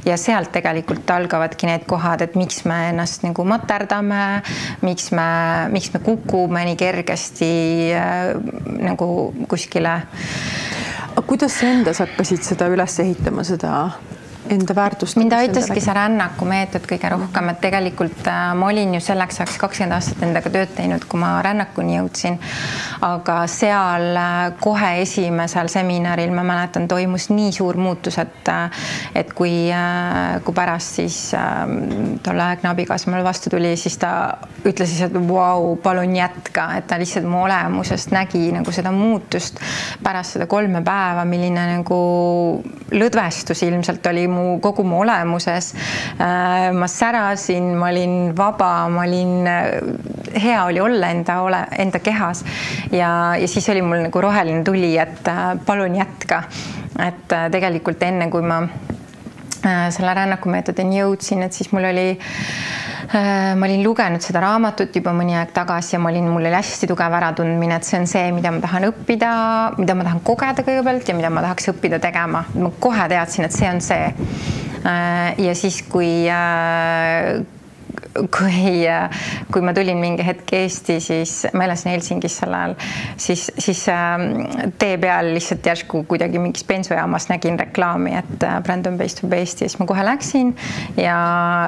ja sealt tegelikult algavadki need kohad, et miks me ennast nagu materdame, miks me kukume nii kergesti nagu kuskile. Kuidas sa endas hakkasid seda üles ehitama, seda enda väärtust. Mind aitaski see rännaku meetod kõige rohkem, et tegelikult ma olin ju selleks ajaks 20 aastat endaga tööd teinud, kui ma rännakuni jõudsin. Aga seal kohe esimesel seminaril ma mäletan, toimus nii suur muutus, et kui pärast siis tolleaegne abikaasa mulle vastu tuli, siis ta ütles siis, et vau, palun jätka, et ta lihtsalt mu olemusest nägi nagu seda muutust pärast seda 3 päeva, milline nagu lõdvestus ilmselt oli kogu mu olemuses. Ma särasin, ma olin vaba, ma olin hea oli olla enda kehas ja siis oli mul nagu roheline tuli, et palun jätka. Et tegelikult enne, kui ma selle rännakumeetodini jõudsin, et siis ma olin lugenud seda raamatut juba mõni aeg tagasi ja mul oli hästi tugev äratundmine, et see on see, mida ma tahan õppida, mida ma tahan kogeda kõigepealt ja mida ma tahaks õppida tegema. Ma kohe teadsin, et see on see. Ja siis, kui ma tulin mingi hetk Eesti, siis ma elasin Helsingis sel ajal, siis tee peal lihtsalt järsku kuidagi mingis bensujaamas nägin reklaami, et Brandon Base to Base ja siis ma kohe läksin ja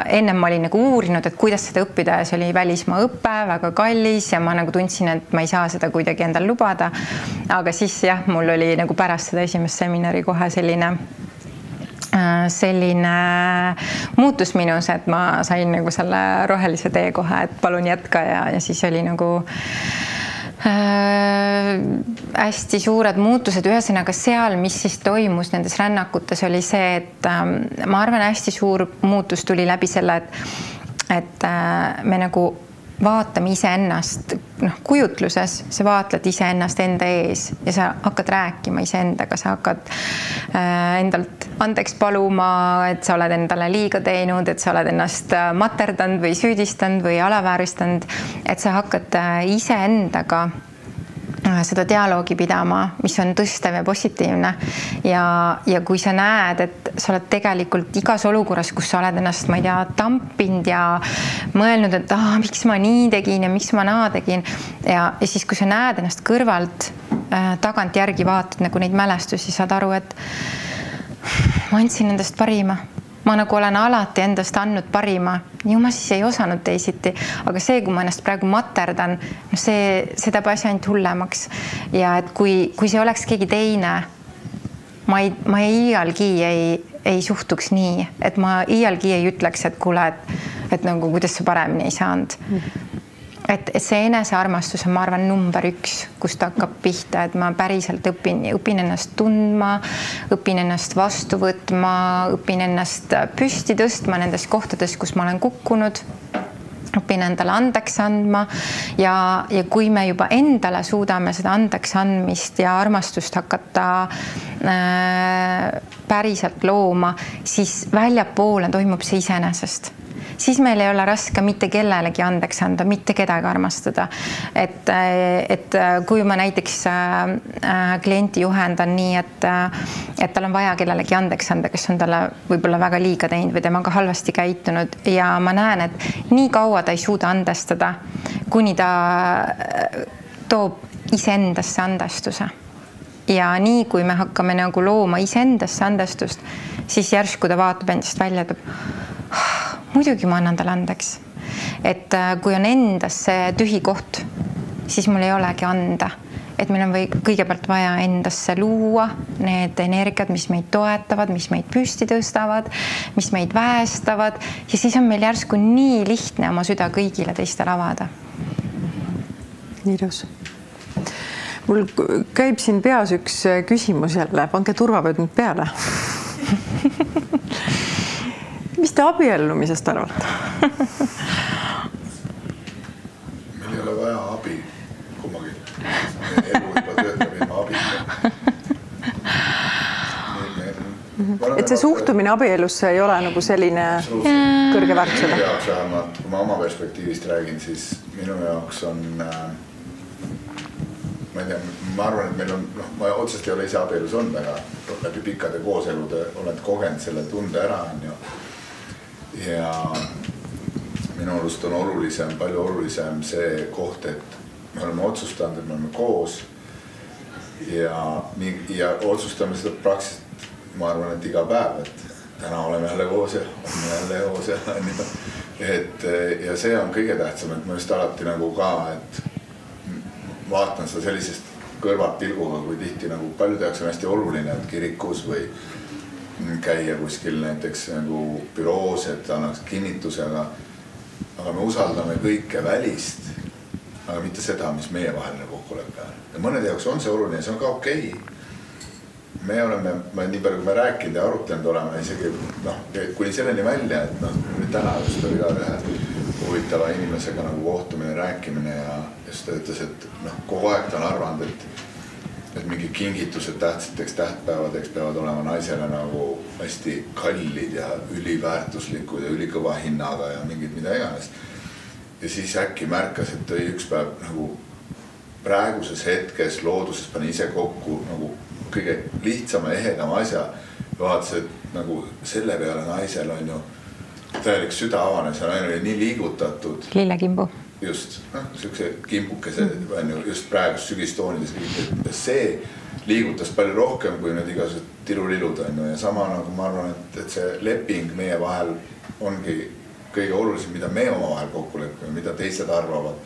ennem ma olin nagu uurinud, et kuidas seda õppida ja see oli välismaa õppe, väga kallis ja ma nagu tundsin, et ma ei saa seda kuidagi endal lubada. Aga siis jah, mul oli nagu pärast seda esimest seminari kohe selline muutus minus, et ma sain nagu selle rohelise tee kohe, et palun jätka ja siis oli nagu hästi suured muutused. Ühesõnaga seal, mis siis toimus nendes rännakutes, oli see, et ma arvan, hästi suur muutus tuli läbi selle, et me nagu vaatame iseennast, kujutluses sa vaatled iseennast enda ees ja sa hakkad rääkima iseendaga, sa hakkad endalt andeks paluma, et sa oled endale liiga teinud, et sa oled ennast materdanud või süüdistanud või alavääristanud, et sa hakkad iseendaga seda dialoogi pidama, mis on tõstev ja positiivne ja kui sa näed, et sa oled tegelikult igas olukorras, kus sa oled ennast, ma ei tea, tampinud ja mõelnud, et miks ma nii tegin ja miks ma naa tegin ja siis, kui sa näed ennast kõrvalt, tagant järgi vaatad nagu neid mälestusi, saad aru, et ma andsin endast parima. Ma nagu olen alati endast andnud parima. Ju ma siis ei osanud teisiti, aga see, kui ma ennast praegu materdan, see teeb asja ainult hullemaks. Ja et kui see oleks keegi teine, ma iialgi ei suhtuks nii, et ma iialgi ei ütleks, et kuule, et nagu kuidas sa paremini ei saanud. Et see enesearmastus on, ma arvan, number 1, kus ta hakkab pihta, et ma päriselt õpin ennast tundma, õpin ennast vastu võtma, õpin ennast püsti tõstma nendes kohtades, kus ma olen kukkunud, õpin endale andeks andma ja kui me juba endale suudame seda andeks andmist ja armastust hakata päriselt looma, siis väljapoole toimub see iseenesest. Siis meil ei ole raske mitte kellelegi andeks anda, mitte kedagi armastada. Et kui ma näiteks klienti juhendan nii, et tal on vaja kellelegi andeks anda, kes on talle võib-olla väga liiga teinud või temaga halvasti käitunud ja ma näen, et nii kaua ta ei suuda andestada, kuni ta toob iseendasse andestuse. Ja nii, kui me hakkame nagu looma iseendasse andestust, siis järsku ta vaatab endast välja, muidugi ma annan talle andeks. Et kui on endas see tühi koht, siis mul ei olegi anda. Et meil on kõigepealt vaja endasse luua need energiat, mis meid toetavad, mis meid püsti tõstavad, mis meid väestavad ja siis on meil järsku nii lihtne oma süda kõigile teistele avada. Nii ilus. Mul käib siin peas üks küsimus jälle, pange turvavööd nüüd peale. Mis te abiellumisest arvate? Meil ei ole vaja abi kummagi. Elu juba töötab ilma abita. Et see suhtumine abielusse ei ole nagu selline kõrge väärtusele? Kui ma oma perspektiivist räägin, siis minu jaoks on ma ei tea, ma arvan, et meil on, ma otsest ei ole ise abielus olnud, aga läbi pikkade kooselude oled kogenud selle tunde ära, ja minu arust on palju olulisem see koht, et me oleme otsustanud, et me oleme koos ja otsustame seda praktiliselt, ma arvan, et iga päev, täna oleme jälle koos ja oleme jälle koos ja ja see on kõige tähtsam, et ma just alati nagu ka, et vaatan seda sellisest kõrvalt pilguga, kui tihti nagu paljude jaoks on hästi oluline, et kirikus või käia kuskil näiteks nagu büroos, et annaks kinnituse, aga me usaldame kõike välist, aga mitte seda, mis meie vaheline kokkulepe on. Ja mõnede jaoks on see oluline, see on ka okei. Me oleme, nii palju kui me rääkinud ja arutlenud oleme isegi kuni selleni välja, et nüüd täna just oli ka ühe huvitava inimesega nagu kohtumine, rääkimine ja just ta ütles, et kogu aeg ta on arvanud, et mingi kingitused tähtsateks tähtpäevadeks peavad olema naisele nagu hästi kallid ja üliväärtuslikud ja ülikõva hinnaga ja mingid mida iganes. Ja siis äkki märkas, et tõi üks päev nagu praeguses hetkes looduses pani ise kokku nagu kõige lihtsama ja ehedama asja ja vaatas, et nagu selle peale naisel on ju täielik süda avanes ja naine oli nii liigutatud. Lillekimbu. Just, siukse kimbukese on ju just praegus sügistoonides. See liigutas palju rohkem kui need igased tilulilud on ju ja sama nagu ma arvan, et see leping meie vahel ongi kõige olulisem, mida me oma vahel kokku lepime, mida teised arvavad,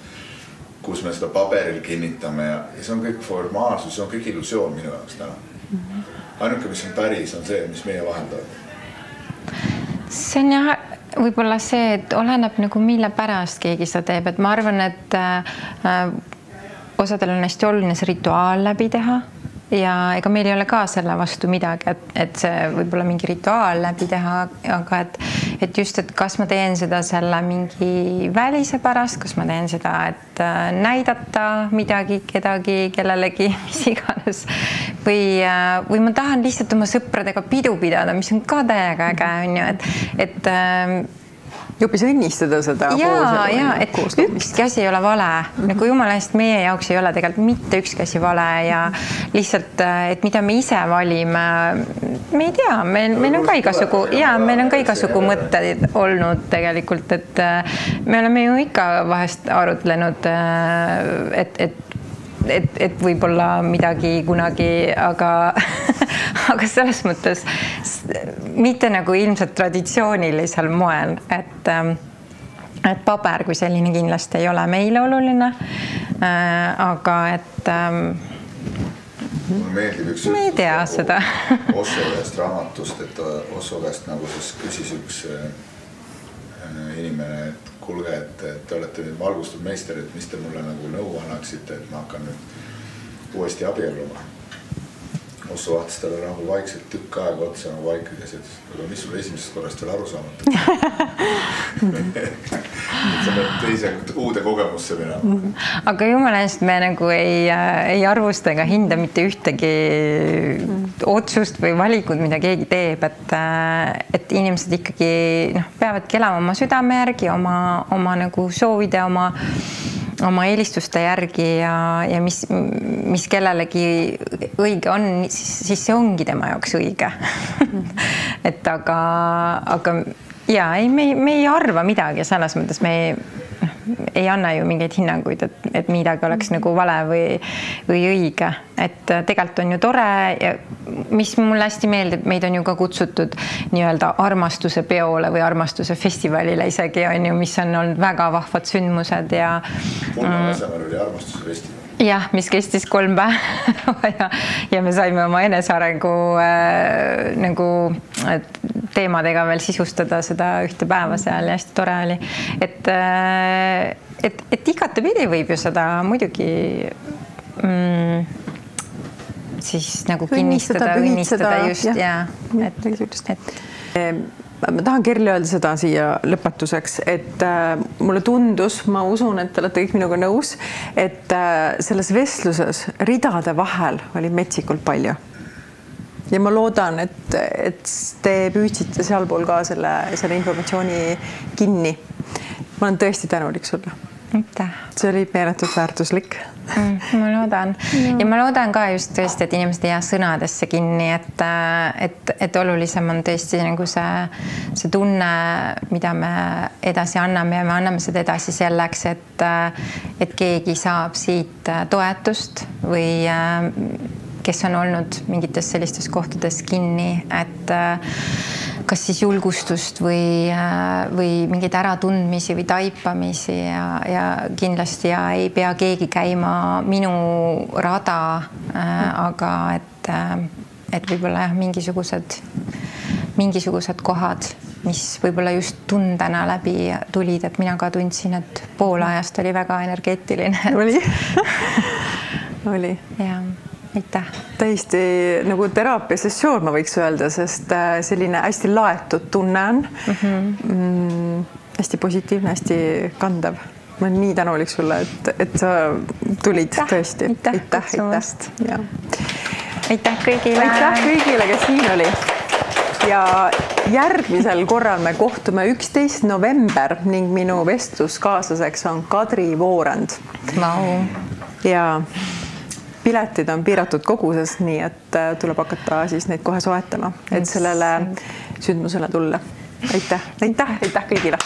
kus me seda paberil kinnitame ja see on kõik formaalsus, see on kõik illusioon minu jaoks täna. Ainuke, mis on päris, on see, mis meie vahel toimub. See on jah, võib-olla see, et oleneb nagu mille pärast keegi seda teeb, et ma arvan, et osadel on hästi oluline see rituaal läbi teha ja ega meil ei ole ka selle vastu midagi, et see võib-olla mingi rituaal läbi teha, aga et just, et kas ma teen seda selle mingi välise pärast, kas ma teen seda, et näidata midagi, kedagi, kellelegi, mis iganes või ma tahan lihtsalt oma sõpradega pidu pidada, mis on ka täiega äge, on ju, et Jopis õnnistada seda. Ja, et ükski asi ei ole vale. Nagu jumala eest meie jaoks ei ole tegelikult mitte ükski asi vale ja lihtsalt, et mida me ise valime, me ei tea, meil on ka igasugu mõtted olnud tegelikult, et me oleme ju ikka vahest arutlenud, et võib-olla midagi kunagi, aga selles mõttes mitte nagu ilmselt traditsioonilisel moel, et paber kui selline kindlasti ei ole meile oluline, aga et mulle meeldib üks me ei tea seda. Osso käest raamatust, et Osso käest nagu siis küsis üks inimene, et kuulge, et te olete nüüd valgustatud meister, et mis te mulle nagu nõu annaksite, et ma hakkan nüüd uuesti abielluma. Osso vaatas talle nagu vaikselt tükk aega otsa nagu vaikides, et aga mis sul esimesest korrast veel aru saamata? sa pead teise uude kogemusse minema. Aga jumala eest me nagu ei arvusta ega hinda mitte ühtegi otsust või valikut, mida keegi teeb, et inimesed ikkagi peavadki elama oma südame järgi, oma nagu soovide, oma eelistuste järgi ja mis kellelegi õige on, siis see ongi tema jaoks õige. et aga ja me ei arva midagi, selles mõttes me ei anna ju mingeid hinnanguid, et midagi oleks nagu vale või õige. Et tegelikult on ju tore ja mis mulle hästi meeldib, meid on ju ka kutsutud nii-öelda armastuse peole või armastuse festivalile isegi on ju, mis on olnud väga vahvad sündmused ja Asemel oli armastuse festival. Jah, mis kestis 3 päeva ja me saime oma enesearengu nagu teemadega veel sisustada seda ühte päeva seal ja hästi tore oli. Et igatepidi võib ju seda muidugi siis nagu kinnistada, õnnistada just ja ma tahan Kerli öelda seda siia lõpetuseks, et mulle tundus, ma usun, et te olete kõik minuga nõus, et selles vestluses ridade vahel oli metsikult palju. Ja ma loodan, et te püüdsite sealpool ka selle informatsiooni kinni. Ma olen tõesti tänulik sulle. See oli meeletult väärtuslik. Ma loodan. Ja ma loodan ka just tõesti, et inimesed ei jää sõnadesse kinni, et olulisem on tõesti nagu see tunne, mida me edasi anname ja me anname seda edasi selleks, et keegi saab siit toetust või kes on olnud mingites sellistes kohtades kinni, et kas siis julgustust või mingeid äratundmisi või taipamisi ja kindlasti ei pea keegi käima minu rada, aga et võib-olla jah, mingisugused kohad, mis võib-olla just tundena läbi tulid, et mina ka tundsin, et pool ajast oli väga energeetiline. Oli? Oli. Ja aitäh. Täiesti nagu teraapiasessioon, ma võiks öelda, sest selline hästi laetud tunne on. Hästi positiivne, hästi kandav. Ma olen nii tänulik sulle, et sa tulid tõesti. Aitäh. Ja. Aitäh kõigile. Aitäh kõigile, kes siin oli. Ja järgmisel korral me kohtume 11. november ning minu vestluskaaslaseks on Kadri Voorand. Vau. Ja piletid on piiratud koguses, nii et tuleb hakata siis neid kohe soetama, et sellele sündmusele tulla. Aitäh kõigile.